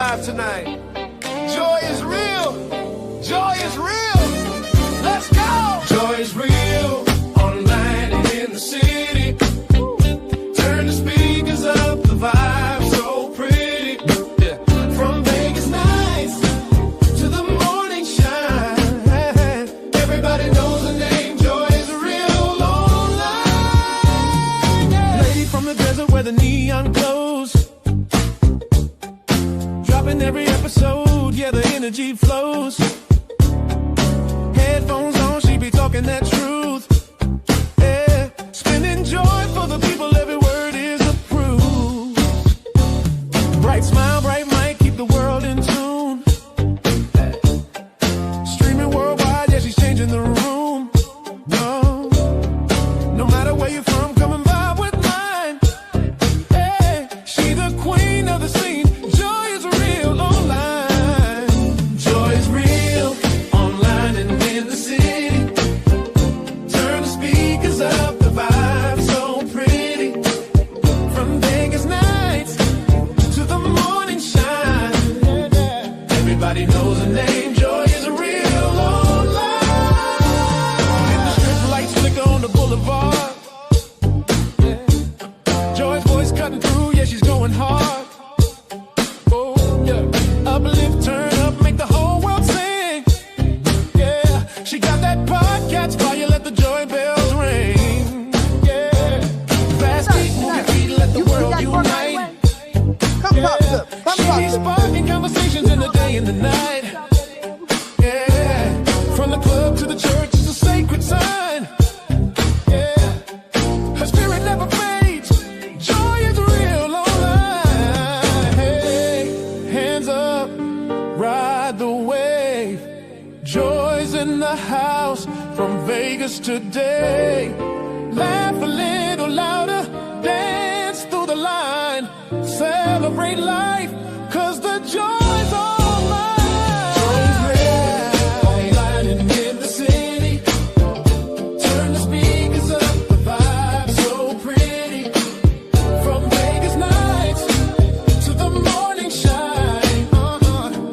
alive tonight. Joy is real. Joy is real. Let's go. Joy is real. Online and in the city. Turn the speakers up. The vibe so pretty. Yeah. From Vegas nights to the morning shine. Everybody knows the name. Joy is real online. Yeah. Lady from the desert where the neon glows. Dropping every episode, yeah, the energy flows. Headphones on, she be talking that truth. Yeah, spinning joy for the people, every word is approved. Bright smile, bright mic, keep the world in tune. Streaming worldwide, yeah, she's changing the room. No matter where you're from, come and vibe with mine. Hey, she the queen of the scene. Joy is real online. Joy is real online and in the city. Turn the speakers up, the vibe so pretty. From Vegas nights to the morning shine. Everybody knows the name. Joy is real online. And the strip lights flicker on the boulevard. Joy's voice cutting through, yeah, she's going hard. Oh, yeah. Uplift, turn up, make the whole world sing. Yeah, she got that podcast fire, let the joy bells ring. Yeah, fast beat, move your feet, let the world unite. She's sparking conversations in the day and the night. Yeah, from the club to the church, it's a sacred sign. Yeah, her spirit never fades. Joy is real online. Hey, hands up, ride the wave. Joy's in the house from Vegas today. Laugh a little louder, dance through the line. Celebrate life, cause the joy's all mine. Joy's real, online and in the city. Turn the speakers up, the vibe so pretty. From Vegas nights to the morning shine.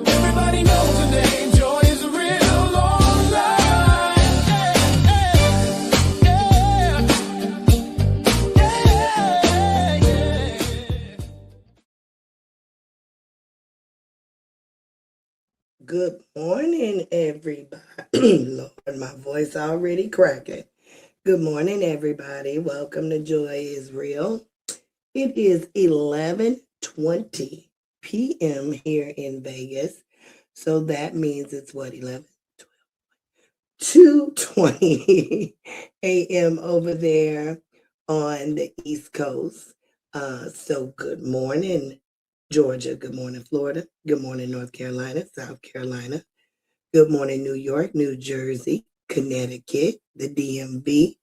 Everybody knows the name. Joy is real online. Good morning, everybody. Lord, my voice already cracking. Good morning, everybody. Welcome to Joy is Real. It is 11:20 p.m. here in Vegas. So that means it's what, 11? 2:20 a.m. over there on the East Coast. So good morning, Georgia. Good morning, Florida. Good morning, North Carolina, South Carolina. Good morning, New York, New Jersey, Connecticut, the DMV,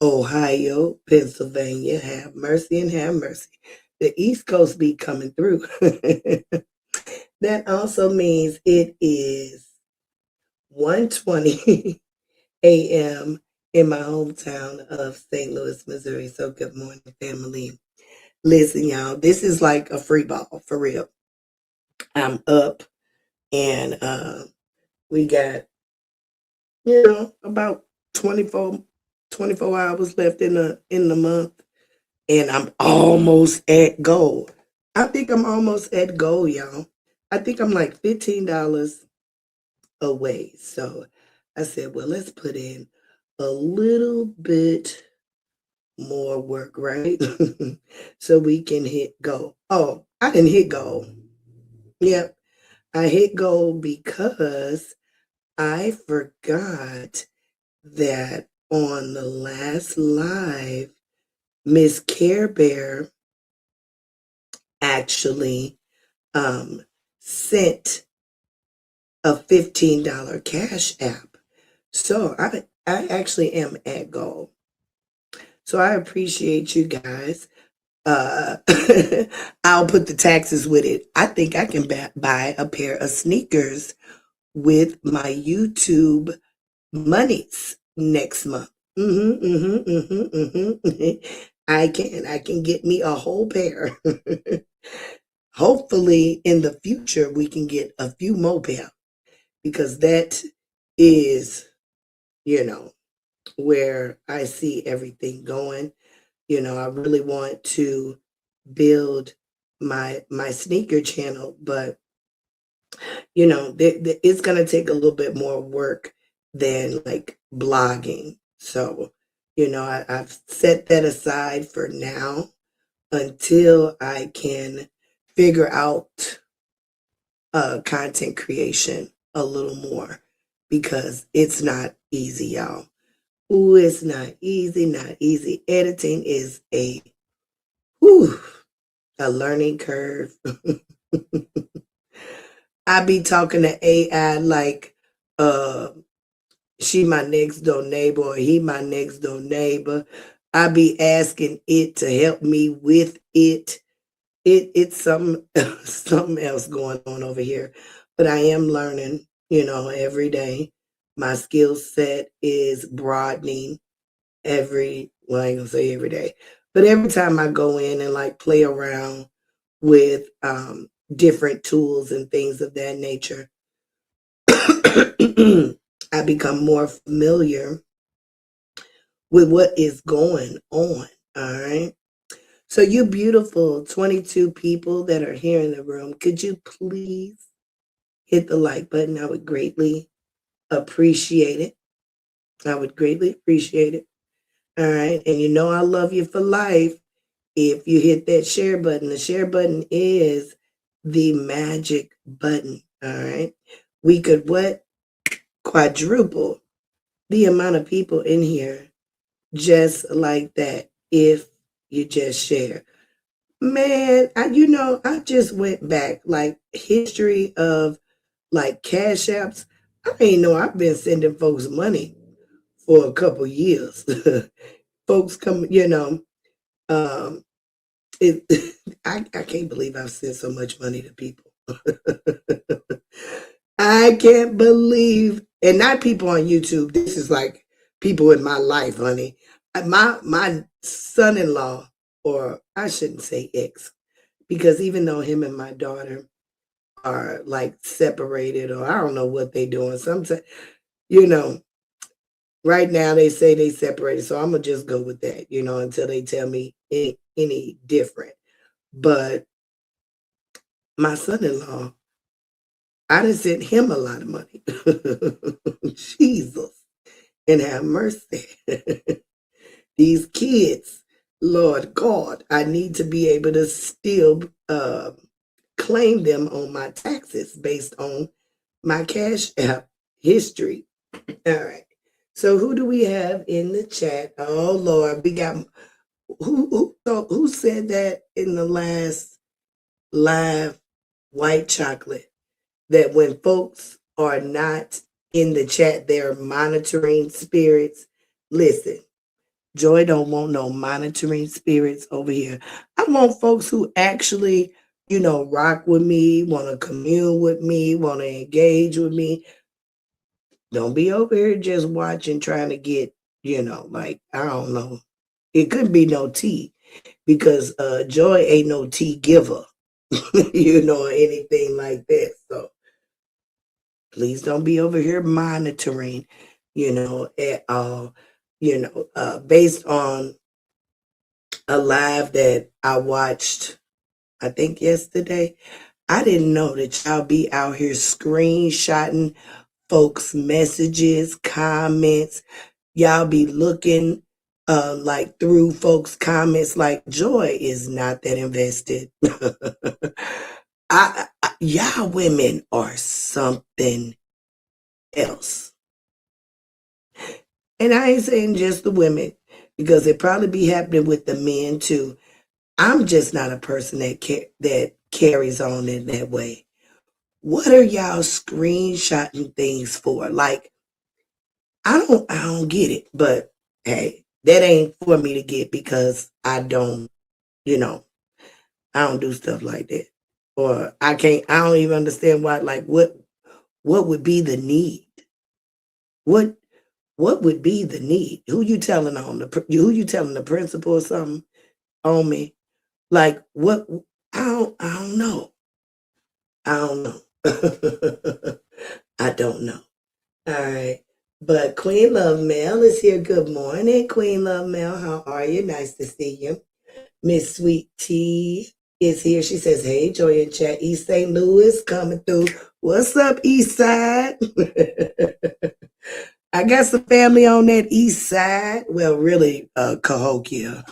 Ohio, Pennsylvania. Have mercy and have mercy. The East Coast be coming through. That also means it is 1:20 a.m. in my hometown of St. Louis, Missouri. So good morning, family. Listen, y'all, this is like a free ball, for real. I'm up and we got, about 24 hours left in the month, and I'm almost at goal. I think I'm almost at goal, y'all. I think I'm like $15 away. So I said, well, let's put in a little bit more work, right? So we can hit goal. Oh, I didn't hit goal. Yep, I hit goal because I forgot that on the last live, Miss Care Bear actually sent a $15 cash app. So I actually am at goal. So I appreciate you guys. I'll put the taxes with it. I think I can buy a pair of sneakers with my YouTube monies next month. I can get me a whole pair. Hopefully, in the future, we can get a few mobile because that is, you know, where I see everything going. I really want to build my sneaker channel, but it's going to take a little bit more work than like blogging. So, I've set that aside for now until I can figure out content creation a little more because it's not easy, y'all. Ooh, it's not easy, not easy. Editing is whew, a learning curve. I be talking to AI like uh she my next door neighbor or he my next door neighbor. I be asking it to help me with it. It's some something else going on over here. But I am learning, every day. My skill set is broadening I ain't gonna say every day, but every time I go in and like play around with different tools and things of that nature, I become more familiar with what is going on. All right. So, you beautiful 22 people that are here in the room, could you please hit the like button? I would greatly appreciate it. I would greatly appreciate it. All right. And I love you for life. If you hit that share button, the share button is the magic button. All right. We could what? Quadruple the amount of people in here just like that if you just share. Man, I just went back like history of like cash apps. I ain't know I've been sending folks money for a couple years. Folks come, um, it, I can't believe I've sent so much money to people. I can't believe, and not people on YouTube. This is like people in my life, honey. My son-in-law, or I shouldn't say ex, because even though him and my daughter are like separated, or I don't know what they doing. Sometimes, you know, right now they say they separated, so I'm gonna just go with that, until they tell me any different. But my son-in-law, I done sent him a lot of money. Jesus, and have mercy. These kids, Lord God, I need to be able to still claim them on my taxes based on my Cash App history. All right. So who do we have in the chat? Oh Lord, we got who said that in the last live? White chocolate, that when folks are not in the chat, they're monitoring spirits. Listen, Joy don't want no monitoring spirits over here. I want folks who actually, rock with me, want to commune with me, want to engage with me. Don't be over here just watching, trying to get, like, I don't know. It could be no tea because Joy ain't no tea giver, or anything like that. So please don't be over here monitoring, at all. Based on a live that I watched, I think yesterday, I didn't know that y'all be out here screenshotting folks' messages, comments. Y'all be looking like through folks' comments like Joy is not that invested. Y'all women are something else. And I ain't saying just the women, because it probably be happening with the men too. I'm just not a person that carries on in that way. What are y'all screenshotting things for? Like, I don't get it. But hey, that ain't for me to get because you know, I don't do stuff like that. Or I don't even understand why, like what would be the need? What what would be the need? Who you telling on who you telling the principal or something on me? Like what? I don't know. I don't know. I don't know. All right. But Queen Love Mel is here. Good morning, Queen Love Mel. How are you? Nice to see you. Miss Sweet Tea is here. She says, hey, Joy and Chat. East St. Louis coming through. What's up, East Side? I got some family on that East Side. Well, really, Cahokia.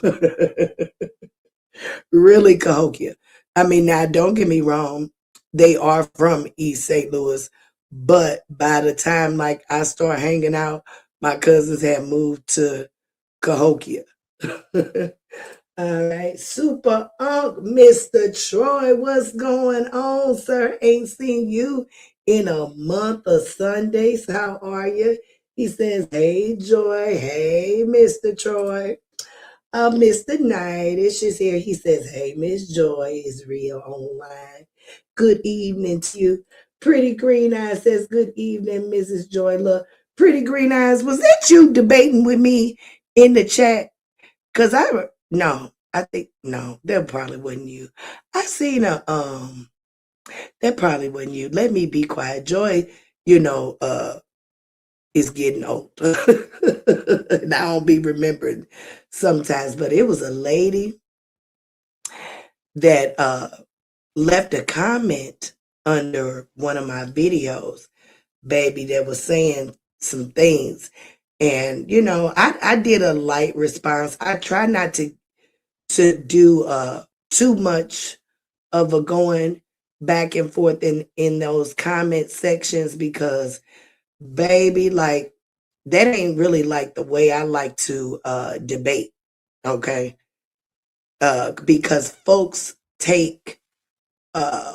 Really, Cahokia. I mean, now, don't get me wrong. They are from East St. Louis. But by the time, like, I start hanging out, my cousins had moved to Cahokia. All right, Super Unc, Mr. Troy, what's going on, sir? Ain't seen you in a month of Sundays. How are you? He says, hey, Joy. Hey, Mr. Troy. Mr. Knightish is here. He says, hey, Miss Joy is real online. Good evening to you. Pretty Green Eyes says, good evening, Mrs. Joy. Look, Pretty Green Eyes, was that you debating with me in the chat? Cause no, I think no, that probably wasn't you. I seen that probably wasn't you. Let me be quiet. Joy, you know, is getting old. And I don't be remembering sometimes, but it was a lady that left a comment under one of my videos, baby, that was saying some things. And I did a light response. I try not to do too much of a going back and forth in those comment sections because baby, like, that ain't really like the way I like to debate. Okay. Because folks take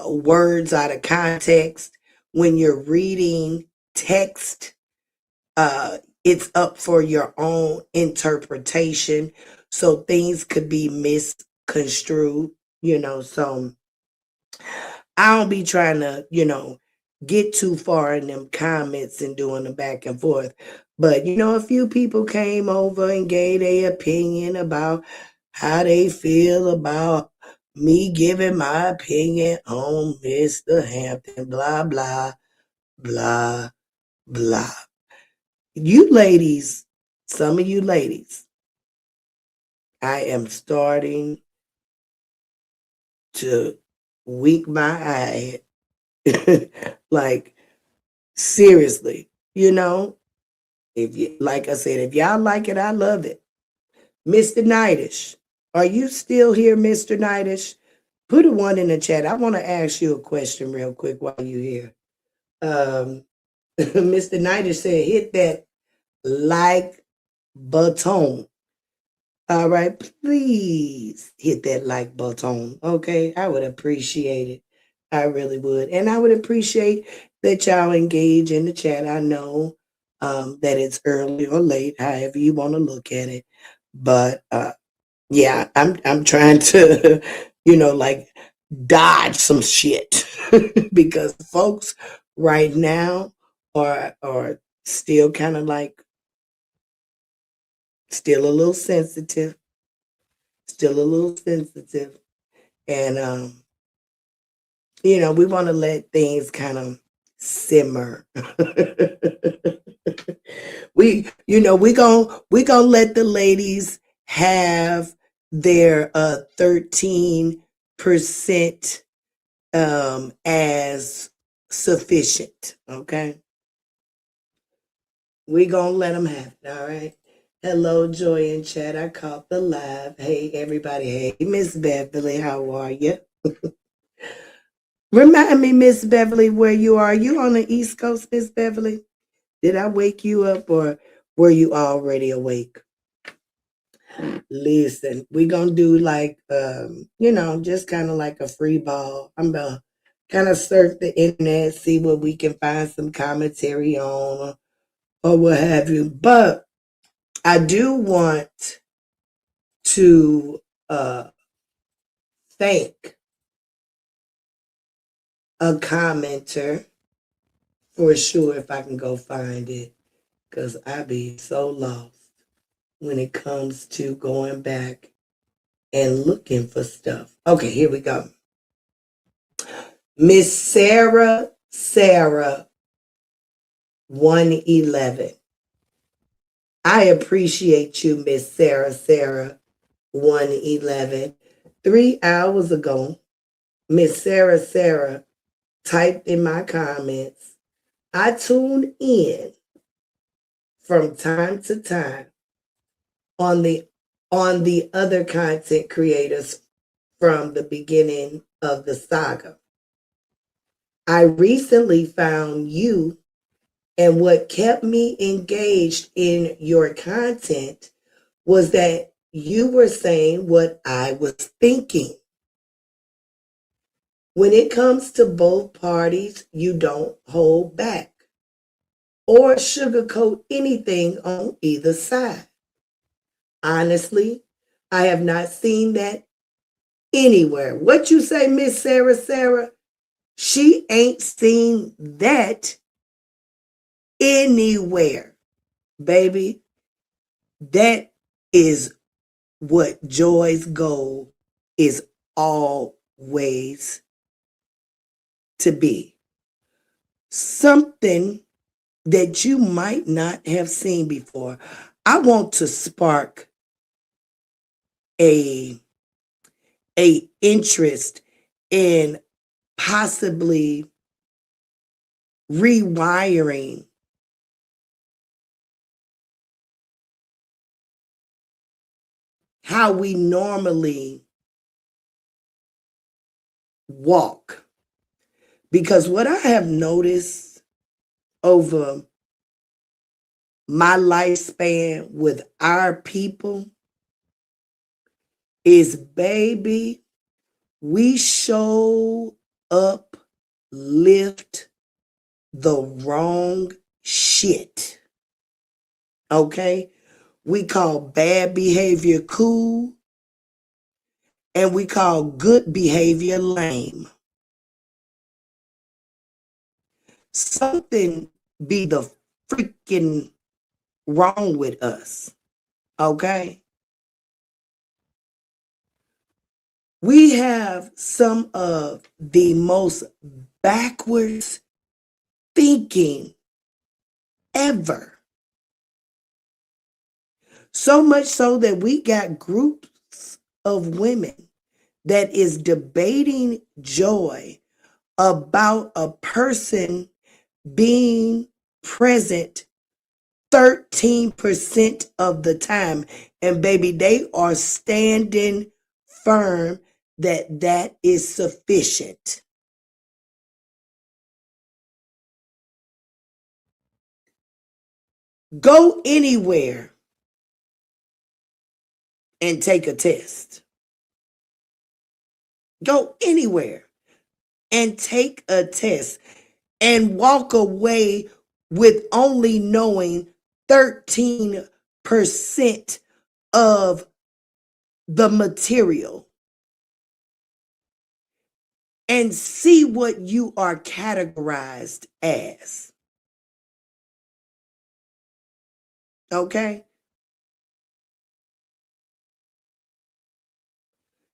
words out of context. When you're reading text, it's up for your own interpretation. So things could be misconstrued, so I don't be trying to, get too far in them comments and doing the back and forth. But, a few people came over and gave their opinion about how they feel about me giving my opinion on Mr. Hampton, blah, blah, blah, blah. You ladies, some of you ladies, I am starting to wink my eye. Like, seriously, if you, like I said, if y'all like it, I love it. Mr. Knightish, are you still here, Mr. Knightish? Put a one in the chat. I want to ask you a question real quick while you're here. Mr. Knightish said, hit that like button. All right, please hit that like button. Okay, I would appreciate it. I really would. And I would appreciate that y'all engage in the chat. I know that it's early or late, however you want to look at it. But yeah, I'm trying to, like, dodge some shit because folks right now are still kind of like still a little sensitive, and we want to let things kind of simmer. We gonna let the ladies have their 13% as sufficient. Okay, we gonna let them have it. All right. Hello, Joy and Chat. I caught the live. Hey, everybody. Hey, Miss Beverly, how are you? Remind me, Miss Beverly, where you are. You on the East Coast, Miss Beverly? Did I wake you up or were you already awake? Listen, we gonna do like just kind of like a free ball. I'm gonna kind of surf the internet, see what we can find some commentary on or what have you. But I do want to thank a commenter for sure if I can go find it, because I be so lost when it comes to going back and looking for stuff. Okay, here we go. Miss Sarah 111. I appreciate you, Miss Sarah 111. 3 hours ago, Miss Sarah typed in my comments, I tune in from time to time on the other content creators from the beginning of the saga. I recently found you, and what kept me engaged in your content was that you were saying what I was thinking. When it comes to both parties, you don't hold back or sugarcoat anything on either side. Honestly, I have not seen that anywhere. What you say, Miss Sarah? She ain't seen that anywhere. Baby, that is what Joy's goal is always to be. Something that you might not have seen before. I want to spark a interest in possibly rewiring how we normally walk. Because what I have noticed over my lifespan with our people is, baby, we show up, lift the wrong shit. Okay? We call bad behavior cool, and we call good behavior lame. Something be the freaking wrong with us. Okay? We have some of the most backwards thinking ever. So much so that we got groups of women that is debating Joy about a person being present 13% of the time. And baby, they are standing firm that that is sufficient. Go anywhere and take a test. Go anywhere and take a test and walk away with only knowing 13% of the material, and see what you are categorized as. Okay?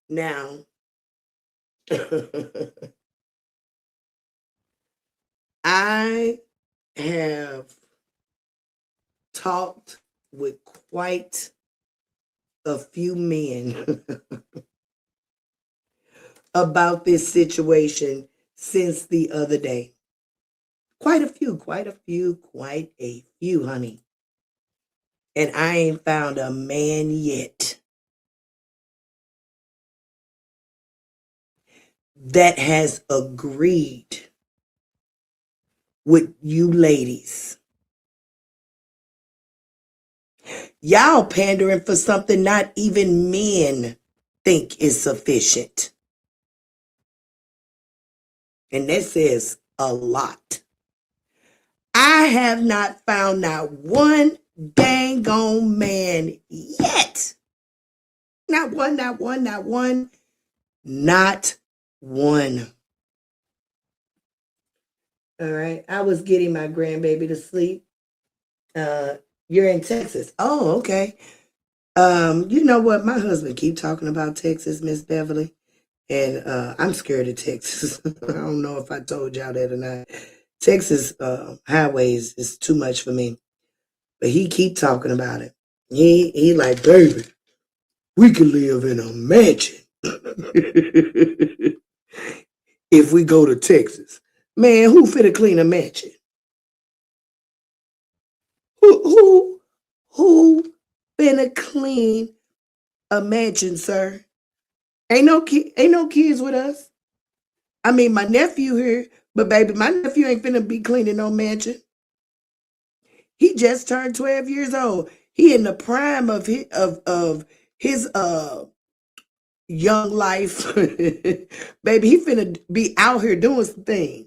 Now, I have talked with quite a few men about this situation since the other day. Quite a few, honey. And I ain't found a man yet that has agreed with you ladies. Y'all pandering for something not even men think is sufficient. And that says a lot. I have not found not one dang on man yet. Not one. All right. I was getting my grandbaby to sleep. You're in Texas. Oh, okay. You know what? My husband keep talking about Texas, Miss Beverly. And I'm scared of Texas. I don't know if I told y'all that or not. Texas highways is too much for me. But he keep talking about it. He like, baby, we could live in a mansion if we go to Texas. Man, who finna clean a mansion? Who finna clean a mansion, sir? Ain't no kids with us. I mean, my nephew here, but baby, my nephew ain't finna be cleaning no mansion. He just turned 12 years old. He in the prime of his young life. Baby, he finna be out here doing some things.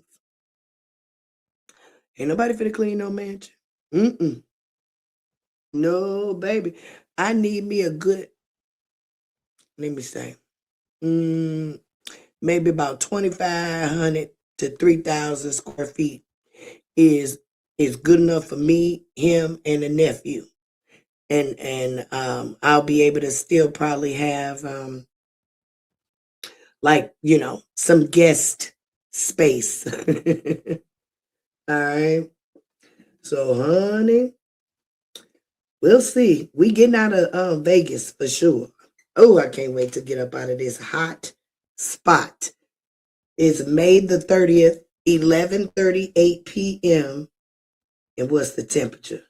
Ain't nobody finna clean no mansion. Mm-mm. No, baby. I need me a good, let me say, mm, maybe about 2,500 to 3,000 square feet is is good enough for me, him, and a nephew. And I'll be able to still probably have like, some guest space. All right. So, honey, we'll see. We getting out of Vegas for sure. Oh, I can't wait to get up out of this hot spot. It's May the 30th, 11:38 p.m. And what's the temperature?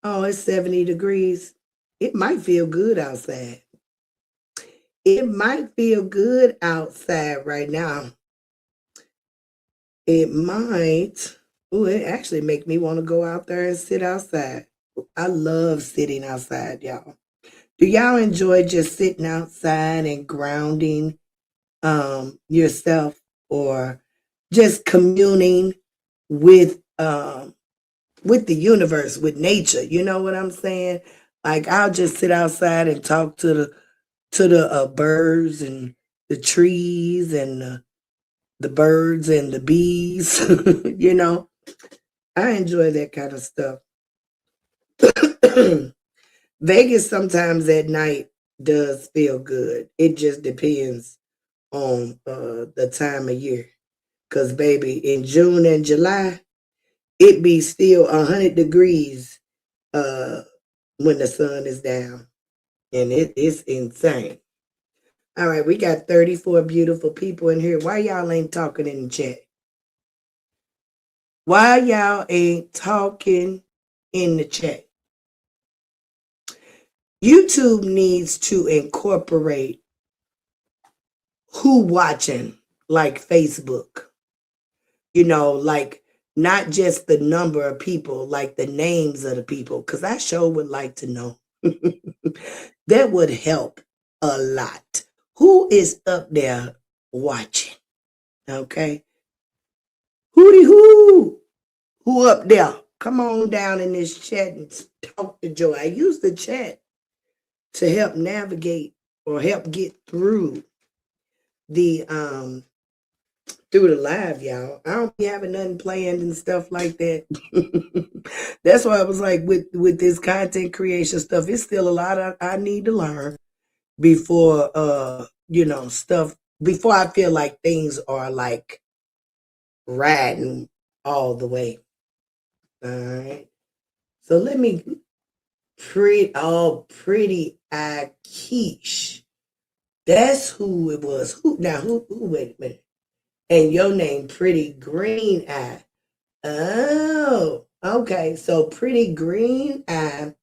Oh, it's 70 degrees. It might feel good outside. It might feel good outside right now. It might. Oh, it actually make me want to go out there and sit outside. I love sitting outside, y'all. Do y'all enjoy just sitting outside and grounding yourself, or just communing with with the universe, with nature? You know what I'm saying? Like, I'll just sit outside and talk to the birds and the trees and the birds and the bees. you know, I enjoy that kind of stuff. Vegas sometimes at night does feel good. It just depends on the time of year. Cause baby, in June and July, it be still 100 degrees uh when the sun is down. And it is insane. All right, we got 34 beautiful people in here. Why y'all ain't talking in the chat? Why y'all ain't talking in the chat? YouTube needs to incorporate who watching, like Facebook. Like, not just the number of people, like the names of the people, because I sure would like to know. That would help a lot. Who is up there watching? Okay. Hooty hoo. Who up there? Come on down in this chat and talk to Joy. I use the chat to help navigate or help get the um through the live, y'all. I don't be having nothing planned and stuff like that. That's why I was like, with this content creation stuff, it's still a lot I need to learn before stuff, before I feel like things are like riding all the way. All right. So let me pretty Akish. That's who it was. Who wait a minute. And your name Pretty Green Eye. Oh, okay. So Pretty Green Eye.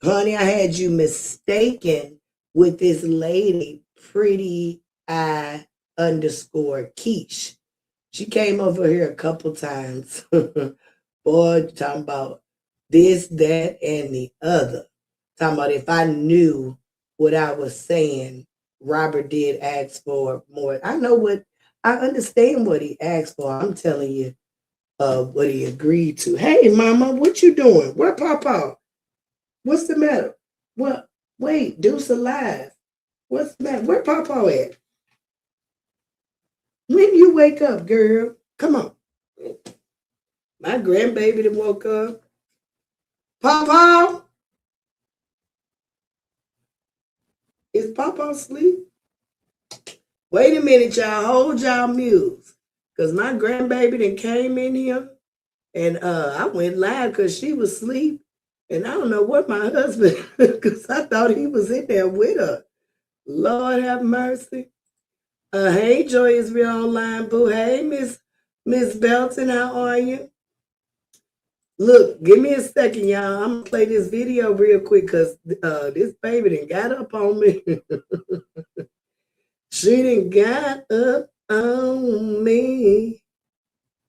Honey, I had you mistaken with this lady, Pretty Eye underscore Quiche. She came over here a couple times. Boy, talking about this, that, and the other. Talking about if I knew what I was saying, Robert did ask for more. I understand what he asked for. I'm telling you what he agreed to. Hey, mama, what you doing? Where Papa? What's the matter? What? Wait, Deuce alive. What's the matter? Where Papa at? When you wake up, girl? Come on. My grandbaby that woke up. Papa? Is Papa asleep? Wait a minute, y'all. Hold y'all mules. Because my grandbaby then came in here and I went live because she was asleep. And I don't know what my husband, because I thought he was in there with her. Lord have mercy. Hey, Joy is real online, boo. Hey, Miss Belton, how are you? Look, give me a second, y'all. I'm gonna play this video real quick because this baby done got up on me. She done got up on me.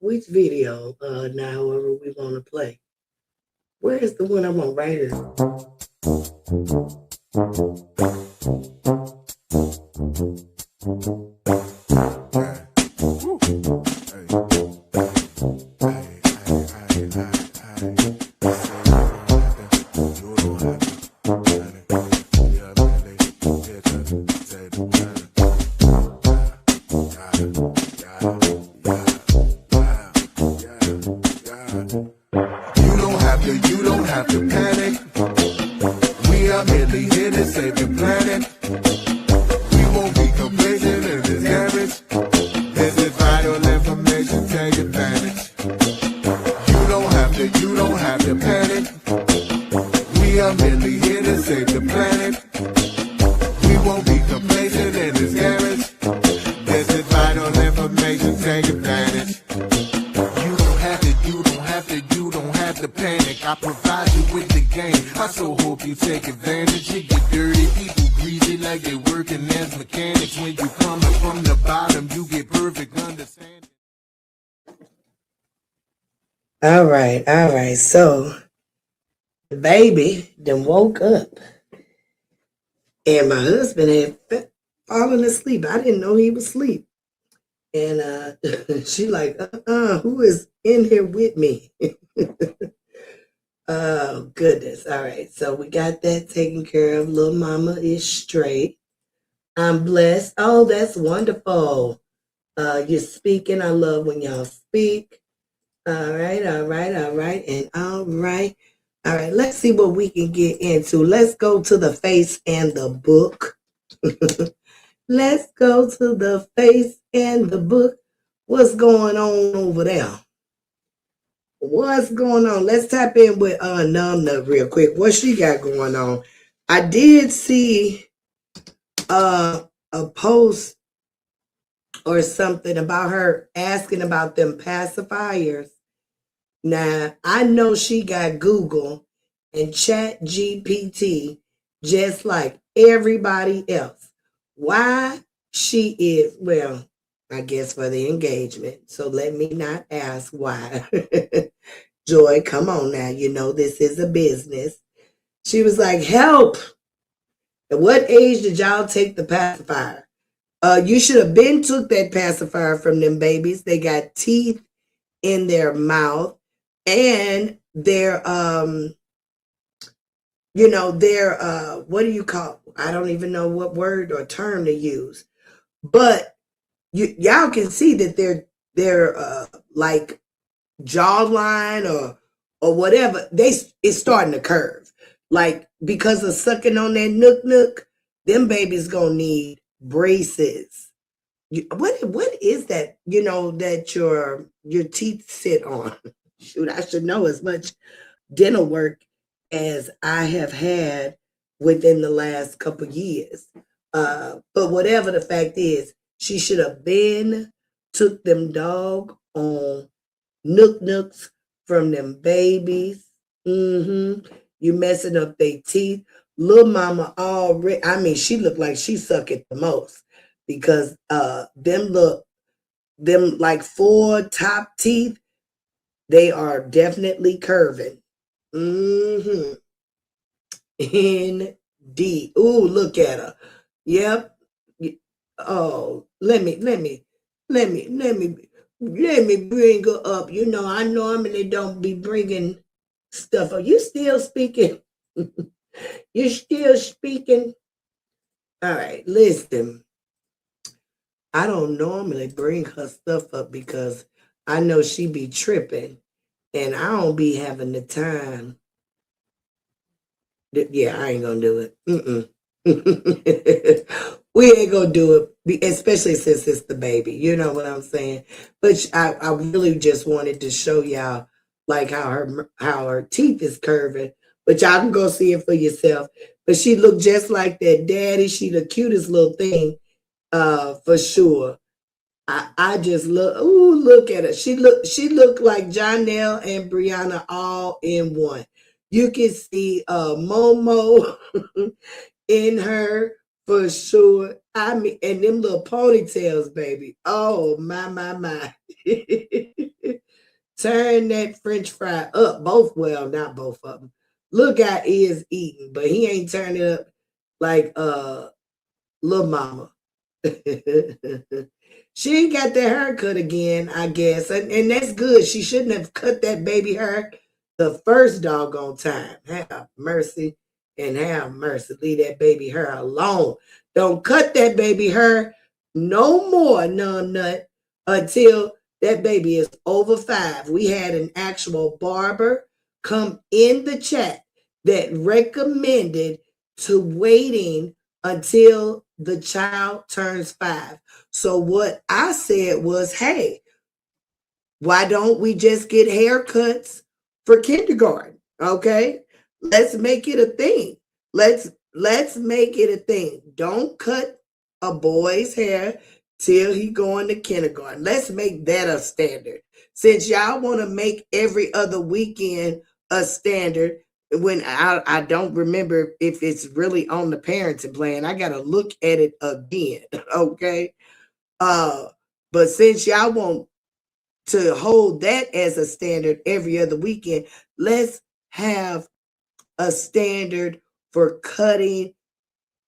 Which video? Now, however we want to play. Where is the one I want right here? You don't have to panic. We are merely here to save the planet. We won't be complacent in this garage. This is vital information, take advantage. You don't have to panic. We are merely here to save the planet. We won't be complacent in this garage. This is vital information, take advantage. You don't have to panic. I provide you with the game. I so hope you take advantage. You get dirty, people greasy like they working as mechanics. When you coming from the bottom, you get perfect understanding. All right. So the baby then woke up, and my husband had fallen asleep. I didn't know he was asleep. And she like, who is in here with me? Oh, goodness. All right. So we got that taken care of. Little mama is straight. I'm blessed. Oh, that's wonderful. You're speaking. I love when y'all speak. All right. And all right. All right. Let's see what we can get into. Let's go to the face and the book. Let's go to the face and the book. What's going on over there? What's going on? Let's tap in with Numna real quick. What she got going on? I did see a post or something about her asking about them pacifiers. Now, I know she got Google and Chat GPT just like everybody else. Why she is, well, I guess for the engagement. So let me not ask why. Joy, come on now. You know this is a business. She was like, help. At what age did y'all take the pacifier? You should have been took that pacifier from them babies. They got teeth in their mouth and their what do you call, I don't even know what word or term to use. But y'all can see that they're like jawline or whatever, it's starting to curve. Like because of sucking on that nook, them babies gonna need braces. What is that? You know that your teeth sit on. Shoot, I should know as much dental work as I have had within the last couple years. But whatever the fact is, she should have been took them dog on nooks from them babies. You messing up their teeth. Little mama already, I mean, she looked like she suck it the most because them like 4 top teeth, they are definitely curving. Indeed. Ooh, look at her. Yep. Oh, let me bring her up. You know, I normally don't be bringing stuff up. You still speaking? You still speaking? All right, listen. I don't normally bring her stuff up because I know she be tripping, and I don't be having the time. Yeah, I ain't gonna do it. We ain't gonna do it. especially since it's the baby. You know what I'm saying? But I really just wanted to show y'all like how her teeth is curving. But y'all can go see it for yourself. But she looked just like that daddy. She the cutest little thing, for sure. I just look at her. She looked like Jonelle and Briana all in one. You can see Momo in her for sure. I mean, and them little ponytails, baby. Oh my. Turn that French fry up. Both, well, not both of them. Look how he is eating, but he ain't turning up like little mama. She ain't got that haircut again, I guess. And that's good. She shouldn't have cut that baby hair the first doggone time. Have mercy and have mercy. Leave that baby hair alone. Don't cut that baby hair no more, num nut, until that baby is over 5. We had an actual barber come in the chat that recommended to waiting until the child turns 5. So what I said was, hey, why don't we just get haircuts for kindergarten? Okay, let's make it a thing. Let's make it a thing. Don't cut a boy's hair till he going to kindergarten. Let's make that a standard. Since y'all want to make every other weekend a standard, when I don't remember if it's really on the parenting plan, I gotta look at it again. Okay. Uh, but since y'all want to hold that as a standard every other weekend, let's have a standard for cutting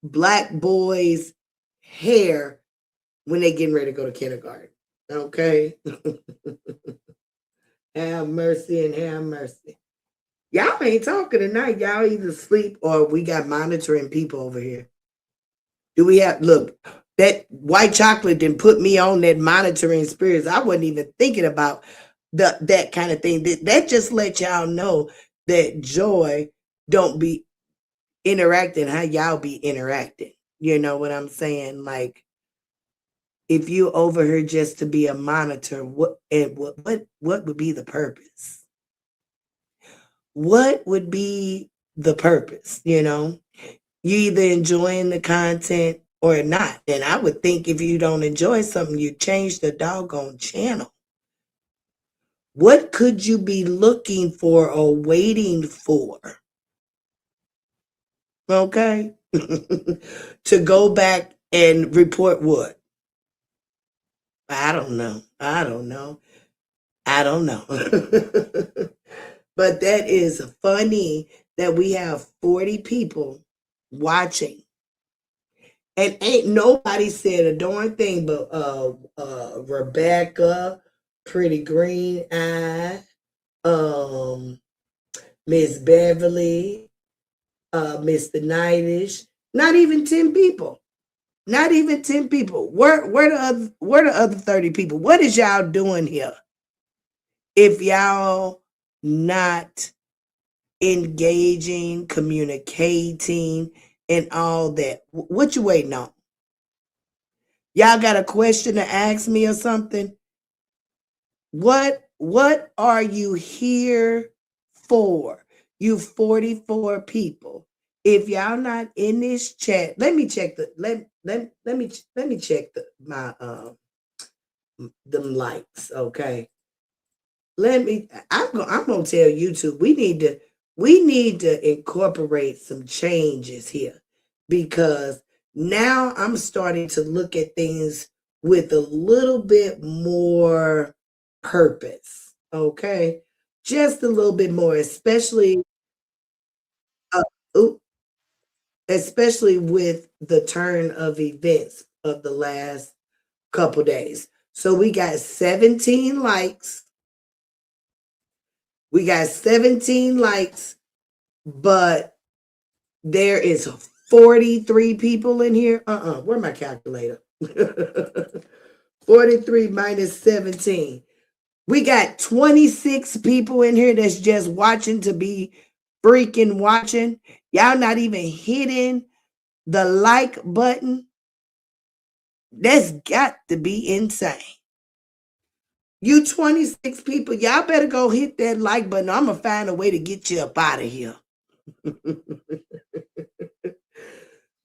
black boys' hair when they getting ready to go to kindergarten. Okay. Have mercy and have mercy. Y'all ain't talking tonight. Y'all either sleep or we got monitoring people over here. Do we have look? That white chocolate didn't put me on that monitoring spirits. I wasn't even thinking about that kind of thing. That just let y'all know that Joy don't be interacting how y'all be interacting. You know what I'm saying? Like if you over here just to be a monitor, what would be the purpose? What would be the purpose? You either enjoying the content or not. And I would think if you don't enjoy something, you change the doggone channel. What could you be looking for or waiting for? Okay. To go back and report what? I don't know. I don't know. I don't know. But that is funny that we have 40 people watching. And ain't nobody said a darn thing but Rebecca, Pretty Green Eye, um, Miss Beverly, Mr. Nightish. Not even 10 people. Not even 10 people. Where the other 30 people? What is y'all doing here? If y'all not engaging, communicating, and all that, what you waiting on? Y'all got a question to ask me or something? What are you here for? You 44 people. If y'all not in this chat, let me check let me check my them likes, okay? I'm gonna tell YouTube we need to incorporate some changes here because now I'm starting to look at things with a little bit more purpose. Okay. Just a little bit more, uh, oop, especially with the turn of events of the last couple days. So we got 17 likes. We got 17 likes, but there is 43 people in here. Where my calculator? 43 minus 17. We got 26 people in here that's just watching to be freaking watching. Y'all not even hitting the like button. That's got to be insane. You 26 people, y'all better go hit that like button. I'm going to find a way to get you up out of here.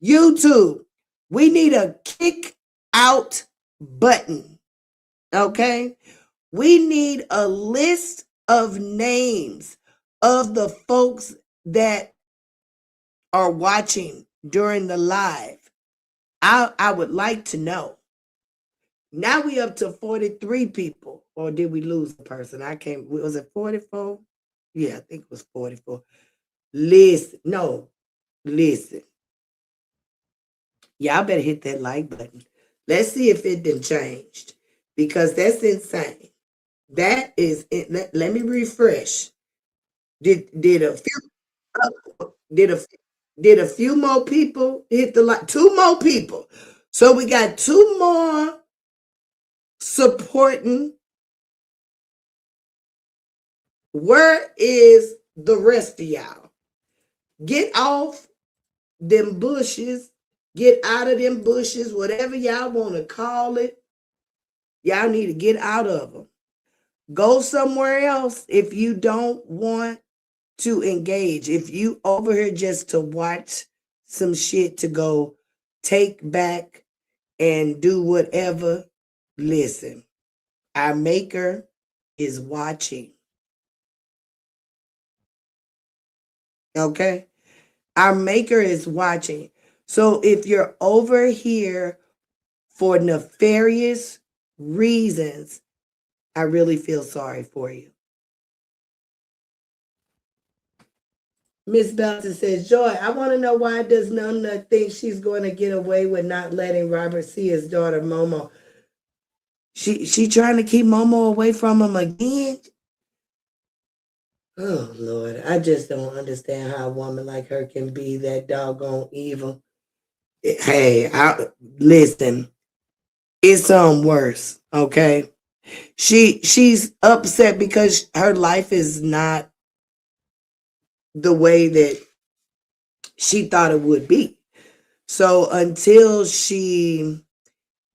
YouTube, we need a kick out button. Okay? We need a list of names of the folks that are watching during the live. I would like to know. Now we up to 43 people. Or did we lose a person? I can't. Was it 44? Yeah, I think it was 44. Listen. Y'all better hit that like button. Let's see if it done changed. Because that's insane. That is it. Let me refresh. Did a few did a few more people hit the like? Two more people. So we got two more supporting. Where is the rest of y'all? Get off them bushes. Get out of them bushes, whatever y'all want to call it. Y'all need to get out of them. Go somewhere else if you don't want to engage. If you over here just to watch some shit to go take back and do whatever, listen, our maker is watching. Okay? Our maker is watching. So if you're over here for nefarious reasons, I really feel sorry for you. Miss Belton says, Joy, I want to know why does Nona think she's going to get away with not letting Robert see his daughter Momo? She trying to keep Momo away from him again? Oh, Lord, I just don't understand how a woman like her can be that doggone evil. Hey, listen, it's worse, okay? She's upset because her life is not the way that she thought it would be. So until she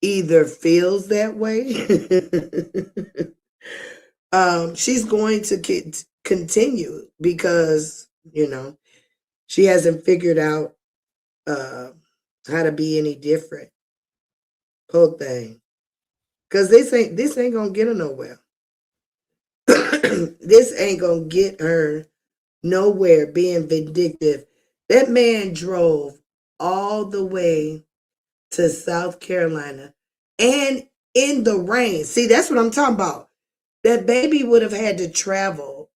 either feels that way, she's going to continue because, she hasn't figured out how to be any different. Whole thing. Because this ain't gonna get her nowhere. This ain't gonna get her nowhere being vindictive. That man drove all the way to South Carolina and in the rain. See, that's what I'm talking about. That baby would have had to travel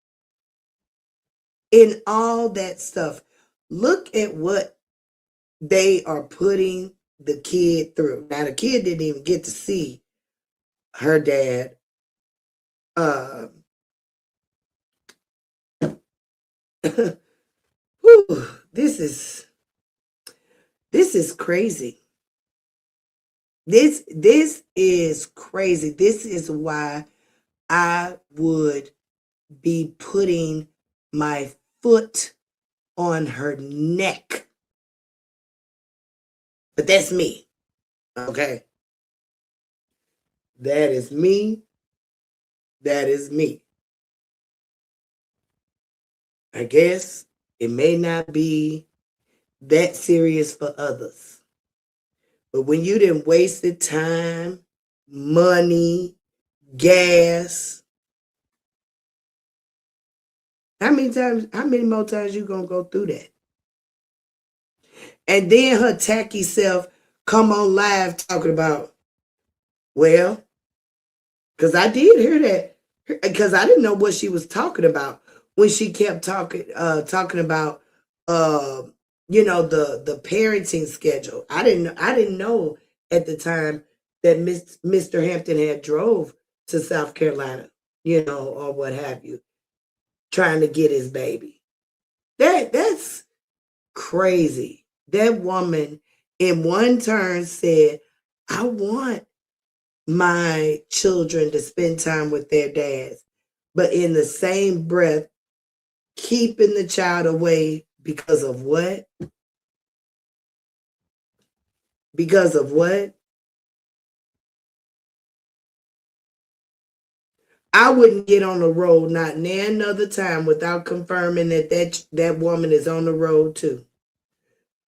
in all that stuff. Look at what they are putting the kid through. Now, the kid didn't even get to see her dad. Whew, this is crazy. This is crazy. This is why I would be putting my foot on her neck. But that's me. Okay. That is me. That is me. I guess it may not be that serious for others. But when you didn't wasted time, money, gas, how many more times you gonna go through that? And then her tacky self come on live talking about, well, because I did hear that, because I didn't know what she was talking about when she kept talking about the parenting schedule. I didn't know at the time that Mr. Hampton had drove to South Carolina, or what have you, trying to get his baby. That's crazy. That woman in one turn said, I want my children to spend time with their dads, but in the same breath, keeping the child away because of what? Because of what? I wouldn't get on the road not another time without confirming that woman is on the road too.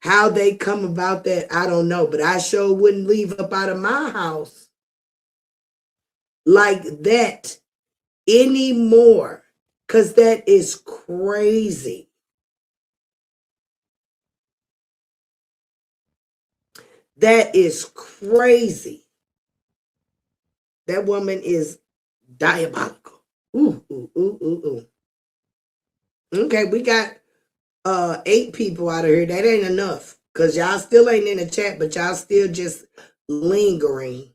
How they come about that, I don't know. But I sure wouldn't leave up out of my house like that anymore. Because that is crazy. That is crazy. That woman is diabolical. Ooh, ooh, ooh, ooh, ooh. Okay, we got 8 people out of here. That ain't enough. Because y'all still ain't in the chat, but y'all still just lingering.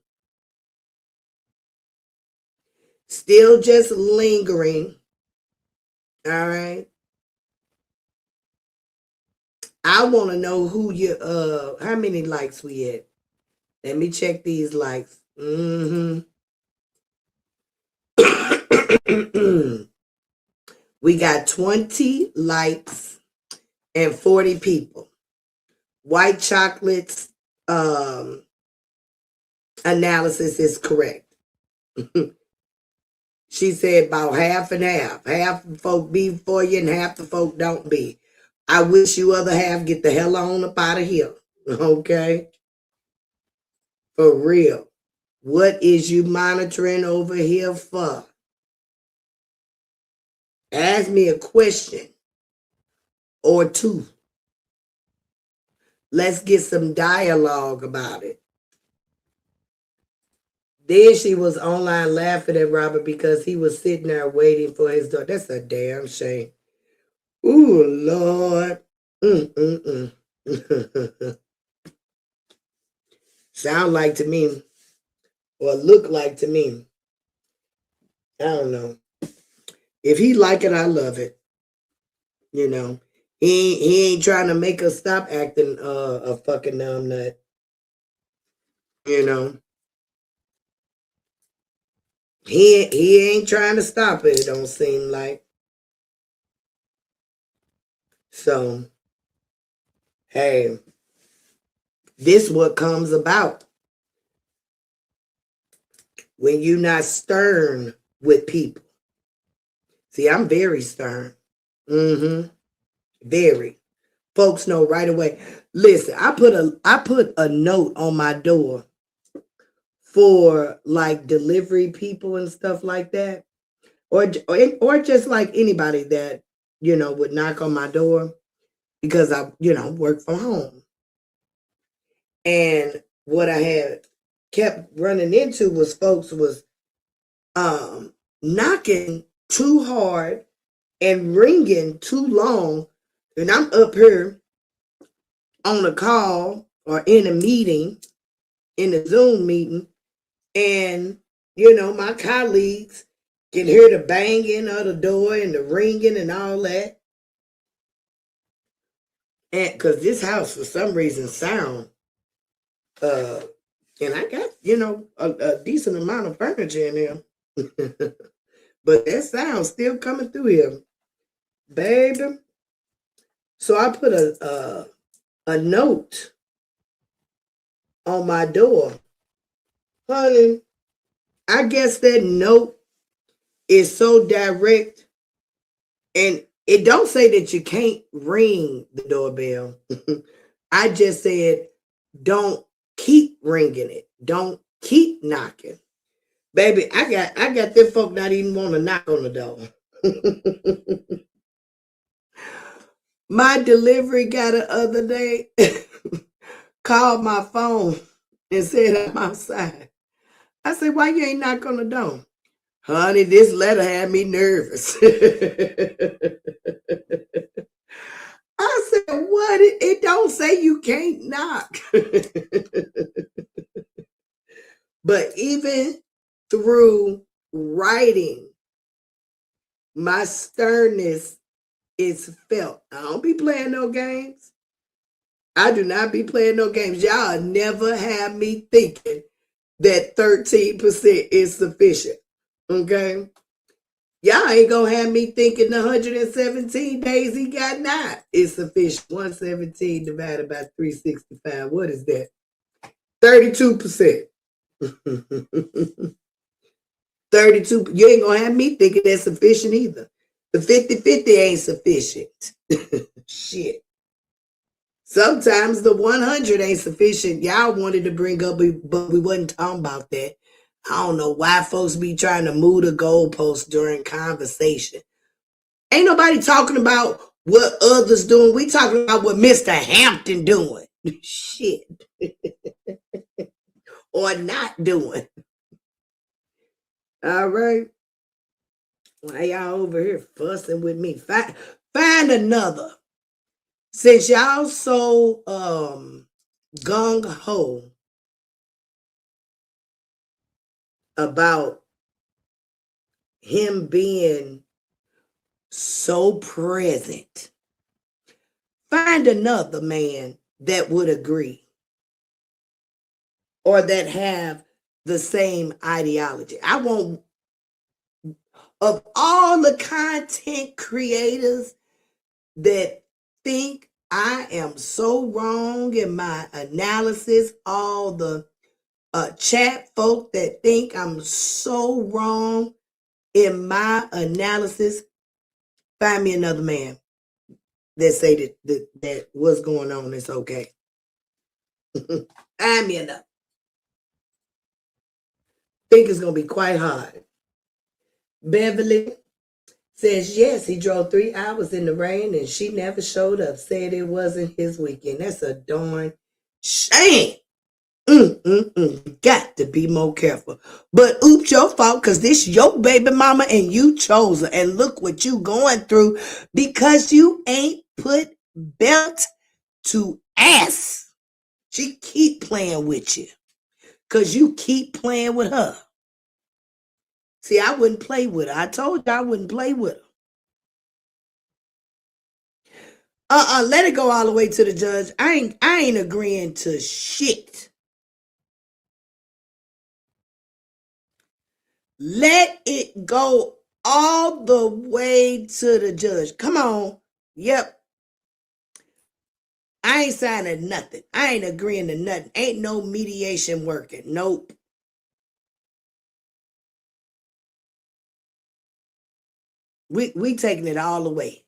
Still just lingering. All right. I want to know who you how many likes we had. Let me check these likes. We got 20 likes and 40 people. White chocolate's analysis is correct. She said about half and half. Half the folk be for you and half the folk don't be. I wish you other half get the hell on up out of here. Okay? For real. What is you monitoring over here for? Ask me a question or two. Let's get some dialogue about it. Then she was online laughing at Robert because he was sitting there waiting for his daughter. That's a damn shame. Ooh, Lord. Sound like to me, or look like to me. I don't know. If he like it, I love it. You know. He ain't trying to make us stop acting a fucking numb nut. You know. He ain't trying to stop it don't seem like. So, hey, this what comes about when you not stern with people. See, I'm very stern. Very. Folks know right away. Listen, I put a note on my door for like delivery people and stuff like that, or just like anybody that would knock on my door because I work from home. And what I had kept running into was folks was knocking too hard and ringing too long, and I'm up here on a call or in a meeting, in a Zoom meeting, and my colleagues can hear the banging of the door and the ringing and all that. And because this house for some reason sound and I got a decent amount of furniture in here. But that sound still coming through here, baby. So I put a note on my door. Honey, I guess that note is so direct, and it don't say that you can't ring the doorbell. I just said don't keep ringing it. Don't keep knocking. Baby, I got them folk not even want to knock on the door. My delivery guy the other day called my phone and said I'm outside. I said, why you ain't knock on the door? Honey, this letter had me nervous. I said, what? It don't say you can't knock. But even through writing, my sternness is felt. I don't be playing no games. I do not be playing no games. Y'all never have me thinking that 13% is sufficient. Okay? Y'all ain't gonna have me thinking the 117 days he got now is sufficient. 117 divided by 365. What is that? 32%. 32, you ain't gonna have me thinking that's sufficient either. The 50-50 ain't sufficient. Shit. Sometimes the 100 ain't sufficient. Y'all wanted to bring up, but we wasn't talking about that. I don't know why folks be trying to move the goalposts during conversation. Ain't nobody talking about what others doing. We talking about what Mr. Hampton doing. Shit. Or not doing. All right. Why y'all over here fussing with me? Find another. Since y'all so gung-ho about him being so present, find another man that would agree or that have the same ideology. I want, of all the content creators that think I am so wrong in my analysis, all the chat folk that think I'm so wrong in my analysis, find me another man that say that what's going on is okay. Find me another. Think it's gonna be quite hard. Beverly says yes, he drove 3 hours in the rain and she never showed up. Said it wasn't his weekend. That's a darn shame. Got to be more careful. But oops, your fault, because this your baby mama and you chose her. And look what you going through because you ain't put belt to ass. She keep playing with you because you keep playing with her. See, I wouldn't play with her. I told you I wouldn't play with her. Let it go all the way to the judge. I ain't agreeing to shit. Let it go all the way to the judge. Come on. Yep. I ain't signing nothing. I ain't agreeing to nothing. Ain't no mediation working. Nope. We taking it all the way.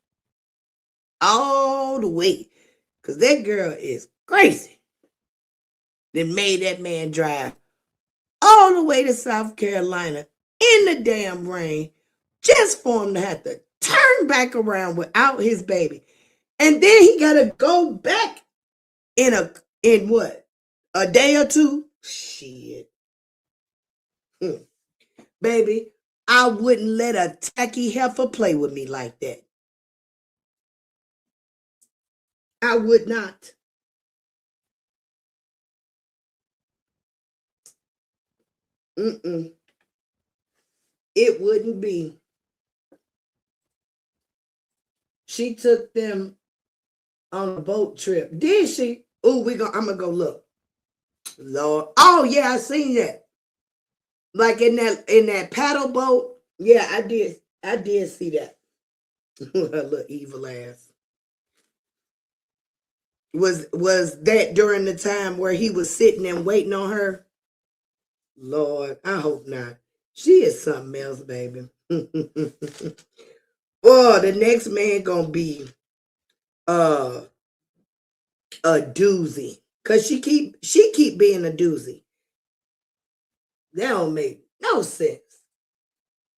All the way. Because that girl is crazy. They made that man drive all the way to South Carolina in the damn rain just for him to have to turn back around without his baby. And then he got to go back in what? A day or two? Shit. Baby, I wouldn't let a tacky heifer play with me like that. I would not. It wouldn't be. She took them on a boat trip. Did she? Oh, I'm gonna go look. Lord. Oh yeah, I seen that. Like in that paddle boat. Yeah, I did see that. Her little evil ass. Was that during the time where he was sitting and waiting on her? Lord, I hope not. She is something else, baby. Oh, the next man gonna be a doozy. Cause she keep being a doozy. That don't make no sense.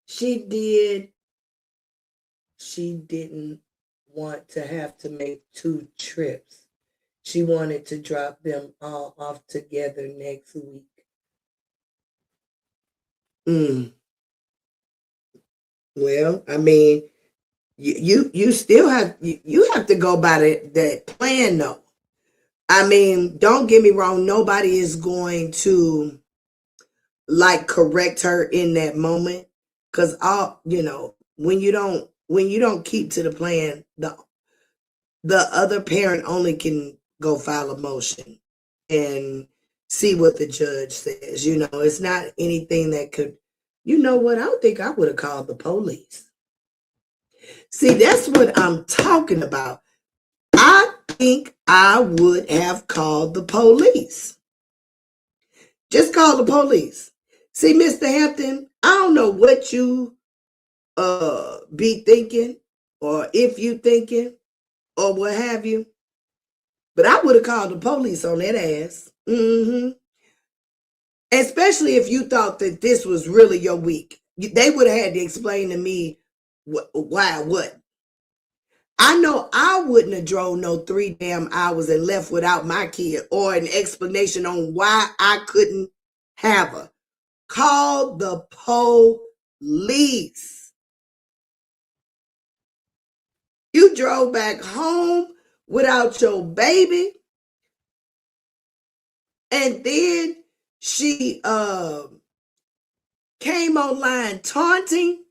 She didn't want to have to make 2 trips. She wanted to drop them all off together next week. Well, I mean, you still have you have to go by that plan though. I mean, don't get me wrong, nobody is going to like correct her in that moment. Cause when you don't keep to the plan, the other parent only can go file a motion and see what the judge says. It's not anything that could, I don't think I would have called the police. See, that's what I'm talking about. I think I would have called the police. Just call the police. See, Mr. Hampton, I don't know what you be thinking, or if you thinking, or what have you, but I would have called the police on that ass. Especially if you thought that this was really your week. They would have had to explain to me why what. I know I wouldn't have drove no 3 damn hours and left without my kid, or an explanation on why I couldn't have her. Call the police. You drove back home without your baby, and then she came online taunting.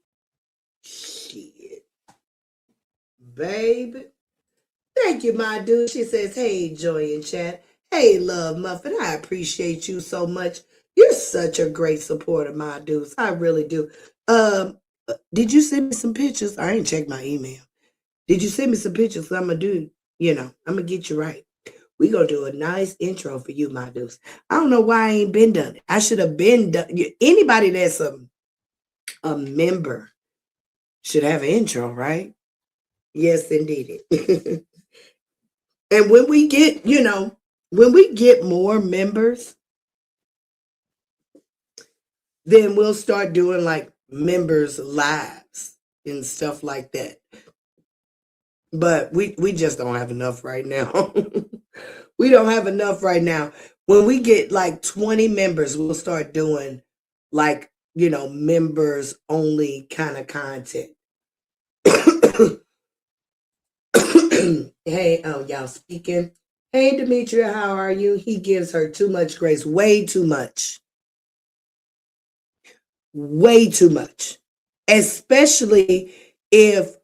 Shit, baby. Thank you, my dude. She says, hey, Joy and Chat. Hey, Love Muffin. I appreciate you so much. You're such a great supporter, my dudes. I really do. Did you send me some pictures? I ain't checked my email. Did you send me some pictures? I'm going to do, I'm going to get you right. We going to do a nice intro for you, my dudes. I don't know why I ain't been done it. I should have been done. Anybody that's a member should have an intro, right? Yes, indeed. And when we get, more members, then we'll start doing like members lives and stuff like that. But we just don't have enough right now. We don't have enough right now. When we get like 20 members, we'll start doing like, members only kind of content. Hey, y'all speaking. Hey, Demetria, how are you? He gives her too much grace. Way too much. Way too much. Especially if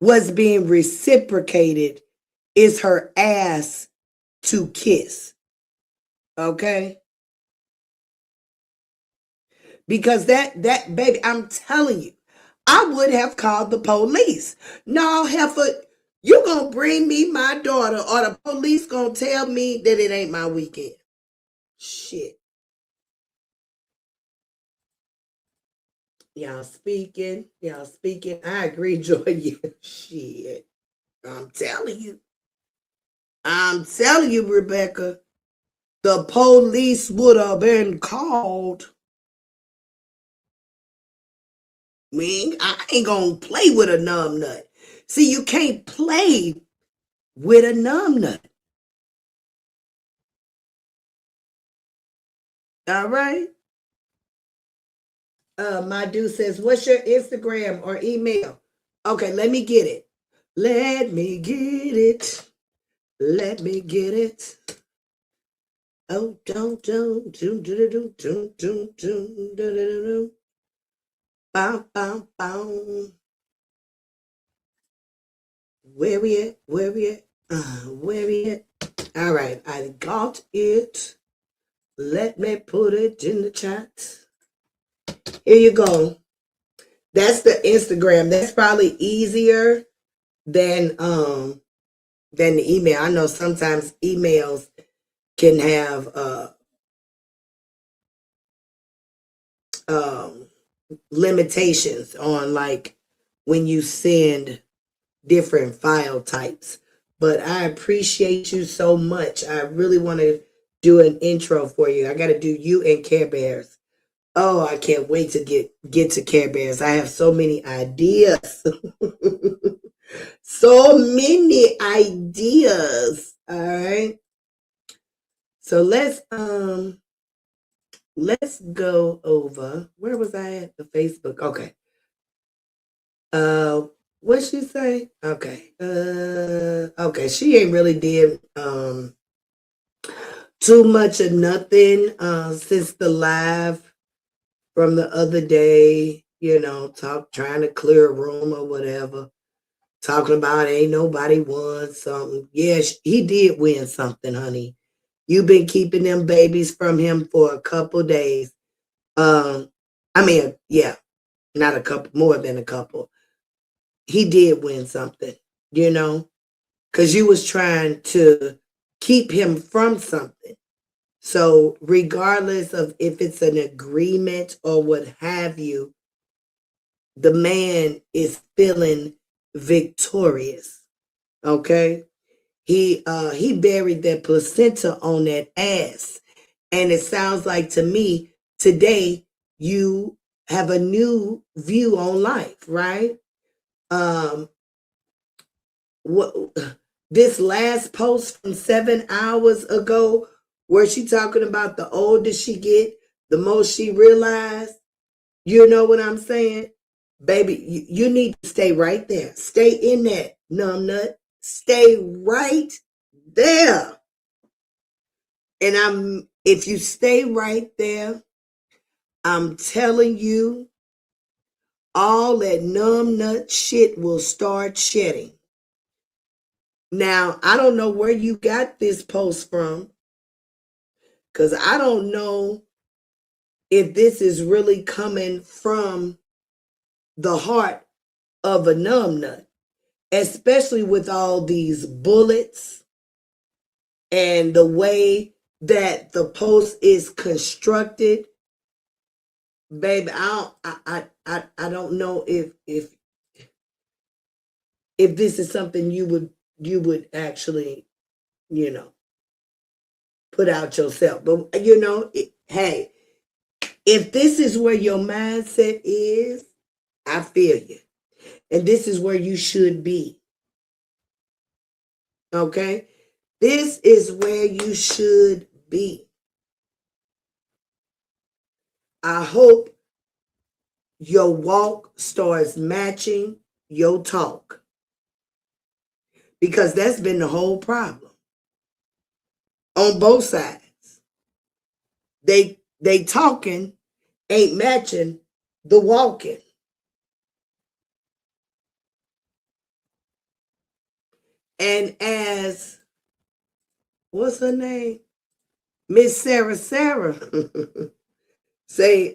what's being reciprocated is her ass to kiss. Okay? Because that baby, I'm telling you, I would have called the police. No, heifer, you gonna bring me my daughter, or the police gonna tell me that it ain't my weekend. Shit. Y'all speaking. I agree, Joy. Shit. I'm telling you, Rebecca, the police would have been called. I ain't gonna play with a numb nut. See, you can't play with a numb nut. All right. My dude says, what's your Instagram or email? Okay, let me get it. Let me get it. Oh, don't. Bow, bow, bow. Where we at? Where we at? All right, I got it. Let me put it in the chat. Here you go. That's the Instagram. That's probably easier than the email. I know sometimes emails can have limitations on like when you send different file types. But I appreciate you so much. I really want to do an intro for you. I got to do you and Care Bears. Oh, I can't wait to get to Care Bears. I have so many ideas. So many ideas. All right. So let's go over, where was I at? The Facebook. Okay. What'd she say? Okay. Okay, she ain't really did too much of nothing since the live from the other day, trying to clear a room or whatever. Talking about ain't nobody won something. Yeah, he did win something, honey. You've been keeping them babies from him for a couple days. Yeah, not a couple, more than a couple. He did win something, because you was trying to keep him from something. So regardless of if it's an agreement or what have you, the man is feeling victorious. Okay. He buried that placenta on that ass. And it sounds like to me today you have a new view on life, right? Um what this last post from 7 hours ago, where she talking about the older she get, the more she realize, you know what I'm saying? Baby, you need to stay right there. Stay in that, numb nut. Stay right there. And if you stay right there, I'm telling you, all that numb nut shit will start shedding. Now, I don't know where you got this post from, because I don't know if this is really coming from the heart of a numb nut, especially with all these bullets and the way that the post is constructed. Baby, I don't know if this is something you would actually, you know, put out yourself. But hey, if this is where your mindset is, I feel you. And this is where you should be. Okay? This is where you should be. I hope your walk starts matching your talk, because that's been the whole problem on both sides. They talking ain't matching the walking. And as, what's her name? Miss Sarah say,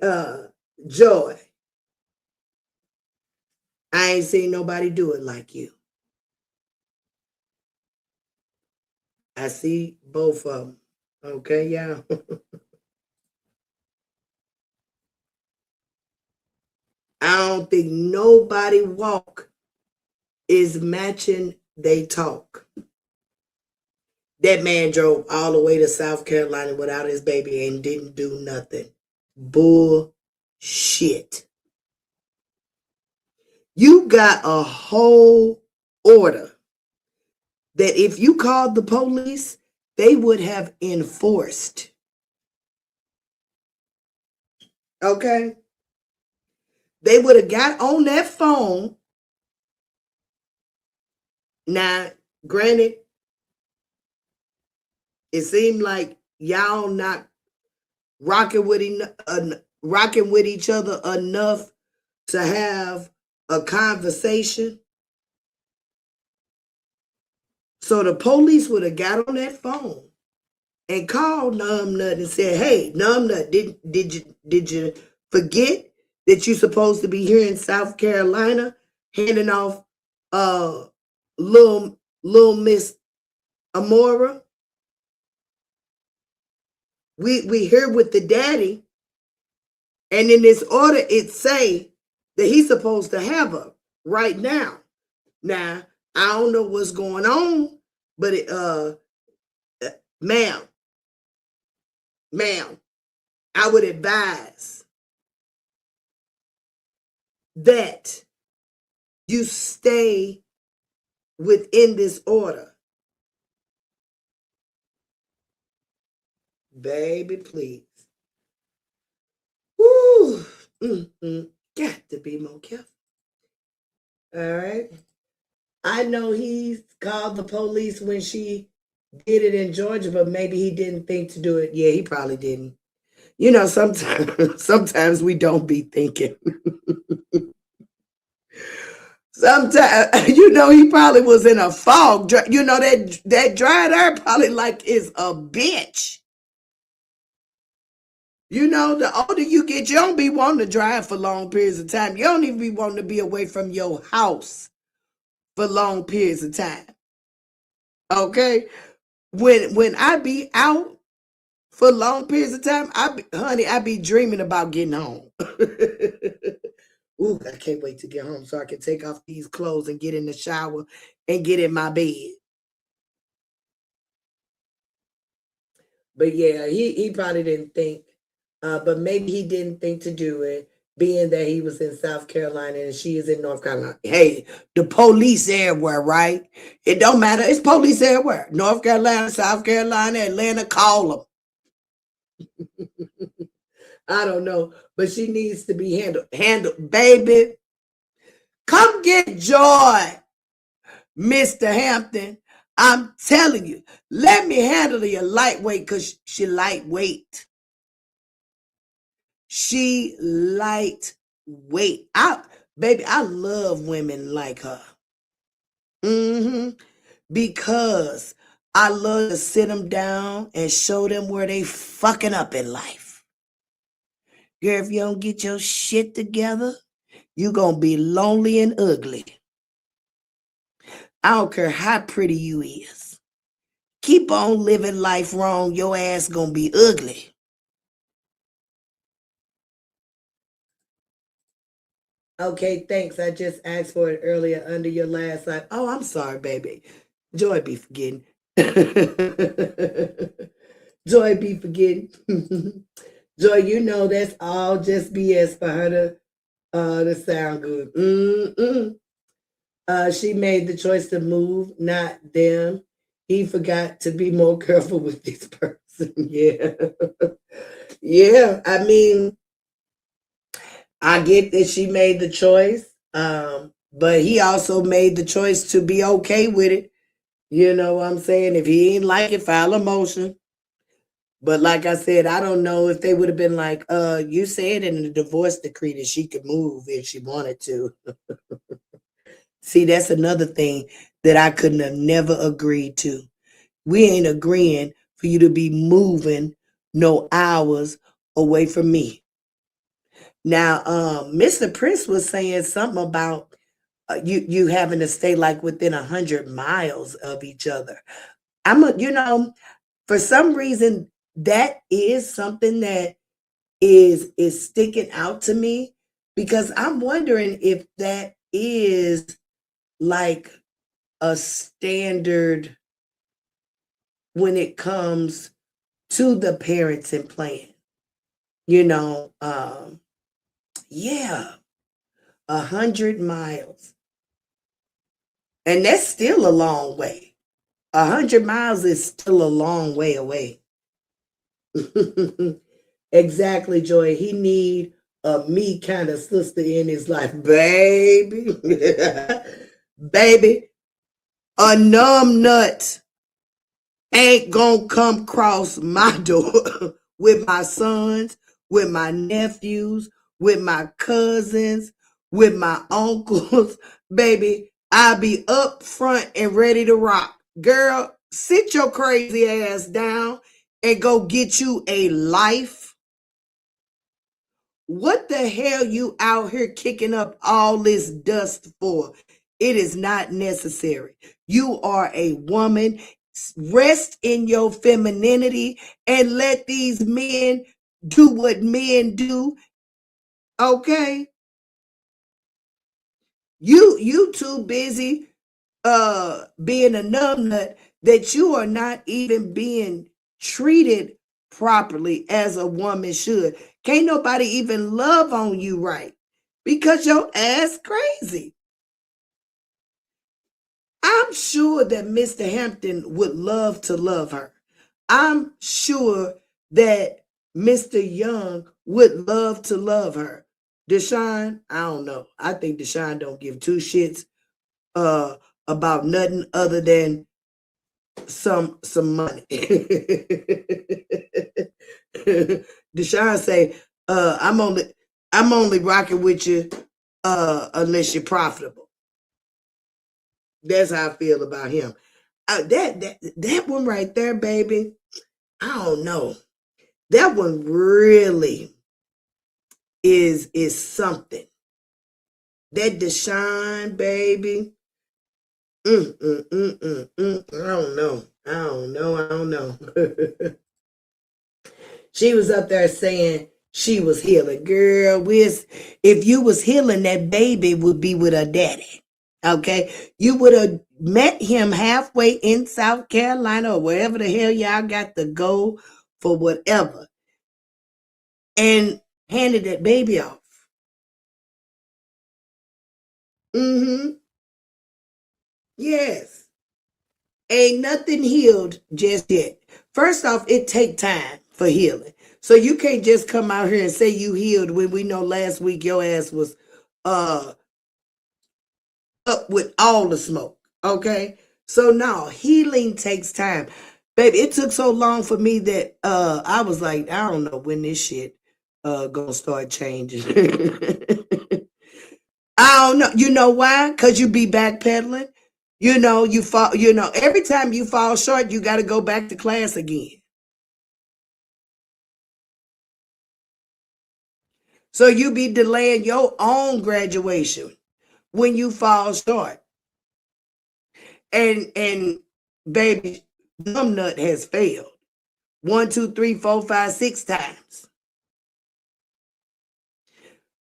Joy, I ain't seen nobody do it like you. I see both of them. Okay, yeah. I don't think nobody walk is matching they talk. That man drove all the way to South Carolina without his baby and didn't do nothing. Bullshit. You got a whole order that if you called the police, they would have enforced. Okay? They would have got on that phone. Now, granted, it seemed like y'all not rocking with each other enough to have a conversation. So the police would have got on that phone and called Numbnut and said, "Hey, Numbnut, did you forget that you're supposed to be here in South Carolina handing off little Miss Amora? We here with the daddy, and in this order it say that he's supposed to have her right now. Now, I don't know what's going on, but ma'am, I would advise that you stay within this order. Baby, please. Woo! Got to be more careful. All right. I know he called the police when she did it in Georgia, but maybe he didn't think to do it. Yeah, he probably didn't. You know, sometimes we don't be thinking. Sometimes, he probably was in a fog. That dried air probably like is a bitch. The older you get, you don't be wanting to drive for long periods of time. You don't even be wanting to be away from your house for long periods of time. Okay? When I be out for long periods of time, I be dreaming about getting home. Ooh, I can't wait to get home so I can take off these clothes and get in the shower and get in my bed. But yeah, he probably didn't think, but maybe he didn't think to do it, being that he was in South Carolina and she is in North Carolina. Hey, the police everywhere, right? It don't matter. It's police everywhere. North Carolina, South Carolina, Atlanta, call them. I don't know, but she needs to be handled. Handled, baby. Come get Joy, Mr. Hampton. I'm telling you, let me handle your lightweight because she lightweight. She lightweight. Baby, I love women like her. hmm Because I love to sit them down and show them where they fucking up in life. Girl, if you don't get your shit together, you gonna be lonely and ugly. I don't care how pretty you is. Keep on living life wrong, your ass gonna be ugly. Okay, thanks. I just asked for it earlier under your last line. Oh, I'm sorry, baby. Joy be forgetting. Joy be forgetting. Joy, you know that's all just BS for her to sound good. Mm-mm. She made the choice to move, not them. He forgot to be more careful with this person. Yeah. Yeah. I mean, I get that she made the choice. But he also made the choice to be okay with it. You know what I'm saying? If he ain't like it, file a motion. But like I said, I don't know if they would have been like, you said in the divorce decree that she could move if she wanted to. See, that's another thing that I couldn't have never agreed to. We ain't agreeing for you to be moving no hours away from me. Now, Mr. Prince was saying something about you having to stay like within 100 miles of each other. For some reason, that is something that is sticking out to me because I'm wondering if that is like a standard when it comes to the parenting plan. You know, yeah, 100 miles, and that's still a long way. 100 miles is still a long way away. Exactly, Joy. He need a me kind of sister in his life, baby. Baby, a numb nut ain't gonna come cross my door with my sons, with my nephews, with my cousins, with my uncles. Baby, I'll be up front and ready to rock. Girl, sit your crazy ass down and go get you a life. What the hell you out here kicking up all this dust for? It is not necessary. You are a woman. Rest in your femininity and let these men do what men do. Okay? You too busy being a numbnut that you are not even being treated properly as a woman should. Can't nobody even love on you right because your ass crazy. I'm sure that Mr. Hampton would love to love her. I'm sure that Mr. Young would love to love her. Deshaun, I don't know. I think Deshaun don't give two shits uh about nothing other than some money. Deshaun say, I'm only rocking with you unless you're profitable. That's how I feel about him. That one right there, baby. I don't know. That one really is something. That Deshaun, baby. I don't know. I don't know. She was up there saying She was healing. Girl, if you was healing, that baby would be with her daddy. Okay? You would have met him halfway in South Carolina or wherever the hell y'all got to go for whatever and handed that baby off. Mm-hmm. Yes. Ain't nothing healed just yet. First off, it take time for healing. So you can't just come out here and say you healed when we know last week your ass was uh up with all the smoke. Okay? So now healing takes time. Baby, it took so long for me that I was like, I don't know when this shit gonna start changing. I don't know. You know why? Because you be backpedaling. You fall, every time you fall short, you got to go back to class again. So you be delaying your own graduation when you fall short. And baby, Numbnut has failed 1, 2, 3, 4, 5, 6 times,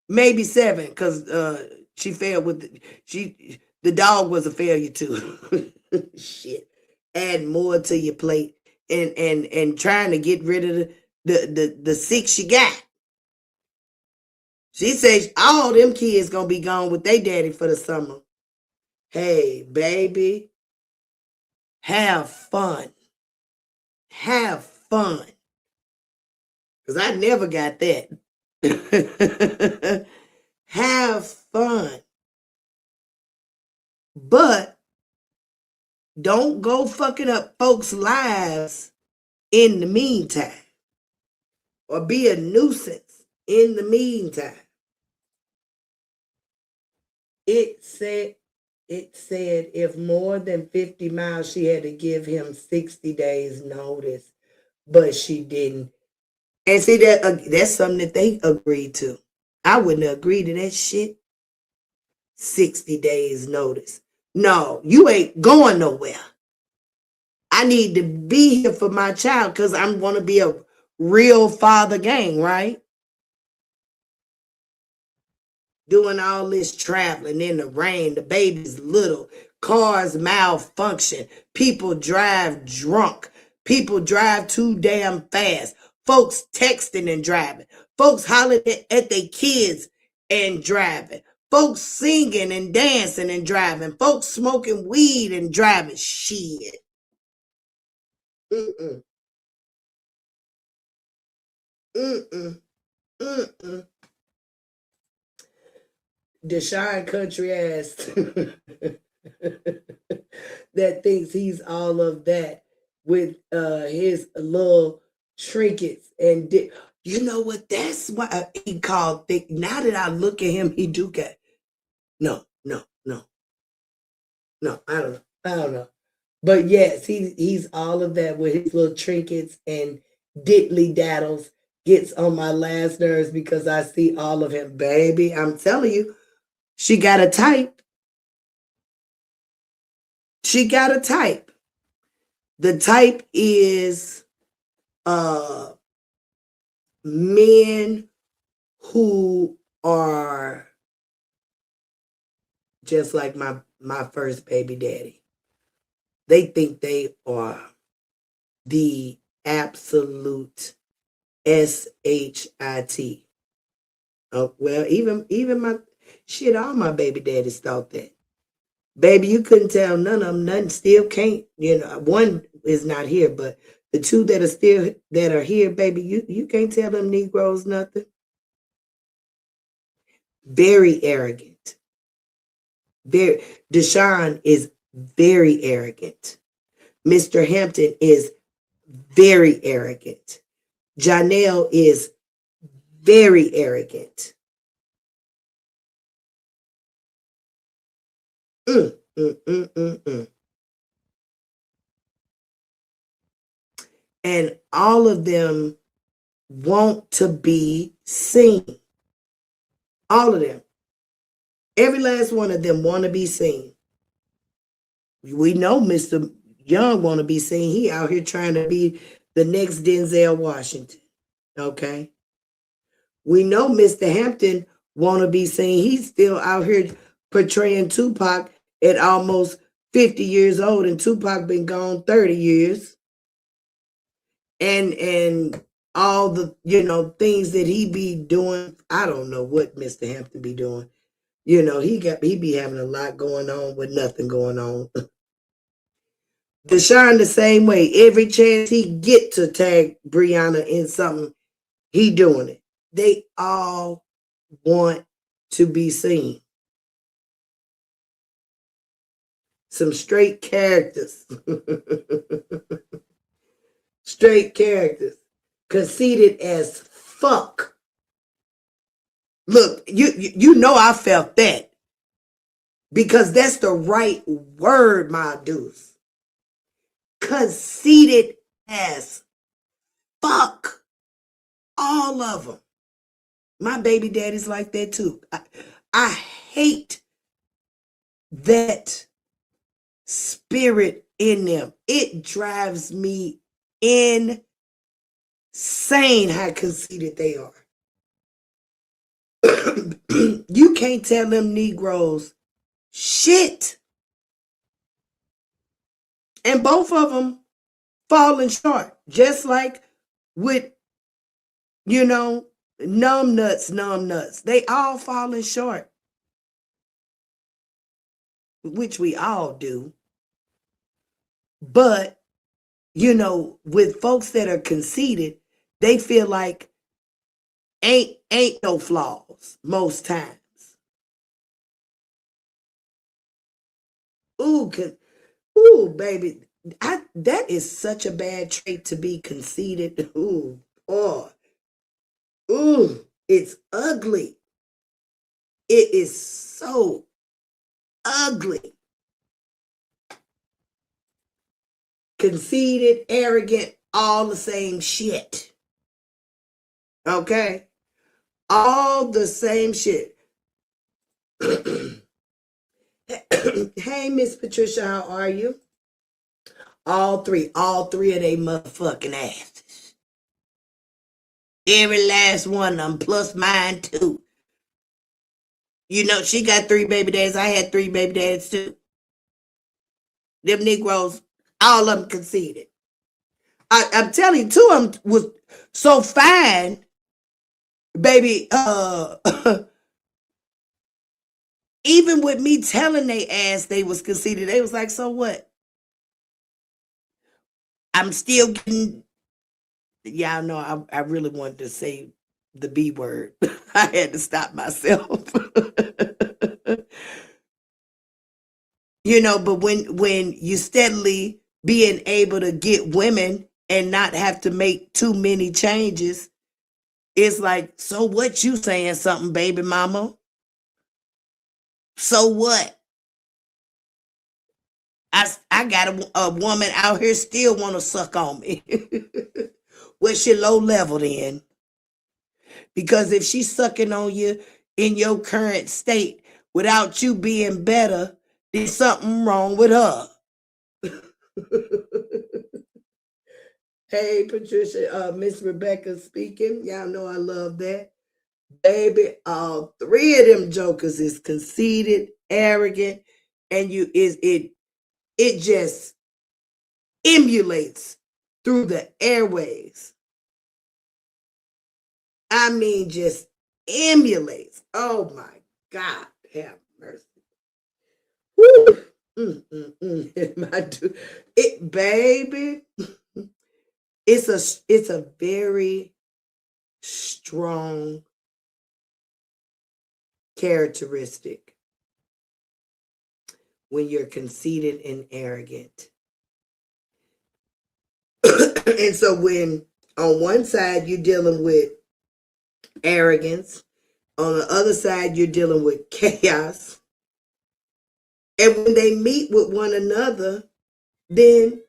maybe 7, because she failed with the dog was a failure too. Shit, add more to your plate and trying to get rid of the 6 she got. She says all them kids gonna be gone with their daddy for the summer. Hey, baby, have fun. Have fun. Because I never got that. Have fun. But don't go fucking up folks' lives in the meantime. Or be a nuisance in the meantime. It said if more than 50 miles, she had to give him 60 days notice, but she didn't. And see that's something that they agreed to. I wouldn't agree to that shit. 60 days notice. No, you ain't going nowhere. I need to be here for my child because I'm going to be a real father gang, right? Doing all this traveling in the rain, the baby's little, cars malfunction, people drive drunk, people drive too damn fast, folks texting and driving, folks hollering at their kids and driving, folks singing and dancing and driving, folks smoking weed and driving. Shit. Mm-mm. Mm-mm. Mm-mm. Deshaun country ass that thinks he's all of that with his little trinkets and you know what? That's why he called thick. Now that I look at him, he do get no. I don't know. But yes, he's all of that with his little trinkets and diddly daddles. Gets on my last nerves because I see all of him, baby. I'm telling you, she got a type. She got a type. The type is men who are just like my first baby daddy. They think they are the absolute shit. Oh well, even my shit, all my baby daddies thought that. Baby, you couldn't tell none of them nothing. Still can't. One is not here, but the two that are here, baby, you can't tell them Negroes nothing. Very arrogant. Very Deshaun is very arrogant. Mr. Hampton is very arrogant. Janelle is very arrogant. Mm, mm, mm, mm, mm. And all of them want to be seen. All of them. Every last one of them want to be seen. We know Mr. Young want to be seen. He out here trying to be the next Denzel Washington. Okay. We know Mr. Hampton want to be seen. He's still out here portraying Tupac at almost 50 years old, and Tupac been gone 30 years. And all the things that he be doing. I don't know what Mr. Hampton be doing. He be having a lot going on with nothing going on. Deshaun the same way. Every chance he get to tag Briana in something, he doing it. They all want to be seen. Some straight characters. Straight characters. Conceited as fuck. Look, you know I felt that. Because that's the right word, my dudes. Conceited as fuck. All of them. My baby daddy's like that too. I hate that spirit in them. It drives me insane how conceited they are. You can't tell them Negroes shit. And both of them falling short. Just like with, numb nuts. They all falling short. Which we all do. But, with folks that are conceited, they feel like ain't no flaws most times. Ooh, baby. That is such a bad trait to be conceited. Ooh, it's ugly. It is so ugly. Conceited, arrogant, all the same shit. Okay? All the same shit. Hey, Miss Patricia, how are you? All three of they motherfucking asses. Every last one of them, plus mine too. She got 3 baby daddies. I had 3 baby daddies too. Them Negroes, all of them conceited. I'm telling you, 2 of them was so fine, baby. Even with me telling they ass they was conceited, they was like, so what? I'm still getting. Y'all know I really wanted to say the B word. I had to stop myself. But when you steadily being able to get women and not have to make too many changes, it's like, so what you saying something, baby mama? So what? I got a woman out here still want to suck on me. Well, she low level then. Because if she's sucking on you in your current state without you being better, there's something wrong with her. Hey, Patricia, Miss Rebecca speaking. Y'all know I love that. Baby, all 3 of them jokers is conceited, arrogant, and it just emulates through the airways. I mean, just emulates. Oh my God, have mercy. Woo. Baby, it's a very strong characteristic when you're conceited and arrogant. And so when on one side you're dealing with arrogance, on the other side you're dealing with chaos, and when they meet with one another, then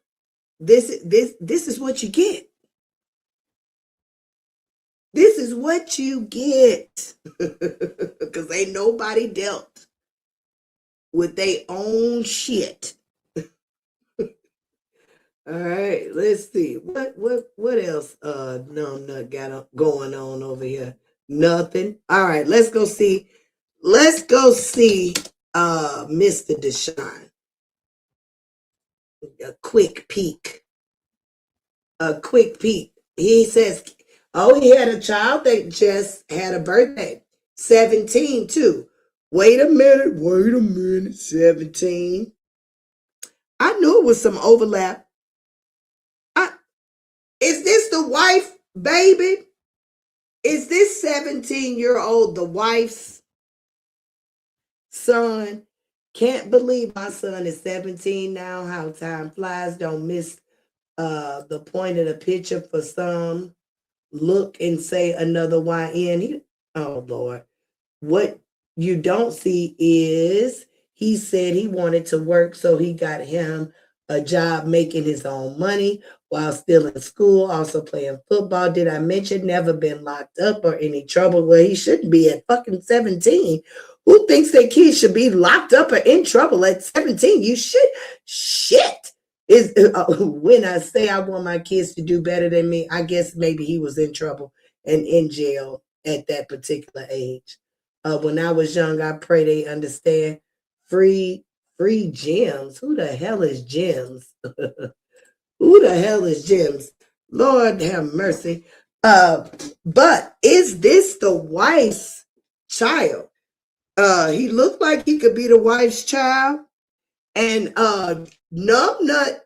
this is what you get. This is what you get. Because ain't nobody dealt with their own shit. All right, let's see. What else Nut got going on over here? Nothing. All right, let's go see. Let's go see Mr. Deshaun. A quick peek. A quick peek. He says, oh, he had a child that just had a birthday. 17 too. Wait a minute. 17. I knew it was some overlap. Is this the wife, baby? Is this 17-year-old the wife's son? Can't believe my son is 17 now. How time flies. Don't miss the point of the picture for some. Look and say another YN. Oh, Lord. What you don't see is he said he wanted to work, so he got him a job making his own money while still in school, also playing football. Did I mention never been locked up or any trouble? Well, he shouldn't be at fucking 17. Who thinks that kids should be locked up or in trouble at 17? You should. Shit. Is when I say I want my kids to do better than me, I guess maybe he was in trouble and in jail at that particular age. When I was young, I pray they understand free gems. Who the hell is gems? Who the hell is gems? Lord have mercy. But is this the wife's child? He looked like he could be the wife's child. And Numbnut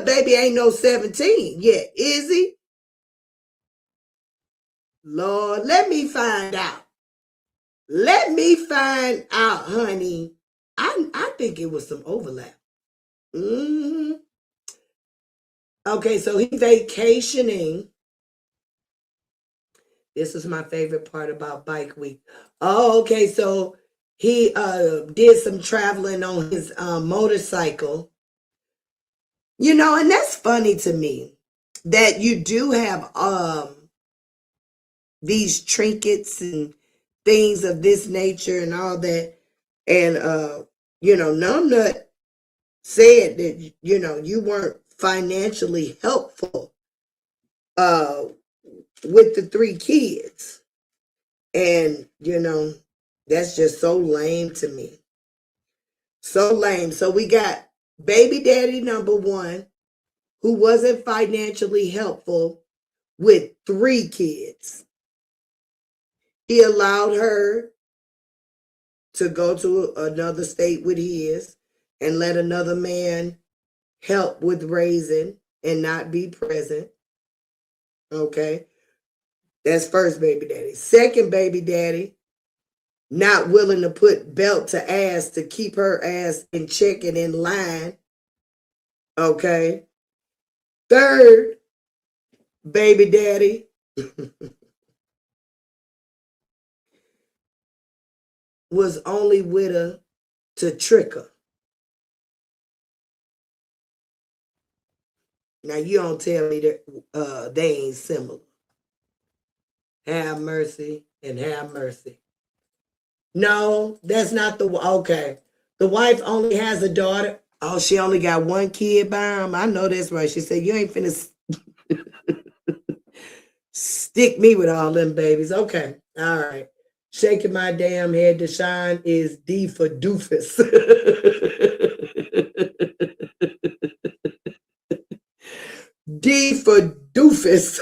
baby ain't no 17 yet, is he? Lord, let me find out. Let me find out, honey. I think it was some overlap. Mm-hmm. Okay, so he's vacationing. This is my favorite part about Bike Week. Oh, okay, so he did some traveling on his motorcycle. You know, and that's funny to me that you do have these trinkets and things of this nature and all that. And Numbnut said that you weren't financially helpful with the 3 kids. And that's just so lame to me. So lame. So we got baby daddy number 1, who wasn't financially helpful with 3 kids. He allowed her to go to another state with his and let another man help with raising and not be present. Okay. That's first baby daddy. Second baby daddy, not willing to put belt to ass to keep her ass in check and in line. Okay. Third baby daddy was only with her to trick her. Now you don't tell me that they ain't similar. Have mercy and have mercy. No, that's not okay. The wife only has a daughter. Oh, she only got 1 kid by him. I know that's right. She said, you ain't finna stick me with all them babies. Okay. All right. Shaking my damn head to shine is D for doofus. D for doofus.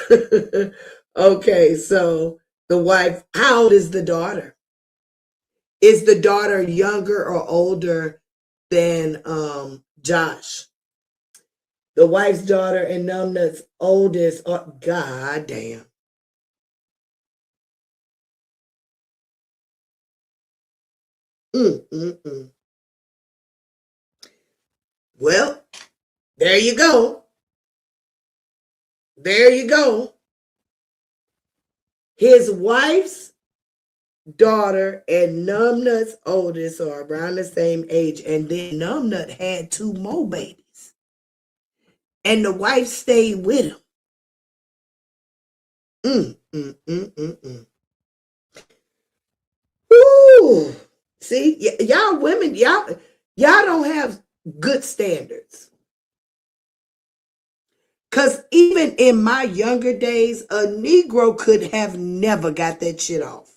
Okay, so the wife, how old is the daughter? Is the daughter younger or older than Josh? The wife's daughter and Numbnut's oldest. Oh, God damn. Well, there you go. There you go. His wife's daughter and Numbnut's oldest are around the same age. And then Numbnut had 2 more babies. And the wife stayed with him. Ooh. See, y'all women, y'all don't have good standards. Cause even in my younger days, a Negro could have never got that shit off.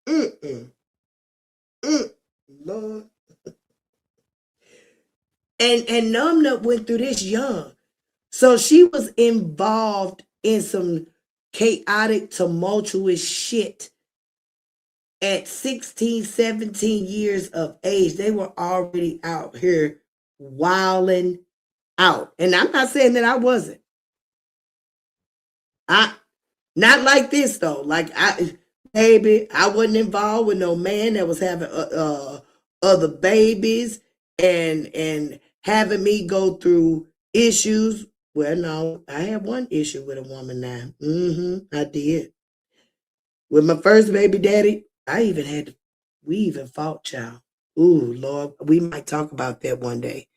Mm-mm. Mm. Lord. And Numnut went through this young. So she was involved in some chaotic, tumultuous shit at 16, 17 years of age. They were already out here wilding out. And I'm not saying that I wasn't. I Not like this though. Baby, I wasn't involved with no man that was having other babies and having me go through issues. Well, no, I had one issue with a woman now. I did. With my first baby daddy, we even fought, child. Ooh, Lord, we might talk about that one day.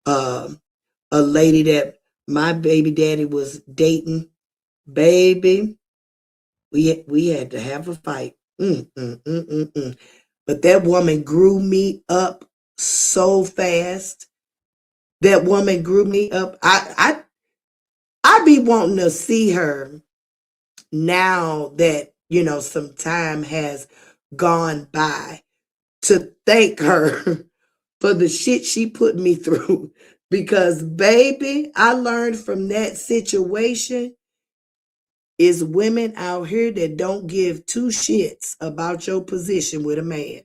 Um, a lady that my baby daddy was dating, baby, we had to have a fight. But that woman grew me up so fast. That woman grew me up. I be wanting to see her now that some time has gone by to thank her for the shit she put me through. Because baby, I learned from that situation is women out here that don't give two shits about your position with a man.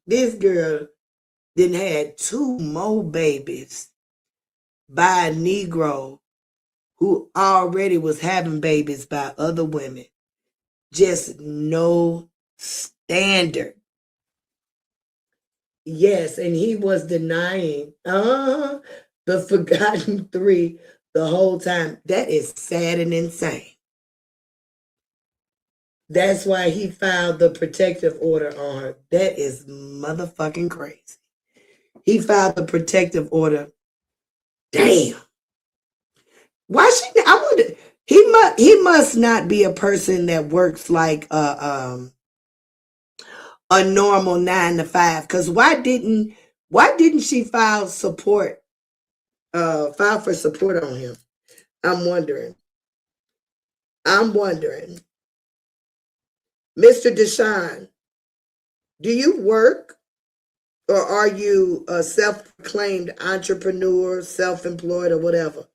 This girl then had two more babies by a Negro who already was having babies by other women. Just no standard. Yes, and he was denying the forgotten three the whole time. That is sad and insane. That's why he filed the protective order on her. That is motherfucking crazy. He filed the protective order. Damn. Why she? I wonder. He must not be a person that works like a normal 9 to 5. Because why didn't she file for support on him? I'm wondering. I'm wondering. Mr. Deshaun, do you work or are you a self-proclaimed entrepreneur, self-employed, or whatever?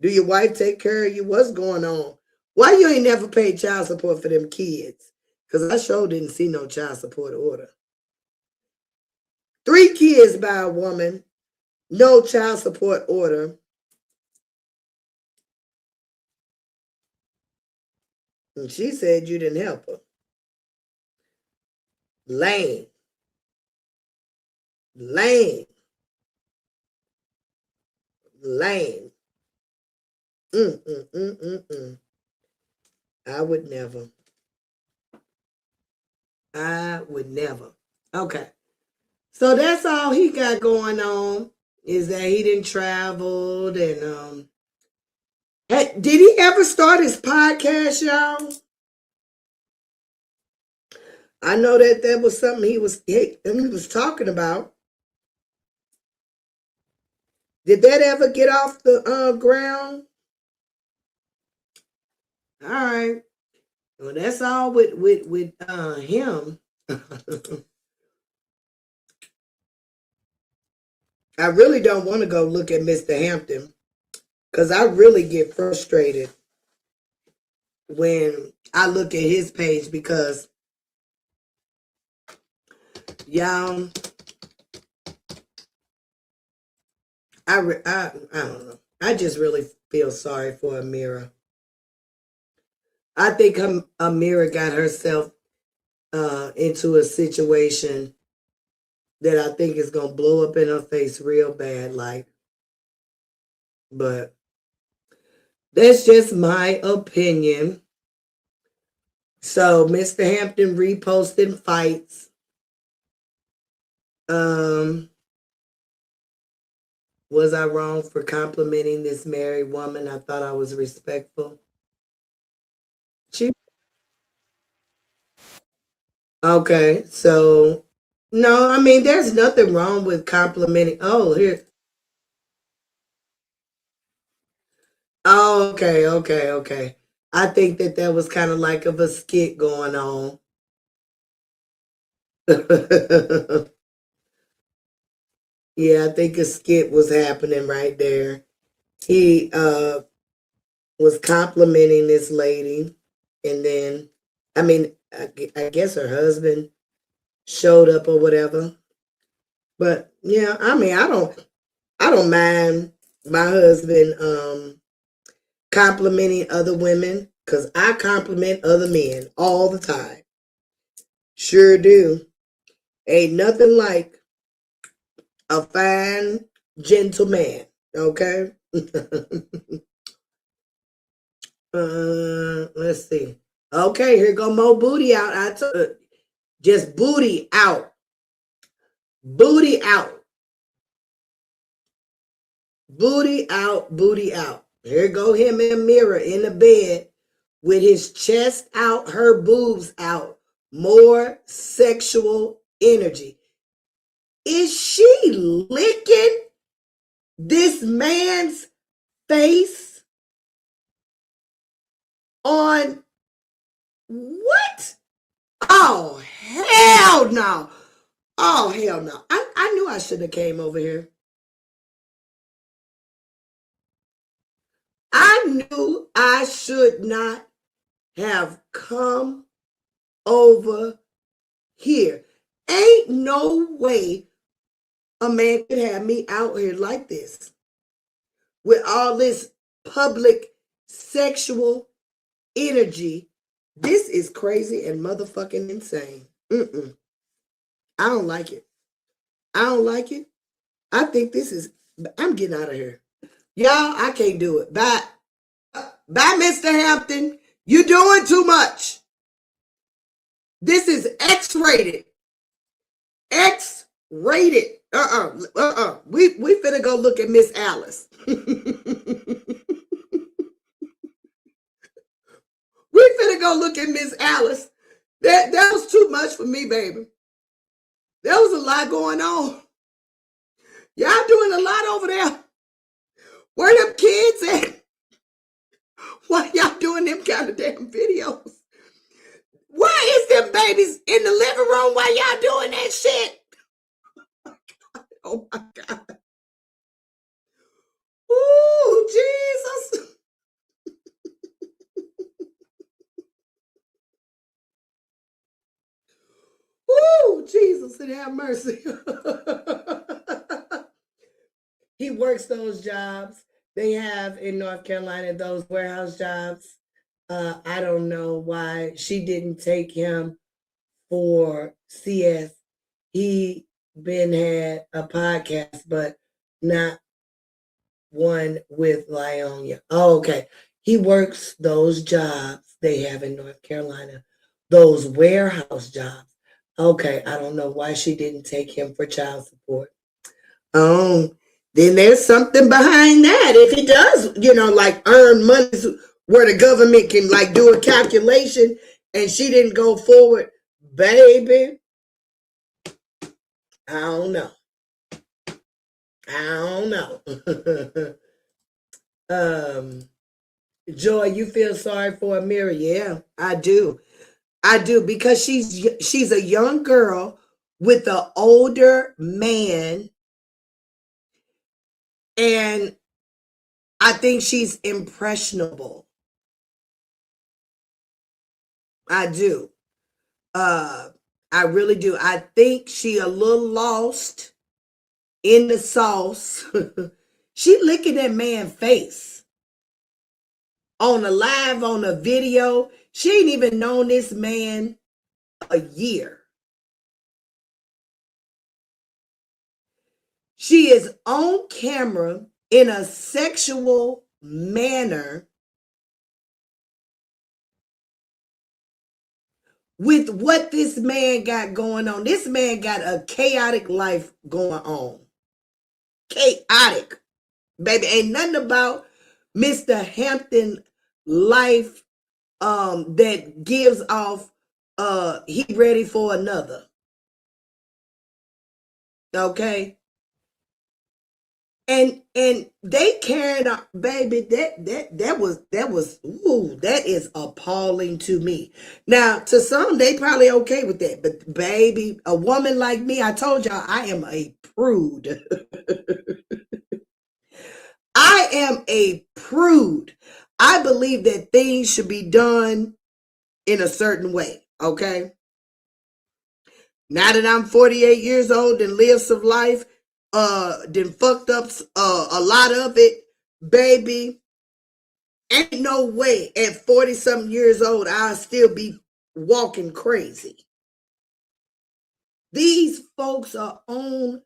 Do your wife take care of you? What's going on? Why you ain't never paid child support for them kids? Because I sure didn't see no child support order. 3 kids by a woman, no child support order. And she said you didn't help her. Lame. Lame. Lame. Mm, mm, mm, mm, mm. I would never. I would never. Okay. So that's all he got going on is that he didn't travel and did he ever start his podcast, y'all? I know that was something he was talking about. Did that ever get off the ground? All right. Well, that's all with him. I really don't want to go look at Mr. Hampton because I really get frustrated when I look at his page because y'all, I don't know. I just really feel sorry for Amira. I think Amira got herself into a situation that I think is gonna blow up in her face real bad, like. But that's just my opinion. So Mr. Hampton reposting fights. Was I wrong for complimenting this married woman? I thought I was respectful. She Okay, so no, I mean there's nothing wrong with complimenting. Oh, here. Oh, okay, okay, okay. I think that that was kind of like of a skit going on. Yeah, I think a skit was happening right there. He was complimenting this lady, and then, I mean, I guess her husband showed up or whatever. But yeah, I mean, I don't mind my husband complimenting other women because I compliment other men all the time. Sure do. Ain't nothing like a fine gentleman. Okay. Let's see. Okay, here go more booty out. Just booty out, booty out, booty out, booty out. Here go him in the mirror in the bed with his chest out, her boobs out. More sexual energy. Is she licking this man's face on what? Oh hell no! Oh hell no! I knew I should have came over here. I knew I should not have come over here. Ain't no way a man could have me out here like this with all this public sexual energy. This is crazy and motherfucking insane. I don't like it. I don't like it. I think this is. I'm getting out of here. Y'all, I can't do it. Bye. Bye, Mr. Hampton. You doing too much. This is X-rated. X-rated. We finna go look at Miss Alice. We finna go look at Miss Alice. That was too much for me, baby. There was a lot going on. Y'all doing a lot over there. Where them kids at? Why y'all doing them kind of damn videos? Why is them babies in the living room while y'all doing that shit? Oh my God. Ooh, Jesus. Ooh, Jesus, and have mercy. He works those jobs. They have in North Carolina those warehouse jobs. I don't know why she didn't take him for CS. He been had a podcast, but not one with Lyonia. Oh, okay. He works those jobs they have in North Carolina, those warehouse jobs. Okay, I don't know why she didn't take him for child support. Oh, then there's something behind that. If he does, like earn money where the government can like do a calculation and she didn't go forward, baby, I don't know. I don't know. Joy, you feel sorry for Amira? Yeah, I do. I do because she's a young girl with an older man, and I think she's impressionable. I do. Uh, I really do. I think she a little lost in the sauce. She licking that man face on a live on a video. She ain't even known this man a year. She is on camera in a sexual manner with what this man got going on. This man got a chaotic life going on. Chaotic. Baby, ain't nothing about Mr. Hampton life that gives off he ready for another. Okay. And they carried on, baby. That was ooh, that is appalling to me. Now, to some, they probably okay with that, but baby, a woman like me, I told y'all, I am a prude. I am a prude. I believe that things should be done in a certain way. Okay. Now that I'm 48 years old and lived some life, then fucked up a lot of it, baby. Ain't no way at 40 something years old I'll still be walking crazy. These folks are on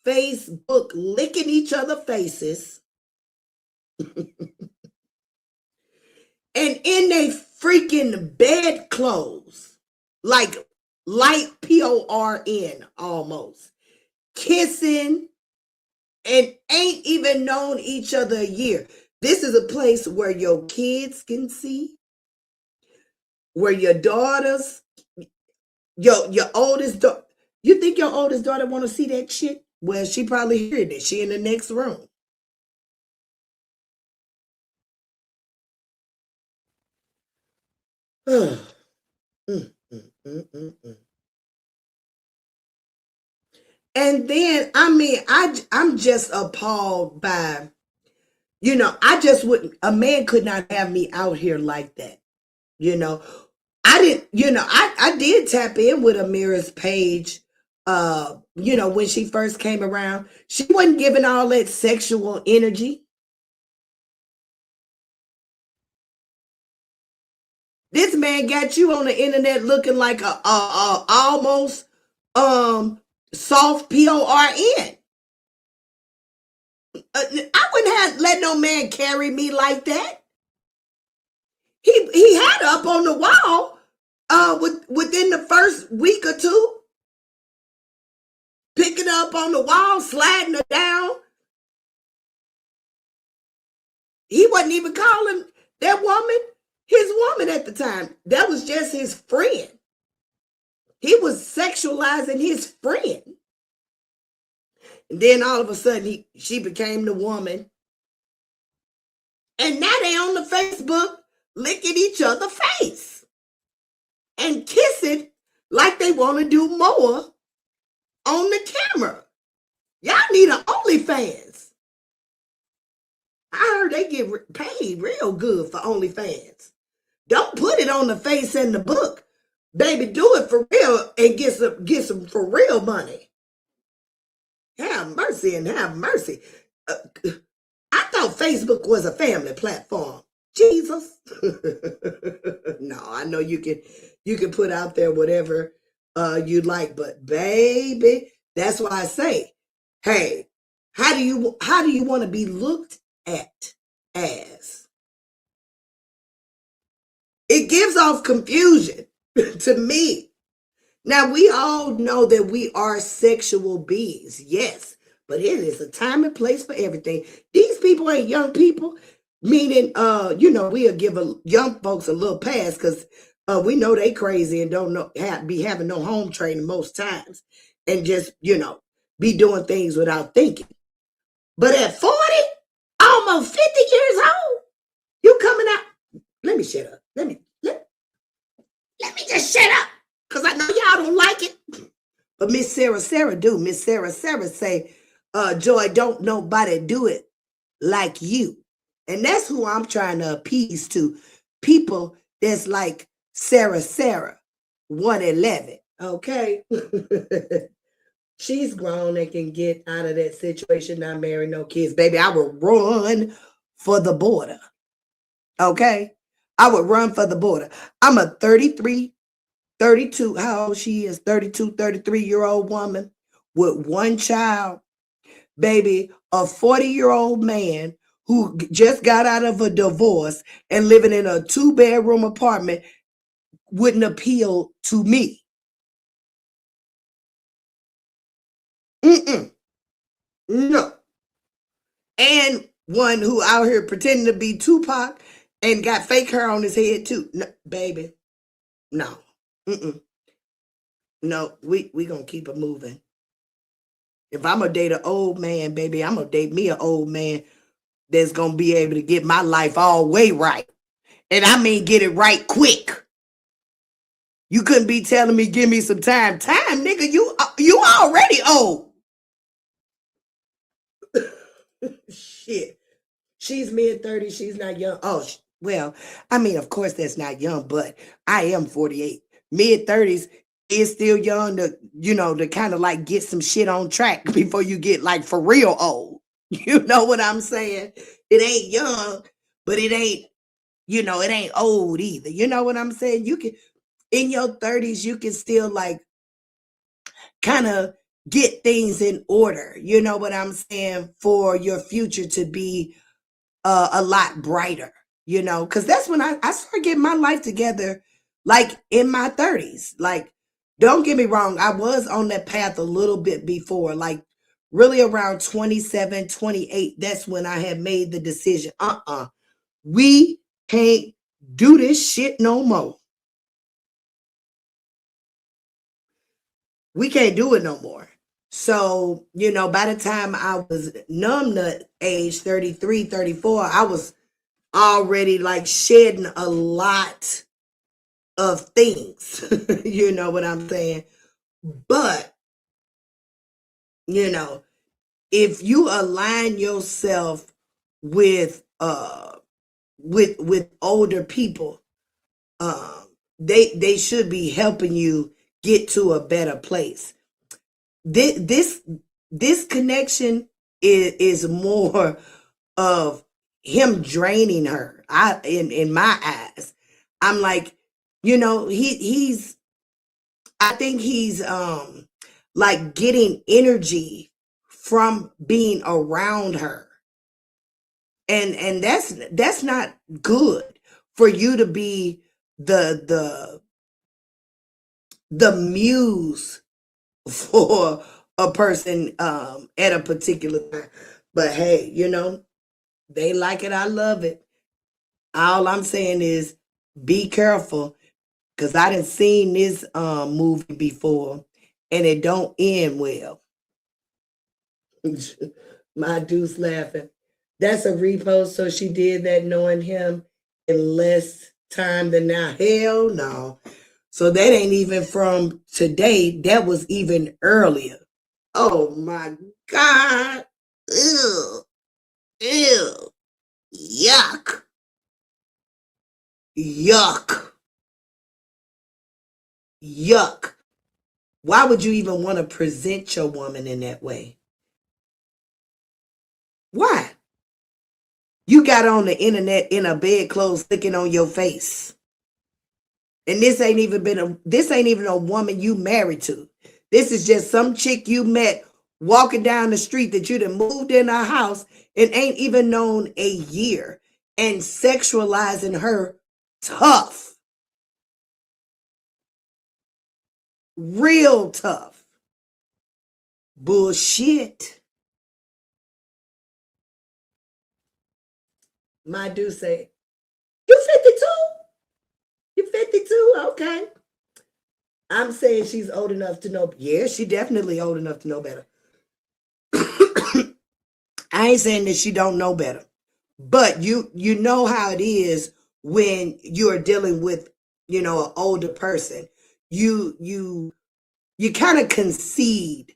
Facebook licking each other faces and in they freaking bed clothes, like light PORN almost, kissing and ain't even known each other a year. This is a place where your kids can see, where your daughters, your oldest daughter, you think your oldest daughter want to see that shit? Well, she probably heard it. She in the next room. Mm, mm, mm, mm. And then, I mean, I'm just appalled by, I just wouldn't, a man could not have me out here like that. You know, I didn't, I did tap in with Amira's page, when she first came around. She wasn't giving all that sexual energy. This man got you on the internet looking like a almost soft PORN. I wouldn't have let no man carry me like that. He had her up on the wall within the first week or two, picking her up on the wall, sliding her down. He wasn't even calling that woman his woman at the time. That was just his friend. He was sexualizing his friend. And then all of a sudden she became the woman. And now they on the Facebook licking each other face and kissing like they want to do more on the camera. Y'all need an OnlyFans. I heard they get paid real good for OnlyFans. Don't put it on the face and the book. Baby, do it for real and get some for real money. Have mercy and have mercy. I thought Facebook was a family platform. Jesus. No, I know you can put out there whatever you'd like, but baby, that's why I say, hey, how do you want to be looked at as? It gives off confusion to me. Now, we all know that we are sexual beings, yes, but it is a time and place for everything. These people ain't young people, meaning, we'll give young folks a little pass because we know they crazy and don't be having no home training most times and just, be doing things without thinking. But at 40, almost 50 years old, you coming out. Let me shut up. Let me just shut up. Because I know y'all don't like it. But Miss Sarah do. Miss Sarah say, Joy, don't nobody do it like you. And that's who I'm trying to appease to. People that's like Sarah 111. Okay? She's grown and can get out of that situation, not marry no kids. Baby, I would run for the border. Okay? I would run for the border. I'm a 32, how old she is, 32, 33-year-old woman with one child. Baby, a 40-year-old man who just got out of a divorce and living in a 2-bedroom apartment wouldn't appeal to me. No. And one who out here pretending to be Tupac and got fake hair on his head too. No, baby, no. Mm-mm. No, we gonna keep it moving. If I'm gonna date an old man, baby, I'm gonna date me an old man that's gonna be able to get my life all way right. And I mean get it right quick. You couldn't be telling me give me some time. Time, nigga, you already old. Shit. She's mid-30s. She's not young. Oh, well, I mean, of course that's not young, but I am 48. Mid-30s is still young to, to kind of like get some shit on track before you get like for real old. You know what I'm saying? It ain't young, but it ain't old either. You know what I'm saying? You can, in your 30s, you can still like kind of get things in order. You know what I'm saying? For your future to be a lot brighter, because that's when I started getting my life together, like in my 30s. Like, don't get me wrong, I was on that path a little bit before, like really around 27, 28. That's when I had made the decision. We can't do this shit no more. We can't do it no more. So, by the time I was numb nut age 33, 34, I was already like shedding a lot of things. You know what I'm saying? But, you know, if you align yourself with with older people, they should be helping you get to a better place. This connection is more of him draining her. In my eyes, I'm like, he's I think he's like getting energy from being around her. And that's not good for you to be the the muse for a person at a particular time. But hey, they like it, I love it. All I'm saying is be careful, because I done seen this movie before and it don't end well. My dude's laughing. That's a repost, so she did that knowing him in less time than now. Hell no. So that ain't even from today. That was even earlier. Oh my God. Ew. Ew. Yuck. Yuck. Yuck. Why would you even want to present your woman in that way? Why? You got on the internet in a bedclothes sticking on your face. And this ain't even a woman you married to. This is just some chick you met walking down the street that you done moved in her house and ain't even known a year, and sexualizing her tough. Real tough. Bullshit. My dude say, you 52? You 52? Okay. I'm saying she's old enough to know. Yeah, she definitely old enough to know better. I ain't saying that she don't know better. But you know how it is when you're dealing with, an older person. You kind of concede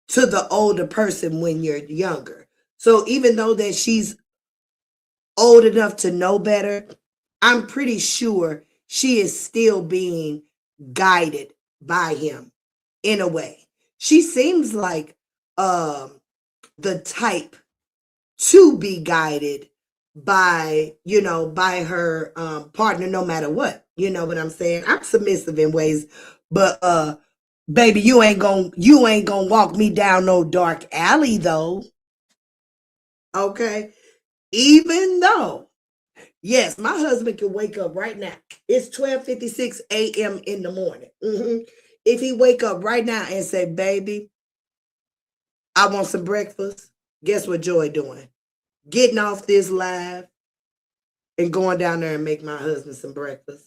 to the older person when you're younger. So even though that she's old enough to know better, I'm pretty sure she is still being guided by him in a way. She seems like the type to be guided by her partner, no matter what. You know what I'm saying? I'm submissive in ways, but baby, you ain't gonna walk me down no dark alley though. Okay? Even though, yes, my husband can wake up right now. It's 12:56 a.m. in the morning. If he wake up right now and say, baby, I want some breakfast, guess what Joy doing? Getting off this live and going down there and make my husband some breakfast.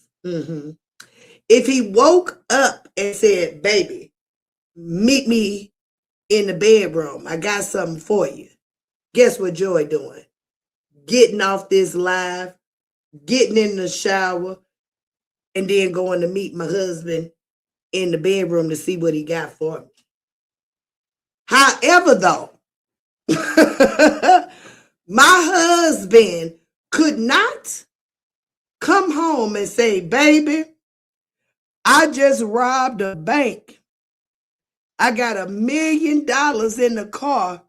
If he woke up and said, baby, meet me in the bedroom, I got something for you. Guess what Joy doing? Getting off this live, getting in the shower, and then going to meet my husband in the bedroom to see what he got for me. However, though, my husband could not come home and say, baby, I just robbed a bank. I got $1 million in the car.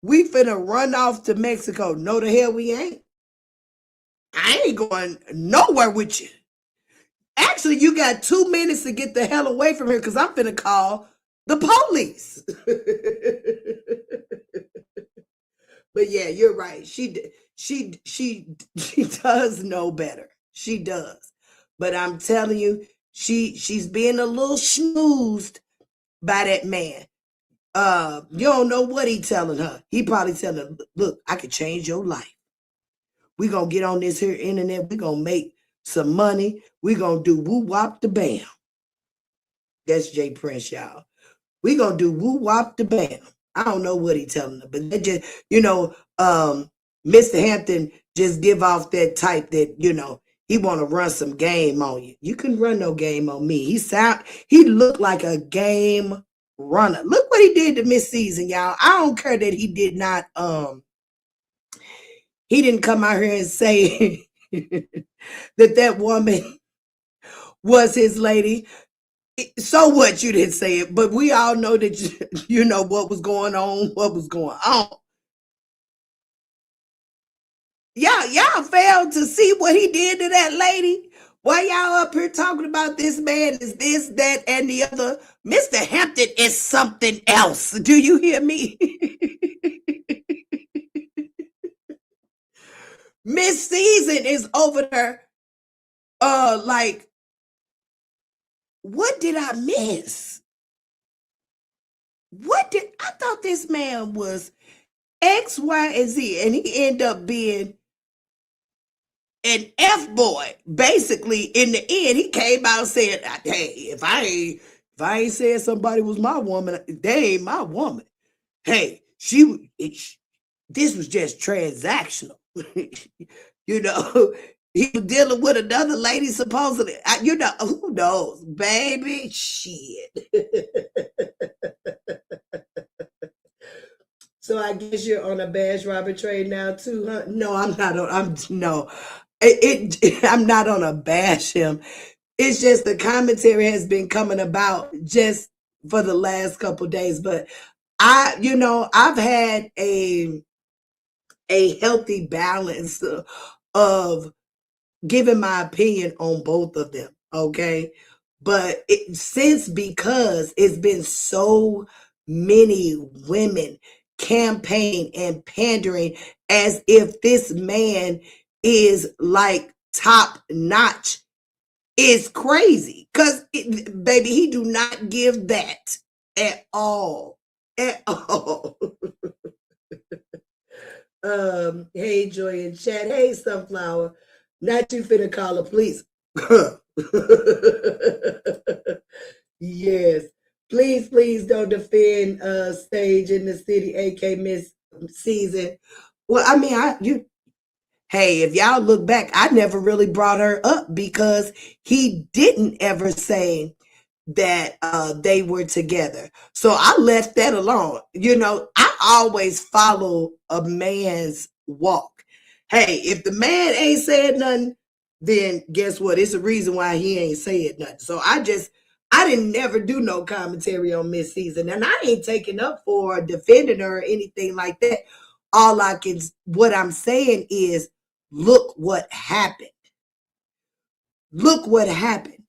We finna run off to Mexico. No, the hell we ain't. I ain't going nowhere with you. Actually, you got 2 minutes to get the hell away from here because I'm finna call the police. But yeah, you're right. She does know better. She does. But I'm telling you, she's being a little schmoozed by that man. You don't know what he telling her. He probably telling her, look, I could change your life. We gonna get on this here internet. We gonna make some money. We gonna do woo wop the bam. That's Jay Prince, y'all. We gonna do woo wop the bam. I don't know what he telling her, but they just, Mr. Hampton just give off that type that, he want to run some game on you. You couldn't run no game on me. He looked like a game runner. Look what he did to Miss Season, y'all. I don't care that he did not, he didn't come out here and say that woman was his lady. So what? You didn't say it, but we all know that you know what was going on, what was going on. Y'all failed to see what he did to that lady. Why y'all up here talking about this man is this, that, and the other? Mr. Hampton is something else. Do you hear me? Miss Season is over there. Like, what did I miss? I thought this man was X, Y, and Z, and he ended up being an F boy. Basically, in the end, he came out and said, "Hey, if I ain't said somebody was my woman, they ain't my woman. Hey, this was just transactional." you know, he was dealing with another lady supposedly. Who knows, baby? Shit. So I guess you're on a bash robber trade now too, huh? No, I'm not on. I'm not on a bash him. It's just the commentary has been coming about just for the last couple of days. But I've had a healthy balance of giving my opinion on both of them. Okay. But because it's been so many women campaigning and pandering as if this man is like top notch, is crazy. Because, baby, he do not give that at all. At all. Hey, Joy in chat. Hey, Sunflower. Not you finna call the police. Yes. Please don't defend Stage in the City, AK Miss Season. Well, I mean, hey, if y'all look back, I never really brought her up because he didn't ever say that they were together. So I left that alone. I always follow a man's walk. Hey, if the man ain't said nothing, then guess what? It's a reason why he ain't said nothing. So I didn't never do no commentary on Miss Season, and I ain't taking up for defending her or anything like that. What I'm saying is, look what happened. Look what happened.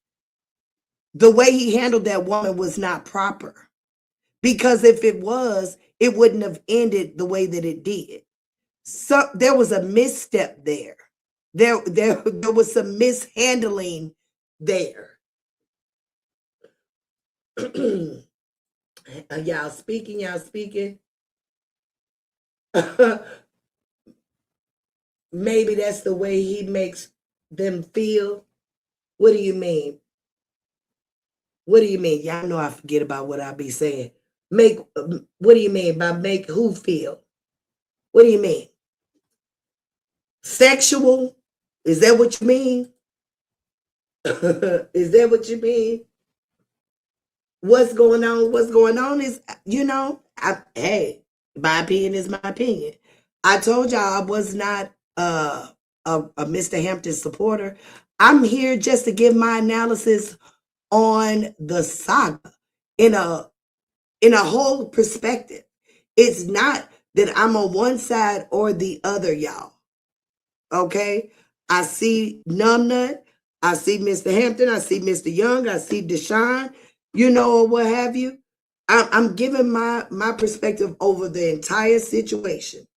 The way he handled that woman was not proper. Because if it was, it wouldn't have ended the way that it did. So there was a misstep there. There was some mishandling there. Y'all speaking. Maybe that's the way he makes them feel. What do you mean? What do you mean? Y'all know I forget about what I be saying. Make what do you mean by make who feel? What do you mean? Sexual? Is that what you mean? Is that what you mean? What's going on? What's going on is, hey, my opinion is my opinion. I told y'all I was not a Mr. Hampton supporter. I'm here just to give my analysis on the saga in a whole perspective. It's not that I'm on one side or the other, y'all. Okay? I see Numbnut, I see Mr. Hampton, I see Mr. Young, I see Deshaun, or what have you. I'm giving my perspective over the entire situation.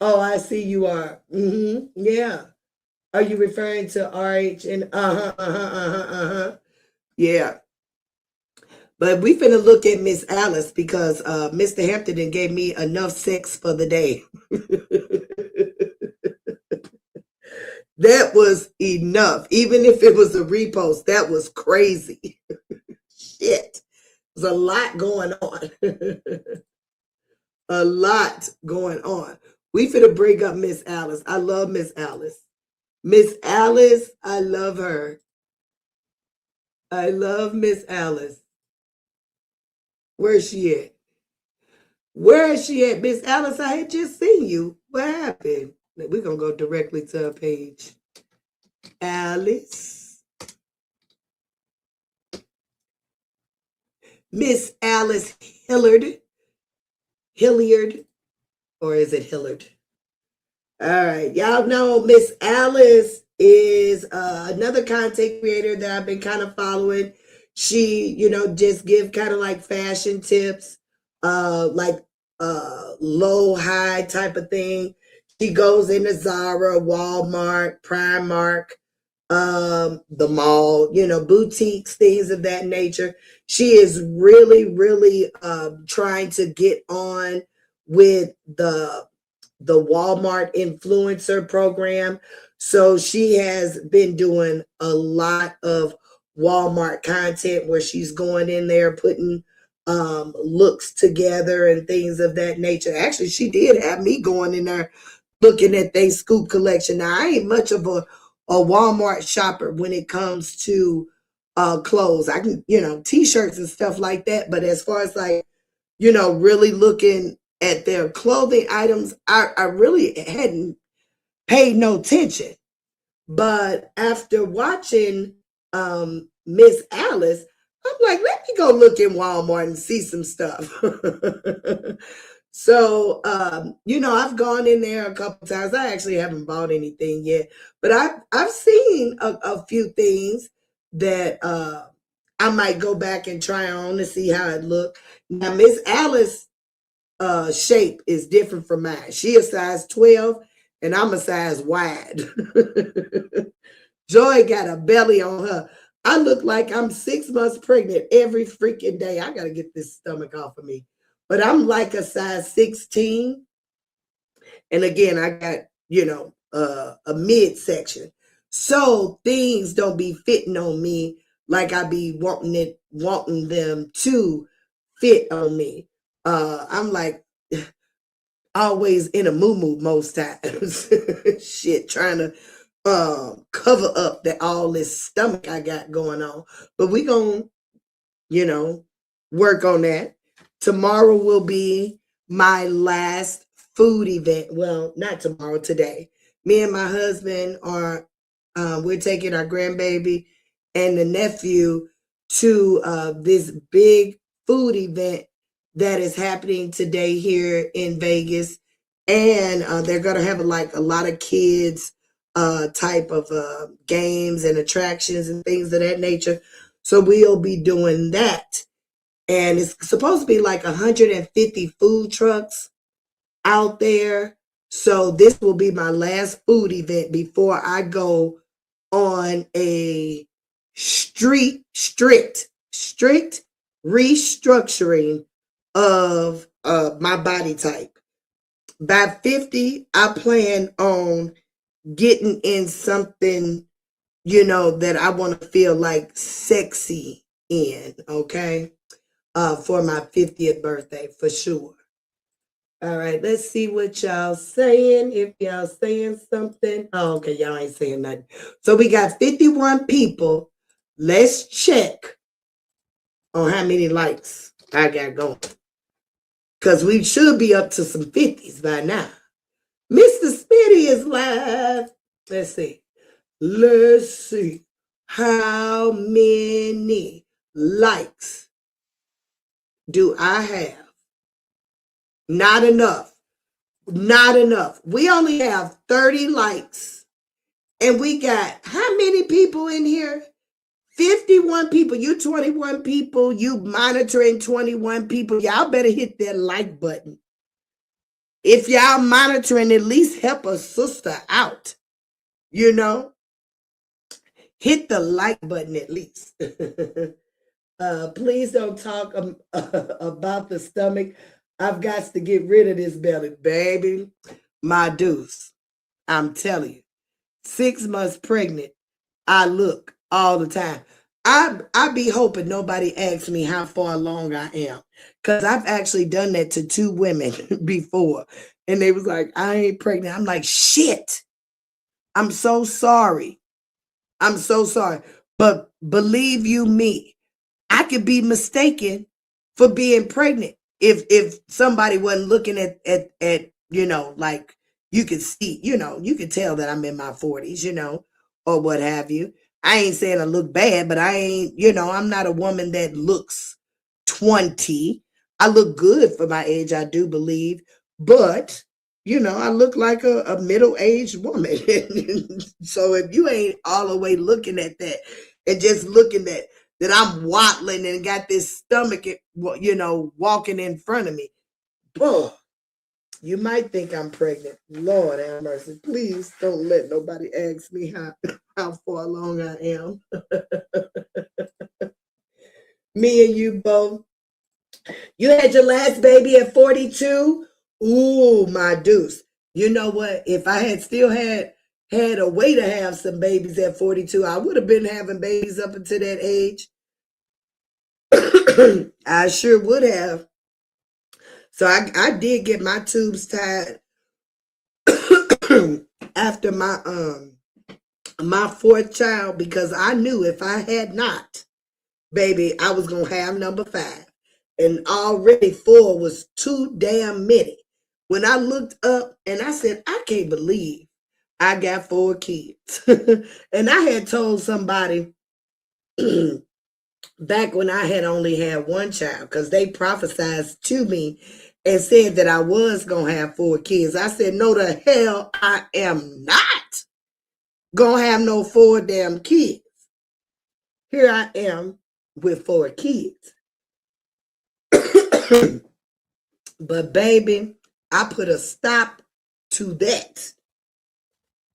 Oh, I see you are. Yeah. Are you referring to RH and Yeah. But we finna look at Miss Alice because Mr. Hampton done gave me enough sex for the day. That was enough. Even if it was a repost, that was crazy. Shit. There's a lot going on. A lot going on. We finna bring up Miss Alice. I love Miss Alice. Miss Alice, I love her. I love Miss Alice. Where's she at? Where is she at, Miss Alice? I had just seen you. What happened? We're going to go directly to her page. Alice. Miss Alice Hilliard. Hilliard. Or is it Hillard? All right. Y'all know Miss Alice is another content creator that I've been kind of following. She, just give kind of like fashion tips, like low, high type of thing. She goes into Zara, Walmart, Primark, the mall, boutiques, things of that nature. She is really, really trying to get on with the Walmart influencer program. So she has been doing a lot of Walmart content where she's going in there putting looks together and things of that nature. Actually, she did have me going in there looking at their scoop collection. Now, I ain't much of a Walmart shopper when it comes to clothes. I can, t-shirts and stuff like that. But as far as like, really looking at their clothing items, I really hadn't paid no attention. But after watching Miss Alice, I'm like, let me go look in Walmart and see some stuff. So, I've gone in there a couple times. I actually haven't bought anything yet, but I've seen a few things that I might go back and try on to see how it look. Now, Miss Alice shape is different from mine. She a size 12 and I'm a size wide. Joy got a belly on her. I look like I'm 6 months pregnant every freaking day. I got to get this stomach off of me. But I'm like a size 16. And again, I got, a midsection. So things don't be fitting on me like I be wanting them to fit on me. I'm like always in a moo most times. Shit, trying to cover up that all this stomach I got going on. But we gonna, work on that. Tomorrow will be my last food event. Well, not tomorrow, today. Me and my husband are we're taking our grandbaby and the nephew to this big food event that is happening today here in Vegas. And they're going to have like a lot of kids type of games and attractions and things of that nature. So we'll be doing that. And it's supposed to be like 150 food trucks out there. So this will be my last food event before I go on a strict restructuring of my body type. By 50, I plan on getting in something that I want to feel like sexy in, okay? For my 50th birthday, for sure. All right, let's see what y'all saying. If y'all saying something. Oh, okay, y'all ain't saying nothing. So we got 51 people. Let's check on how many likes I got going. Because we should be up to some 50s by now. Mr. Smitty is live. Let's see. Let's see. How many likes do I have? Not enough. Not enough. We only have 30 likes. And we got how many people in here? 51 people. You 21 people. You monitoring 21 people. Y'all better hit that like button. If y'all monitoring, at least help a sister out. Hit the like button at least. Please don't talk about the stomach. I've got to get rid of this belly, baby. My deuce. I'm telling you. 6 months pregnant. I look all the time. I be hoping nobody asks me how far along I am. Because I've actually done that to 2 women before. And they was like, I ain't pregnant. I'm like, shit. I'm so sorry. I'm so sorry. But believe you me, I could be mistaken for being pregnant if somebody wasn't looking at like you could see, you could tell that I'm in my 40s, or what have you. I ain't saying I look bad, but I ain't, I'm not a woman that looks 20. I look good for my age, I do believe, but I look like a middle-aged woman. So if you ain't all the way looking at that and just looking at that I'm waddling and got this stomach, walking in front of me, boy, you might think I'm pregnant. Lord have mercy. Please don't let nobody ask me how far along I am. Me and you both. You had your last baby at 42? Ooh, my deuce. You know what? If I had still had a way to have some babies at 42, I would have been having babies up until that age. I sure would have. So I did get my tubes tied after my 4th child, because I knew if I had not, baby, I was gonna have number 5. And already 4 was too damn many. When I looked up and I said, I can't believe I got 4 kids. And I had told somebody back when I had only had 1 child, because they prophesied to me and said that I was going to have 4 kids. I said, no, the hell I am not going to have no 4 damn kids. Here I am with 4 kids. But baby, I put a stop to that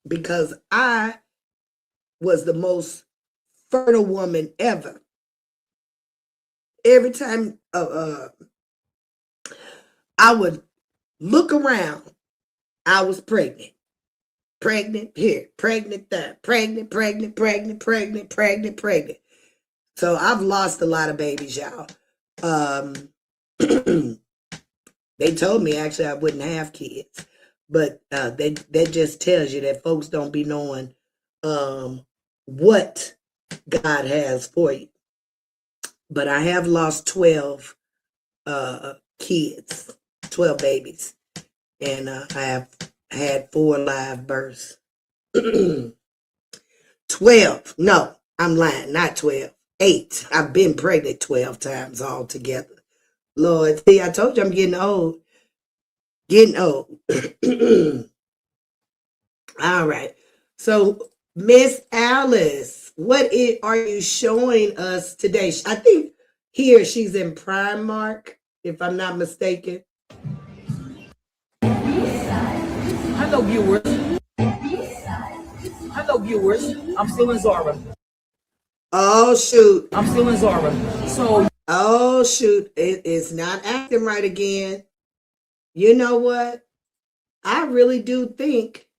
because I was the most fertile woman ever. Every time I would look around, I was pregnant. Pregnant here, pregnant there, pregnant. So I've lost a lot of babies, y'all. They told me actually I wouldn't have kids, but that just tells you that folks don't be knowing what God has for you. But I have lost 12 kids, 12 babies, and I have had 4 live births. 12. No, I'm lying. Not 12. 8. I've been pregnant 12 times altogether. Lord, see, I told you I'm getting old. Getting old. All right. So, Miss Alice, are you showing us today? I think here she's in Primark, if I'm not mistaken. Hello, viewers. Hello, viewers. I'm still in Zara. Oh, shoot. I'm still in Zara. Oh, shoot. It's not acting right again. You know what? I really do think.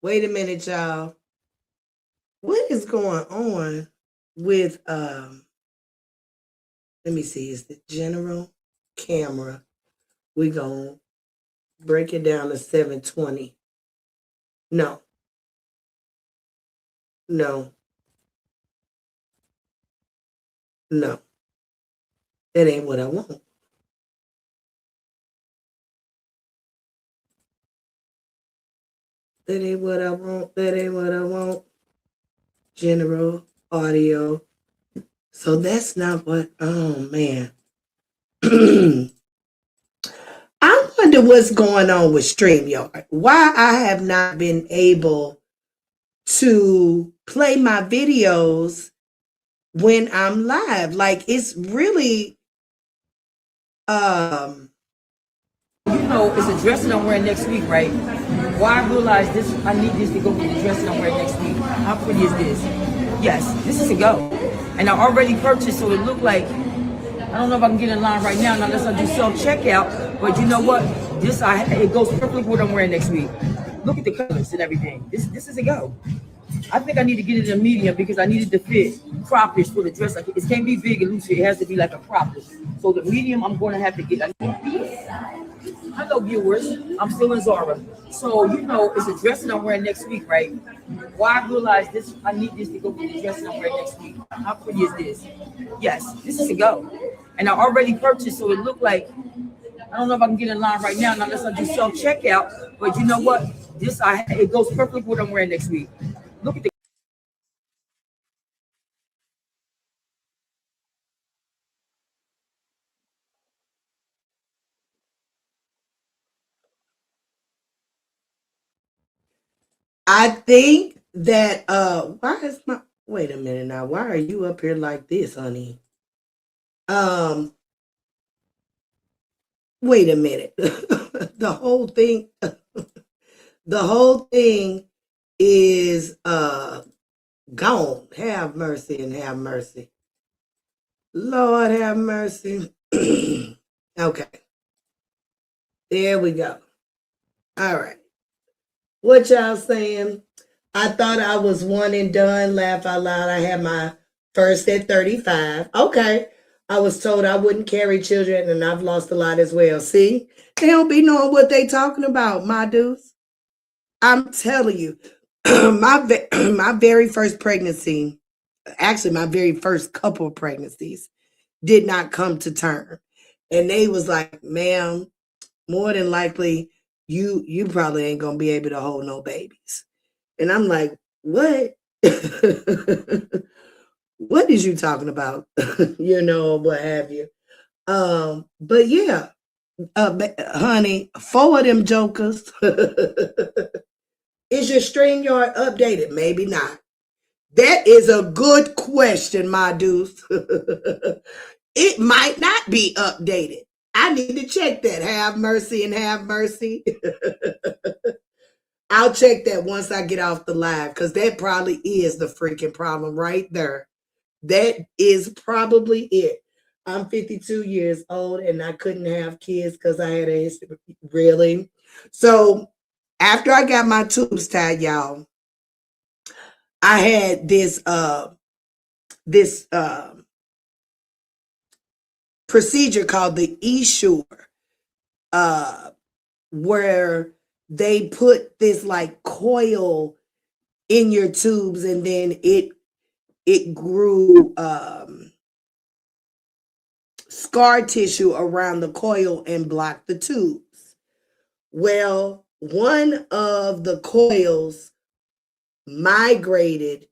Wait a minute, y'all. What is going on with let me see, is the general camera? We gonna break it down to 720. No, no, no. That ain't what I want. That ain't what I want. That ain't what I want. General audio. So that's not what, oh man. I wonder what's going on with StreamYard. Why I have not been able to play my videos when I'm live. Like it's really it's a dress that I'm wearing next week, right? Why I realized this, I need this to go with the dress that I'm wearing next week. How pretty is this? Yes, this is a go. And I already purchased, so it looked like, I don't know if I can get in line right now, unless I do self-checkout, but you know what? It goes perfectly with what I'm wearing next week. Look at the colors and everything. This is a go. I think I need to get it in a medium because I needed to fit cropped for the dress. Like, it can't be big and loose. It has to be like a cropped. So the medium I'm going to have to get. Hello, viewers. I'm still in Zara. So, it's a dress that I'm wearing next week, right? Why I realized this, I need this to go with the dress that I'm wearing next week. How pretty is this? Yes, this is a go. And I already purchased, so it looked like, I don't know if I can get in line right now, unless I do self-checkout, but you know what? It goes perfectly with what I'm wearing next week. Look at the I think that why is my wait a minute now. Why are you up here like this, honey? Um Wait a minute. the whole thing the whole thing is gone. Have mercy and have mercy. Lord have mercy. Okay. There we go. All right. What y'all saying? I thought I was one and done. Laugh out loud. I had my first at 35. Okay. I was told I wouldn't carry children, and I've lost a lot as well. See? They don't be knowing what they talking about, my dudes. I'm telling you, my very first pregnancy, actually my very first couple of pregnancies, did not come to term. And they was like, ma'am, more than likely, you probably ain't gonna be able to hold no babies. And I'm like, what? What is you talking about? What have you. But yeah, honey, 4 of them jokers. Is your StreamYard updated? Maybe not. That is a good question, my dudes. It might not be updated. I need to check that. Have mercy and have mercy. I'll check that once I get off the live, because that probably is the freaking problem right there. That is probably it. I'm 52 years old and I couldn't have kids because I had a history. Really? So after I got my tubes tied, y'all, I had this procedure called the E-Sure, where they put this like coil in your tubes, and then it grew scar tissue around the coil and blocked the tubes. Well, one of the coils migrated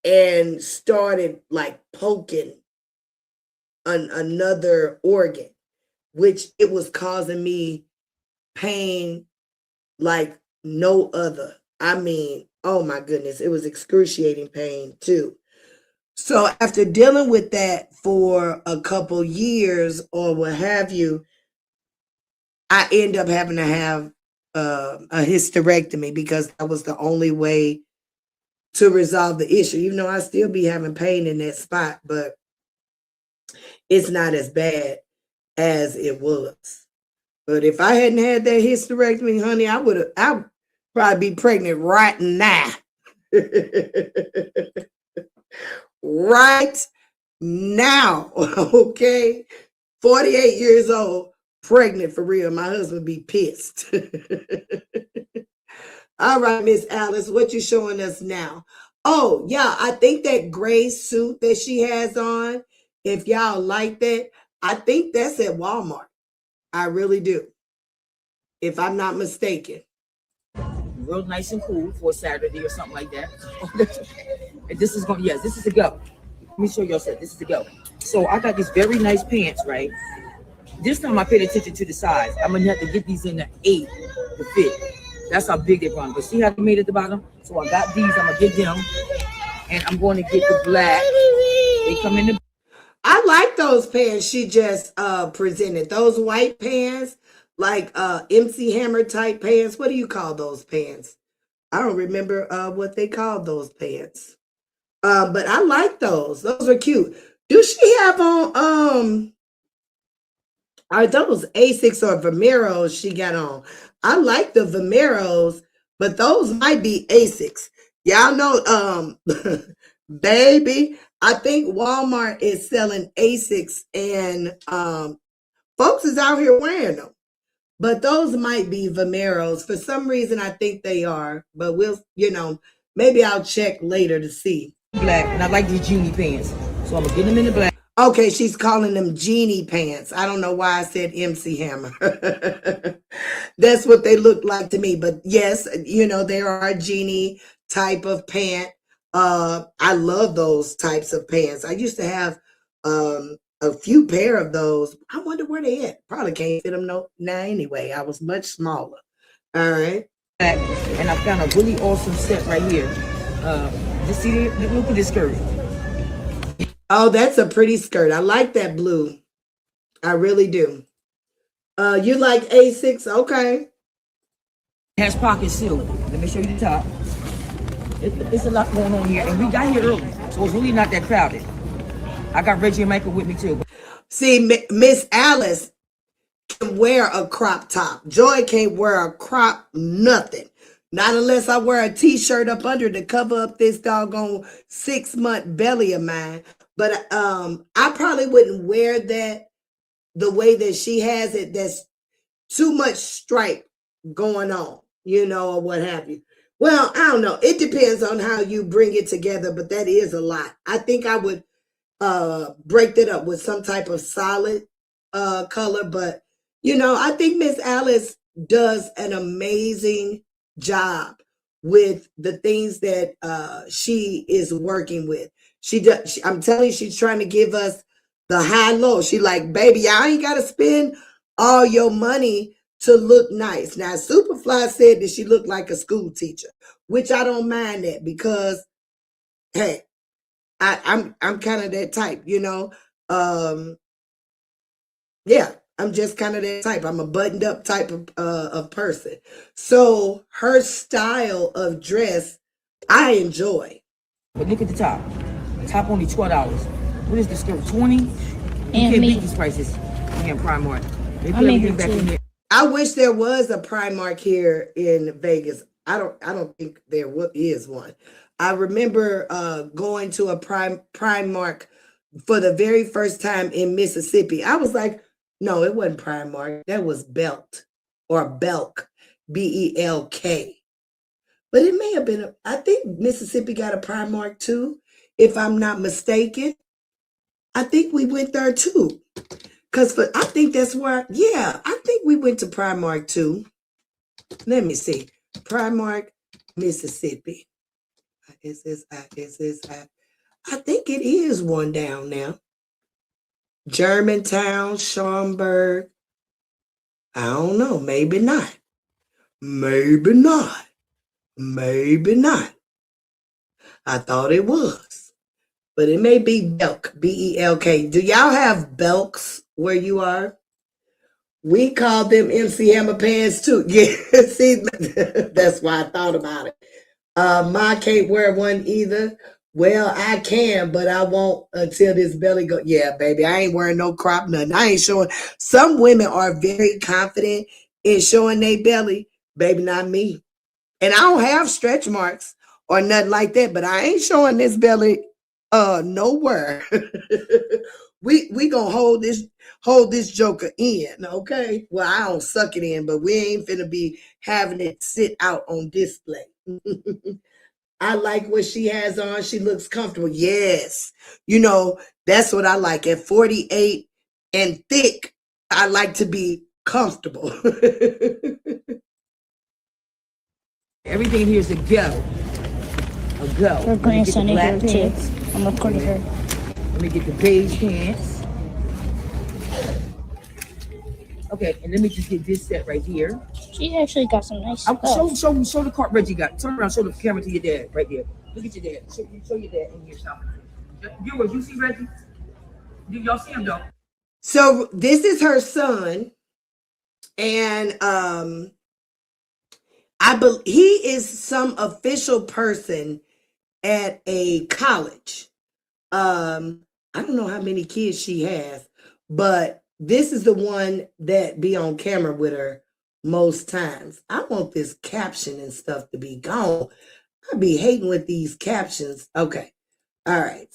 and started like poking another organ, which it was causing me pain like no other. I mean, oh my goodness, it was excruciating pain too. So after dealing with that for a couple years or what have you, I end up having to have a hysterectomy because that was the only way to resolve the issue. Even though I still be having pain in that spot, but it's not as bad as it was. But if I hadn't had that hysterectomy, honey, I'd probably be pregnant right now. Right now, okay? 48 years old, pregnant for real. My husband be pissed. All right, Miss Alice, what you showing us now? Oh, yeah, I think that gray suit that she has on, if y'all like that, I think that's at Walmart. I really do, if I'm not mistaken. Real nice and cool for a Saturday or something like that. And this is going, yes, this is the go. Let me show y'all something. This is the go. So I got these very nice pants, right? This time I paid attention to the size. I'm gonna have to get these in the 8 to fit. That's how big they run. But see how they made at the bottom? So I got these. I'm gonna get them, and I'm going to get the black. They come in the. I like those pants she just presented. Those white pants, like MC Hammer type pants. What do you call those pants? I don't remember what they called those pants. But I like those. Those are cute. Do she have on are those Asics or Vomeros she got on? I like the Vomeros, but those might be Asics. Y'all know, baby, I think Walmart is selling Asics and folks is out here wearing them. But those might be Vomeros. For some reason, I think they are. But we'll, maybe I'll check later to see. Black, and I like these Genie pants. So I'm going to get them in the black. Okay, she's calling them Genie pants. I don't know why I said MC Hammer. That's what they look like to me. But yes, they are a Genie type of pant. I love those types of pants. I used to have a few pair of those. I wonder where they at. Probably can't fit them now anyway. I was much smaller. All right. And I found a really awesome set right here. Just see, look at this skirt. Oh, that's a pretty skirt. I like that blue. I really do. You like Asics? Okay. It has pockets too. Let me show you the top. It's a lot going on here, and we got here early, so it's really not that crowded. I got Reggie and Michael with me too. See, Miss Alice can wear a crop top. Joy can't wear a crop nothing. Not unless I wear a t-shirt up under to cover up this doggone 6-month belly of mine. But I probably wouldn't wear that the way that she has it. That's too much stripe going on, or what have you. Well, I don't know. It depends on how you bring it together, but that is a lot. I think I would break that up with some type of solid color. But, I think Miss Alice does an amazing job with the things that she is working with. I'm telling you, she's trying to give us the high-low. She like, baby, y'all ain't got to spend all your money to look nice. Now, Superfly said that she looked like a school teacher, which I don't mind that because, hey, I'm kind of that type, yeah, I'm just kind of that type. I'm a buttoned up type of person. So her style of dress, I enjoy. But look at the top. Top only $12. What is the skirt? 20? You can't beat these prices in Primark. They put everything back in here. I wish there was a Primark here in Vegas. I don't think there is one. I remember going to a Primark for the very first time in Mississippi. I was like, no, it wasn't Primark. That was Belk or Belk, Belk. But it may have been, I think Mississippi got a Primark too, if I'm not mistaken. I think we went there too. Because I think that's where, I think we went to Primark too. Let me see. Primark, Mississippi. SSI. I think it is one down now. Germantown, Schaumburg. I don't know. Maybe not. Maybe not. Maybe not. I thought it was. But it may be Belk, Belk. Do y'all have Belks where you are? We call them MC Hammer pants too. Yeah, see, that's why I thought about it. Ma can't wear one either. Well, I can, but I won't until this belly go. Yeah, baby, I ain't wearing no crop nothing. I ain't showing. Some women are very confident in showing their belly. Baby, not me. And I don't have stretch marks or nothing like that. But I ain't showing this belly nowhere. we gonna hold this joker in, okay? Well, I don't suck it in, but we ain't finna be having it sit out on display. I like what she has on. She looks comfortable. Yes. You know, that's what I like. At 48 and thick, I like to be comfortable. Everything in here is a go. A go. We're putting Sunny here too. Pants. I'm recording her. Let me get the beige pants. Okay, and let me just get this set right here. She's actually got some nice stuff. Show the cart Reggie got. Turn around, show the camera to your dad right there. Look at your dad. Show your dad in here shopping. Viewers, you see Reggie? Do y'all see him though? So this is her son, and he is some official person at a college. I don't know how many kids she has, but this is the one that be on camera with her most times. I want this caption and stuff to be gone. I be hating with these captions. Okay. All right.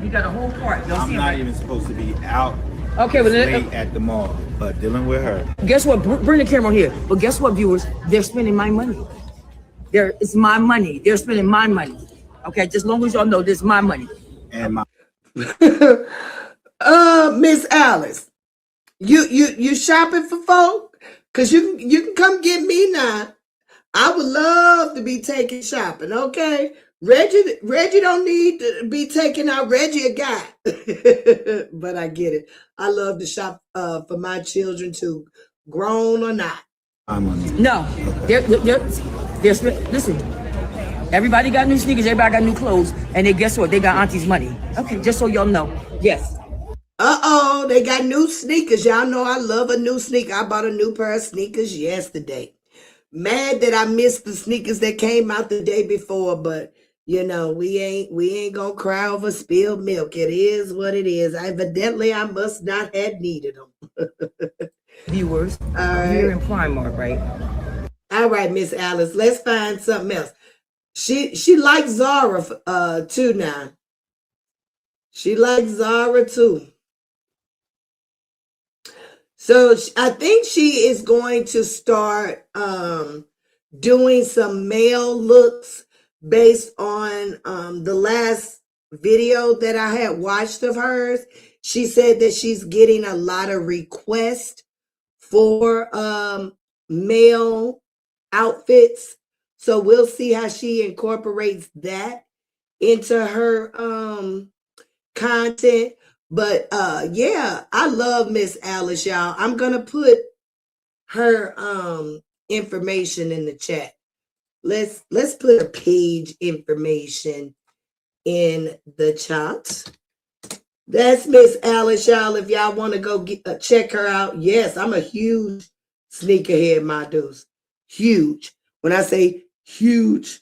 You got a whole part. I'm not even supposed to be out okay, but late at the mall, but dealing with her. Guess what? Bring the camera here. But guess what, viewers? They're spending my money. It's my money. They're spending my money. Okay, just as long as y'all know this is my money. And my Miss Alice, you shopping for folk? Cause you can come get me now. I would love to be taking shopping. Okay, Reggie don't need to be taking out. Reggie a guy, but I get it. I love to shop for my children too, grown or not. money. No, listen. Everybody got new sneakers. Everybody got new clothes, and then guess what? They got auntie's money. Okay, just so y'all know. Yes. They got new sneakers. Y'all know I love a new sneaker. I bought a new pair of sneakers yesterday. Mad that I missed the sneakers that came out the day before, but you know, we ain't gonna cry over spilled milk. It is what it is. Evidently, I must not have needed them. Viewers, All right. here in Primark, right? All right, Miss Alice, let's find something else. She likes Zara too now. She likes Zara too. So I think she is going to start doing some male looks based on the last video that I had watched of hers. She said that she's getting a lot of requests for male outfits. So we'll see how she incorporates that into her content. But yeah, I love Miss Alice, y'all. I'm gonna put her information in the chat. Let's put her page information in the chat. That's Miss Alice, y'all. If y'all want to go check her out, yes, I'm a huge sneakerhead, my dudes. Huge. When I say huge,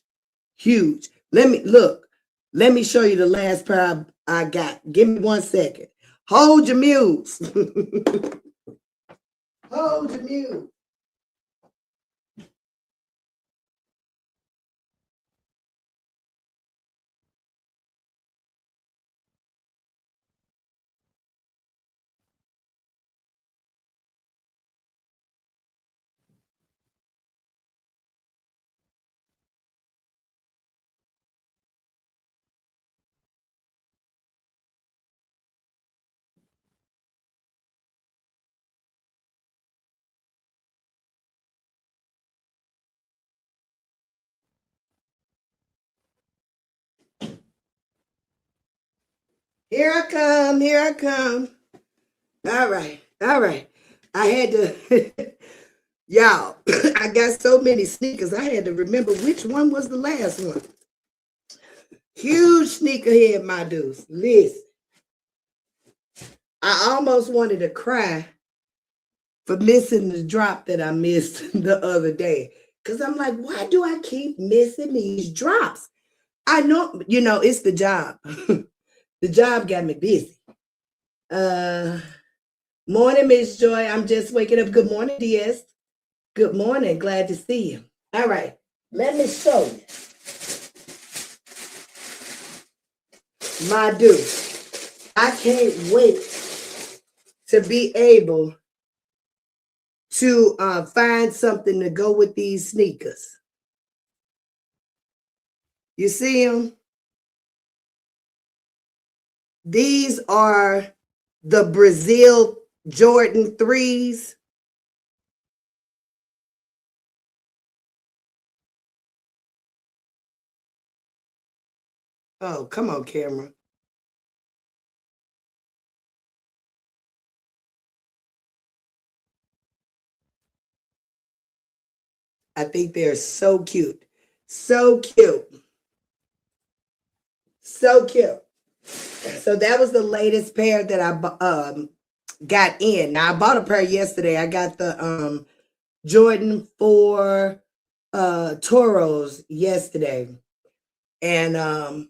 huge. Let me show you the last pair I got. Give me 1 second. Hold your muse. Hold your muse. Here I come. Here I come. All right. All right. I had to, y'all, I got so many sneakers. I had to remember which one was the last one. Huge sneakerhead, my dudes. Listen, I almost wanted to cry for missing the drop that I missed the other day. Because I'm like, why do I keep missing these drops? I know, it's the job. The job got me busy. Morning, Miss Joy. I'm just waking up. Good morning, DS. Good morning. Glad to see you. All right. Let me show you. My dude, I can't wait to be able to find something to go with these sneakers. You see them? These are the Brazil Jordan 3s. Oh, come on, camera. I think they're so cute. So cute. So cute. So that was the latest pair that I got in. Now I bought a pair yesterday. I got the Jordan 4 Toros yesterday. And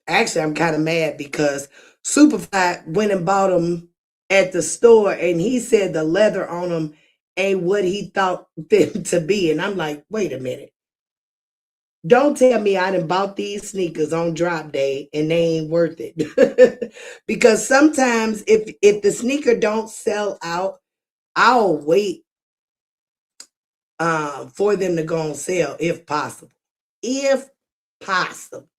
actually I'm kind of mad because Superfly went and bought them at the store and he said the leather on them ain't what he thought them to be. And I'm like, wait a minute. Don't tell me I done bought these sneakers on drop day and they ain't worth it. Because sometimes if the sneaker don't sell out, I'll wait for them to go on sale if possible. If possible.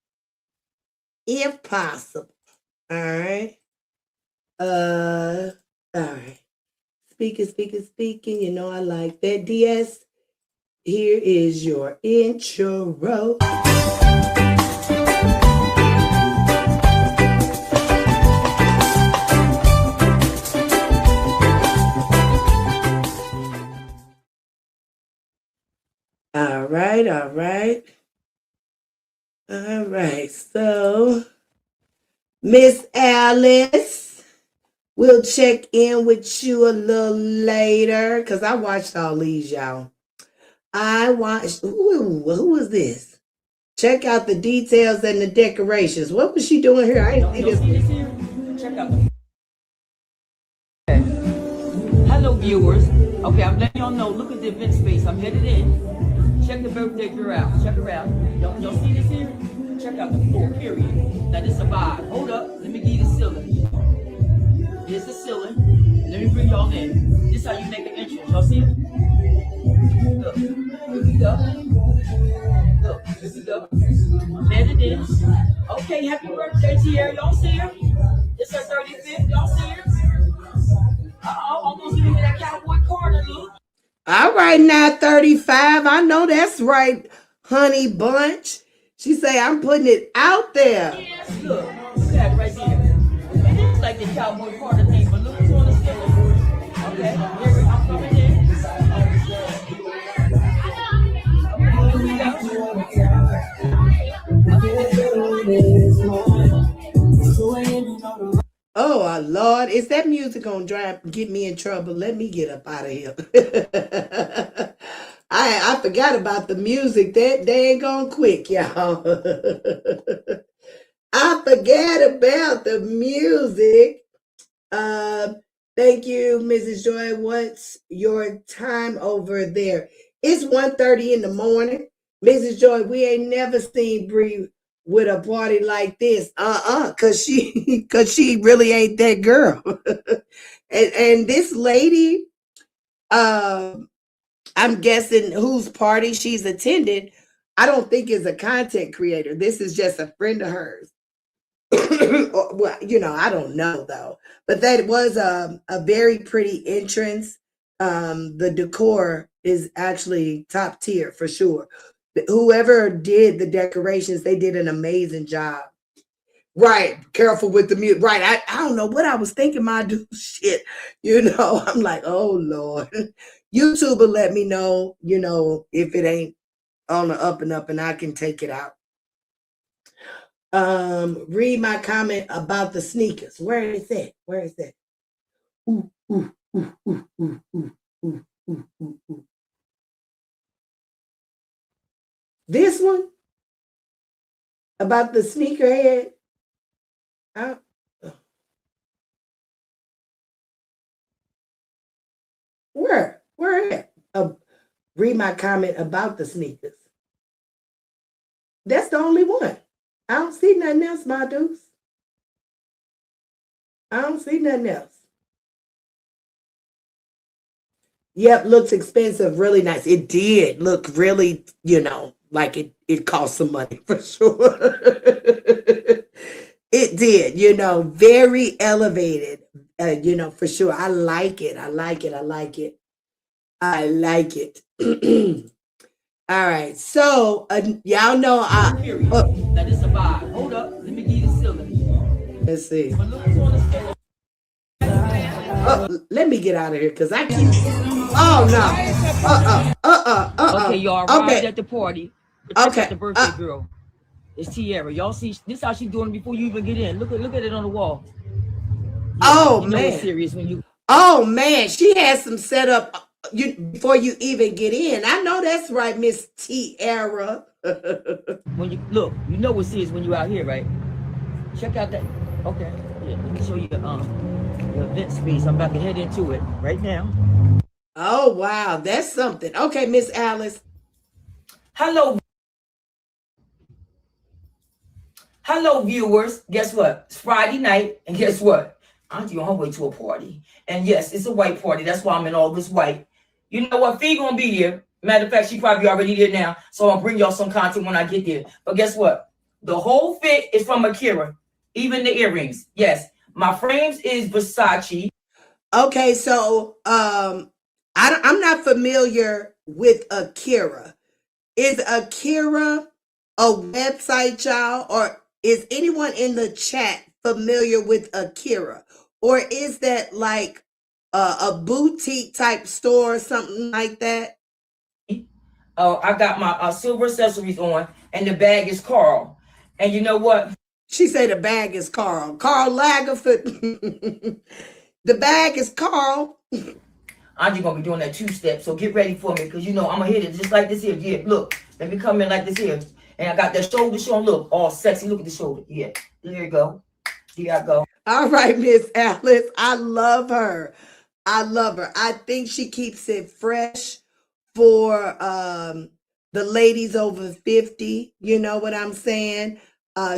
If possible. All right. All right. Speaking. You know I like that. DS, here is your intro. All right. So, Miss Alice, we'll check in with you a little later because I watched all these, y'all. I watched, who was this? Check out the details and the decorations. What was she doing here? I ain't see this. Here? Check out the. Okay. Hello, viewers. Okay, I'm letting y'all know. Look at the event space. I'm headed in. Check the birthday girl out. Check her out. Y'all see this here? Check out the floor, period. Now, this is a vibe. Hold up. Let me give you the ceiling. Here's the ceiling. Let me bring y'all in. This is how you make an entrance. Y'all see it? Look. Here we go. Look. Here we go. I'm headed in. Okay, happy birthday, Tierra. Y'all see her? It's her 35th. Y'all see her? Almost giving me that cowboy corner look. All right, now 35. I know that's right, honey bunch. She say I'm putting it out there. Yes, look at it right there. It is like the cowboy corner thing, but look what's on the ceiling. Okay, here I'm coming in. Okay, here we go. Oh, Lord, is that music gonna get me in trouble? Let me get up out of here. I forgot about the music. That they ain't gonna quick, y'all. I forgot about the music. Thank you, Mrs. Joy. What's your time over there? It's 1:30 in the morning. Mrs. Joy, we ain't never seen Bree with a party like this. Cause she really ain't that girl. and this lady, I'm guessing whose party she's attended, I don't think is a content creator. This is just a friend of hers. Well, I don't know though. But that was a very pretty entrance. The decor is actually top tier for sure. Whoever did the decorations, they did an amazing job. Right. Careful with the music. Right. I don't know what I was thinking, my dude. Shit. I'm like, oh Lord. YouTube will let me know, if it ain't on the up and up and I can take it out. Read my comment about the sneakers. Where is that? Ooh, ooh, ooh, ooh, ooh, ooh, ooh, ooh, ooh, ooh. This one about the sneakerhead. Where at? Read my comment about the sneakers. That's the only one. I don't see nothing else, my dudes. I don't see nothing else. Yep, looks expensive, really nice. It did look really, like it cost some money for sure. It did, very elevated, for sure. I like it. I like it. I like it. I like it. All right. So, y'all know Period. Now this a vibe. Hold up. Let me give you the ceiling. let's see. But look on the scale. Let me get out of here because I keep. Oh no. Okay, y'all arrived Okay. at the party. Check Okay. out the birthday girl. It's Tiara. Y'all see this how she doing it before you even get in. Look at it on the wall. Yeah, Oh you know it's man. serious when you Oh man, she has some setup before you even get in. I know that's right, Miss Tiara. when you look, you know it's serious when you out here, right? Check out that. Okay, yeah. Let me show you the event space. I'm about to head into it right now. Oh wow, that's something. Okay, Miss Alice. Hello, viewers. Guess what? It's Friday night, and guess what? Auntie on her way to a party, and yes, it's a white party. That's why I'm in all this white. You know what? Fee gonna be there. Matter of fact, she probably already there now. So I'll bring y'all some content when I get there. But guess what? The whole fit is from Akira, even the earrings. Yes, my frames is Versace. Okay, so I'm not familiar with Akira. Is Akira a website, y'all, or is anyone in the chat familiar with Akira, or is that like a boutique type store or something like that? I got my silver accessories on, and the bag is Carl. And you know what? She said the bag is Carl. Carl Lagerford. The bag is Carl. I'm just gonna be doing that 2-step, so get ready for me, because you know I'm gonna hit it just like this here. Yeah, look, let me come in like this here, and I got that shoulder showing. Look, all sexy. Look at the shoulder. Yeah, there you go. There I go. All right, Miss Alice. I love her. I love her. I think she keeps it fresh for the ladies over 50. You know what I'm saying?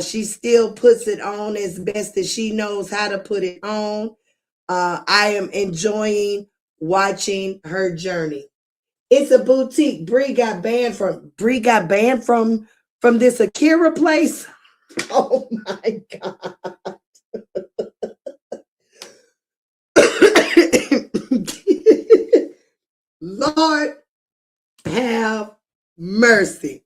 She still puts it on as best as she knows how to put it on. I am enjoying watching her journey. It's a boutique. Bree got banned from this Akira place. Oh my God. Lord have mercy.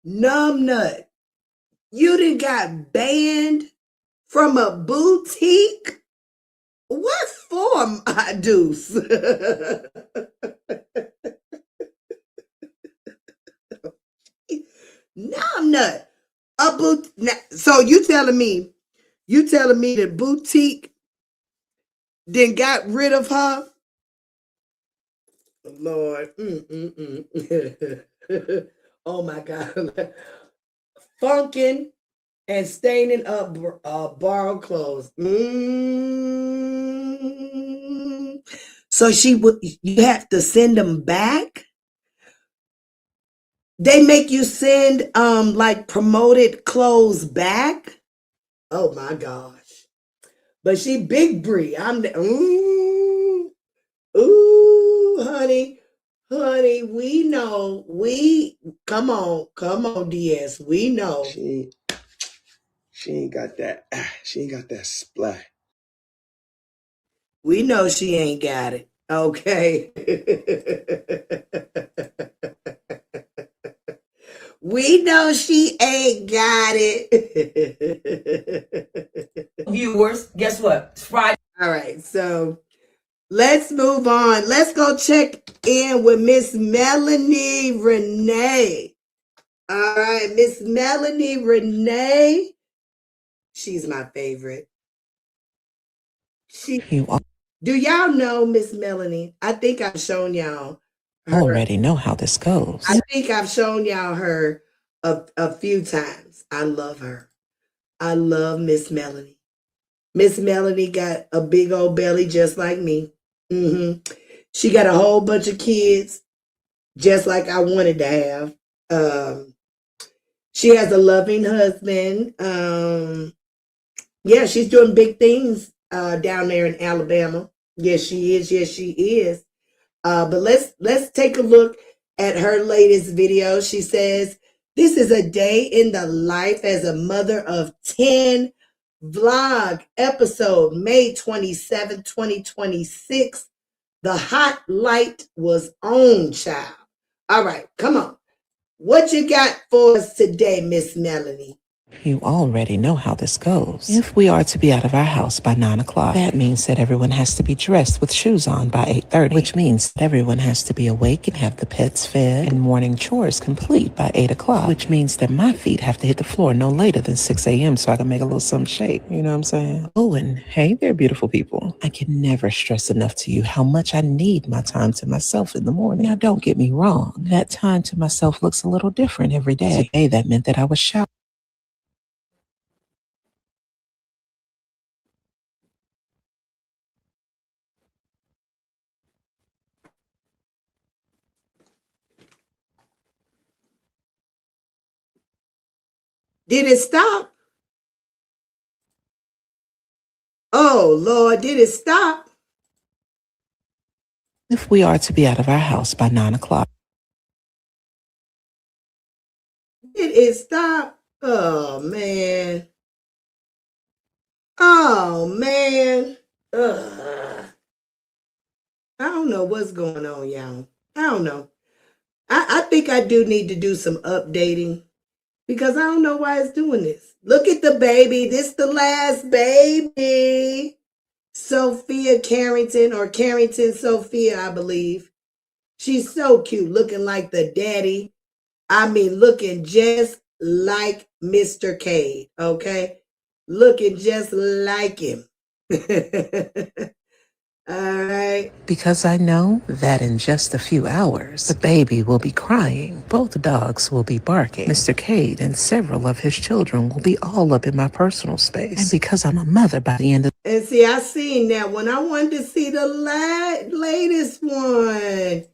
Numbnut, you done got banned from a boutique? What form, I deuce? Numbnut. So you telling me the boutique then got rid of her? Lord. Oh my God. Funking and staining up borrowed clothes. So you have to send them back? They make you send like promoted clothes back? Oh my gosh. But she big Brie. Honey, we know. Come on, DS. We know. She ain't got that. She ain't got that splat. We know she ain't got it. Okay. We know she ain't got it. Viewers, guess what? It's Friday. All right, so let's move on. Let's go check in with Miss Melanie Renee. All right, Miss Melanie Renee. She's my favorite. Do y'all know Miss Melanie? I think I've shown y'all her. Already know how this goes. I think I've shown y'all her a few times. I love her. I love Miss Melanie. Miss Melanie got a big old belly just like me. She got a whole bunch of kids just like I wanted to have. She has a loving husband. Yeah, she's doing big things down there in Alabama. Yes, she is. Yes, she is. But let's take a look at her latest video. She says, "This is a day in the life as a mother of 10 vlog episode, May 27, 2026. The hot light was on, child." All right, come on. What you got for us today, Miss Melanie? You already know how this goes. If we are to be out of our house by 9 o'clock, that means that everyone has to be dressed with shoes on by 8:30, which means that everyone has to be awake and have the pets fed and morning chores complete by 8 o'clock, which means that my feet have to hit the floor no later than 6 a.m. so I can make a little something shake. You know what I'm saying? Oh, and hey there, beautiful people. I can never stress enough to you how much I need my time to myself in the morning. Now, don't get me wrong. That time to myself looks a little different every day. Today, that meant that I was showering. Did it stop? Oh, Lord, did it stop? If we are to be out of our house by 9 o'clock. Did it stop? Oh, man. Oh, man. Ugh. I don't know what's going on, y'all. I don't know. I think I do need to do some updating because I don't know why it's doing this. Look at the baby. This the last baby. Sophia Carrington, or Carrington Sophia, I believe. She's so cute, looking like the daddy. I mean, looking just like Mr. Cade, okay? Looking just like him. All right. Because I know that in just a few hours, the baby will be crying, both dogs will be barking, Mr. Cade and several of his children will be all up in my personal space. And because I'm a mother by the end of And see, I seen that one. I wanted to see the latest one.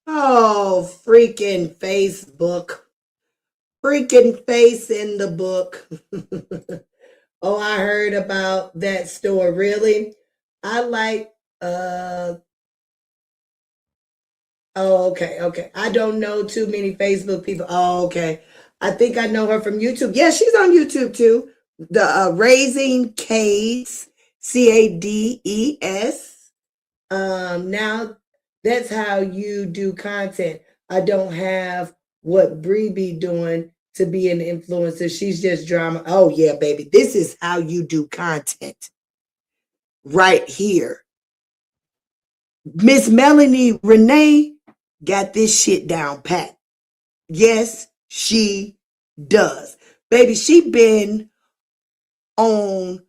Oh, freaking Facebook. Freaking face in the book. Oh, I heard about that store. Really? I like oh, okay. I don't know too many Facebook people. Oh, okay. I think I know her from YouTube. Yeah, she's on YouTube too. The Raising Cades, Cades. Now that's how you do content. I don't have what Bree be doing to be an influencer. She's just drama. Oh yeah, baby. This is how you do content. Right here. Miss Melanie Renee got this shit down pat. Yes, she does. Baby, she been on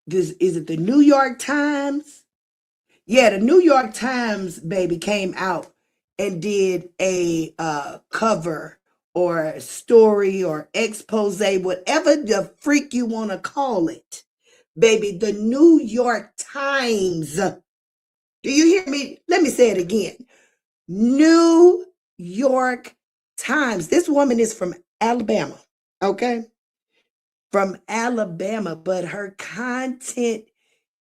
this, is it the New York Times? Yeah, the New York Times, baby, came out and did a cover or a story or expose, whatever the freak you want to call it. Baby, the New York Times. Do you hear me? Let me say it again. New York Times. This woman is from Alabama, okay? From Alabama, but her content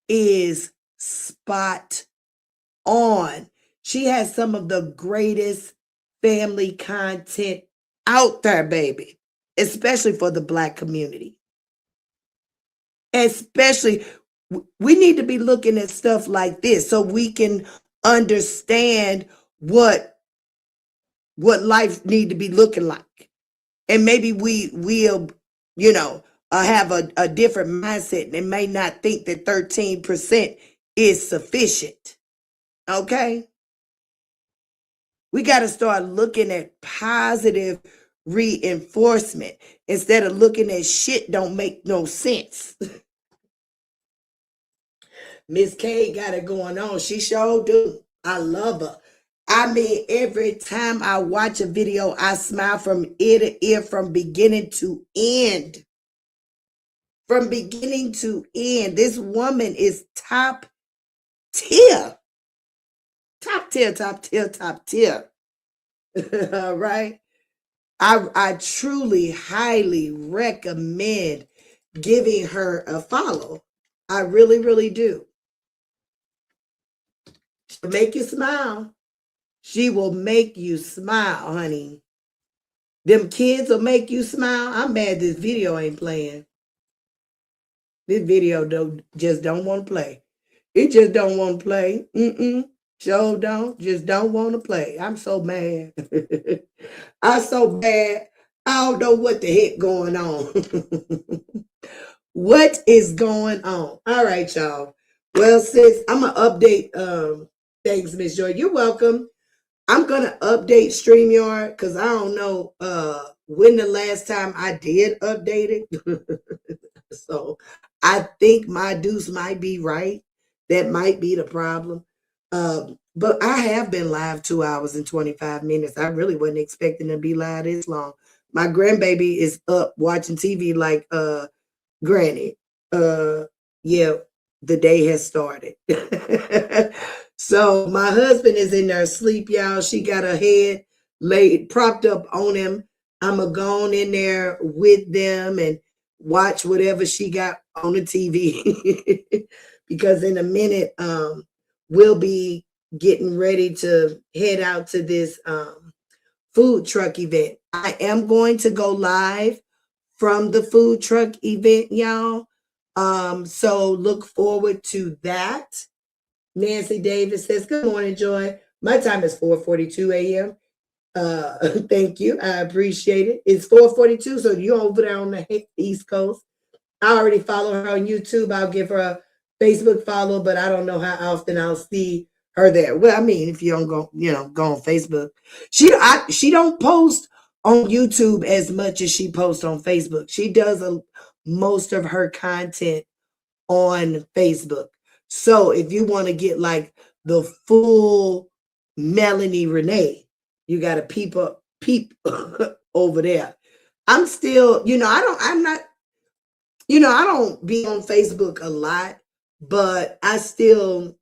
is spot on. She has some of the greatest family content out there, baby, especially for the Black community. Especially, we need to be looking at stuff like this so we can understand what life need to be looking like. And maybe we will, have a different mindset and may not think that 13% is sufficient. Okay? We got to start looking at positive reinforcement instead of looking at shit don't make no sense. Miss K got it going on. She sure do. I love her. I mean, every time I watch a video, I smile from ear to ear, from beginning to end. From beginning to end. This woman is top tier. Top tier, top tier, top tier. All right. I truly highly recommend giving her a follow. I really, really do. She'll make you smile. She will make you smile, honey. Them kids will make you smile. I'm mad this video ain't playing. This video just don't want to play. It just don't want to play. Sure don't. Just don't want to play. I'm so mad. I'm so bad. I don't know what the heck going on. What is going on? All right, y'all. Well, sis, I'm going to update. Thanks, Miss Joy. You're welcome. I'm going to update StreamYard because I don't know when the last time I did update it. So I think my deuce might be right. That might be the problem. But I have been live 2 hours and 25 minutes. I really wasn't expecting to be live this long. My grandbaby is up watching TV like Granny. Yeah, the day has started. So my husband is in there asleep, y'all. She got her head laid, propped up on him. I'ma go on in there with them and watch whatever she got on the TV. Because in a minute, we'll be getting ready to head out to this food truck event. I am going to go live from the food truck event, y'all. So look forward to that. Nancy Davis says, good morning, Joy. My time is 4:42 a.m. Thank you. I appreciate it. It's 4:42, so you're over there on the East Coast. I already follow her on YouTube. I'll give her a Facebook follow, but I don't know how often I'll see her there. Well, I mean, if you don't go, go on Facebook. She don't post on YouTube as much as she posts on Facebook. She does most of her content on Facebook. So if you want to get like the full Melanie Renee, you got to peep over there. I'm still, I don't be on Facebook a lot, but I still,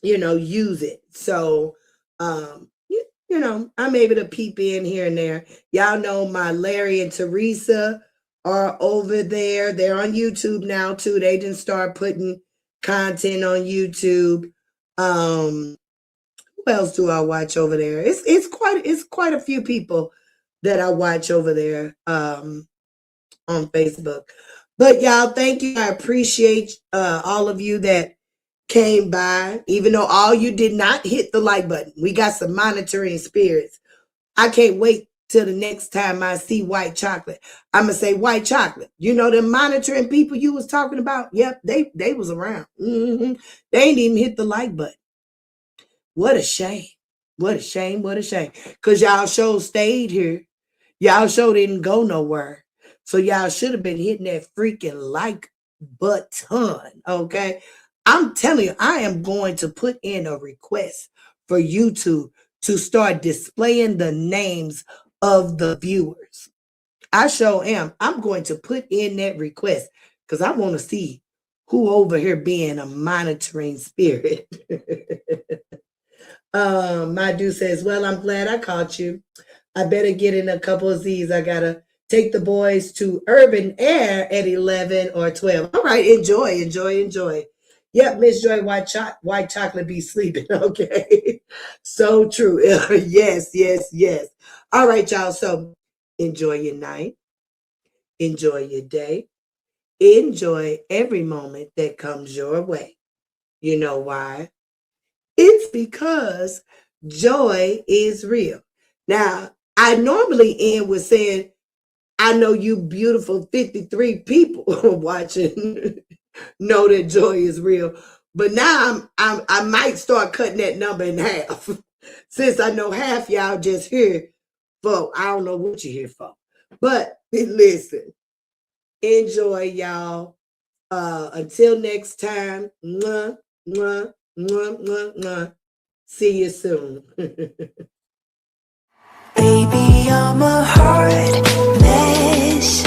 use it. So, I'm able to peep in here and there. Y'all know my Larry and Teresa are over there. They're on YouTube now too. They didn't start putting content on YouTube. Who else do I watch over there? It's quite a few people that I watch over there on Facebook. But y'all, thank you. I appreciate all of you that came by, even though all you did not hit the like button. We got some monitoring spirits. I can't wait till the next time I see white chocolate. I'm gonna say white chocolate. The monitoring people you was talking about? Yep, they was around. They ain't even hit the like button. What a shame. What a shame. What a shame. Because y'all show stayed here. Y'all show didn't go nowhere. So y'all should have been hitting that freaking like button. Okay. I'm telling you, I am going to put in a request for YouTube to start displaying the names of the viewers. I sure am. I'm going to put in that request because I want to see who over here being a monitoring spirit. Madu says, well, I'm glad I caught you. I better get in a couple of Z's. I got to take the boys to Urban Air at 11 or 12. All right, enjoy. Yep, Miss Joy, white chocolate be sleeping. Okay. So true. Yes. All right, y'all. So enjoy your night. Enjoy your day. Enjoy every moment that comes your way. You know why? It's because joy is real. Now, I normally end with saying, I know you beautiful 53 people watching know that joy is real. But now I might start cutting that number in half. Since I know half y'all just here for, I don't know what you're here for. But listen, enjoy, y'all. Until next time, mwah, mwah, mwah, mwah, mwah. See you soon. Baby, I'm a hard mess.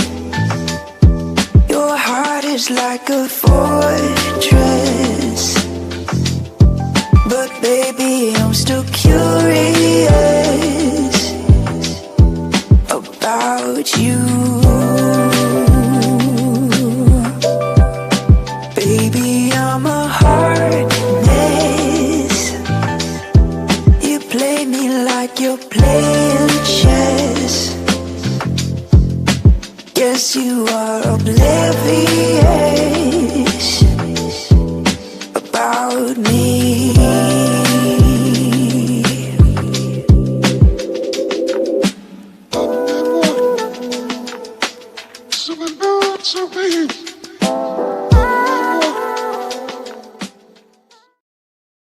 Your heart is like a fortress. But baby, I'm still curious like you're playing chess. Guess you are oblivious about me. So I know it's a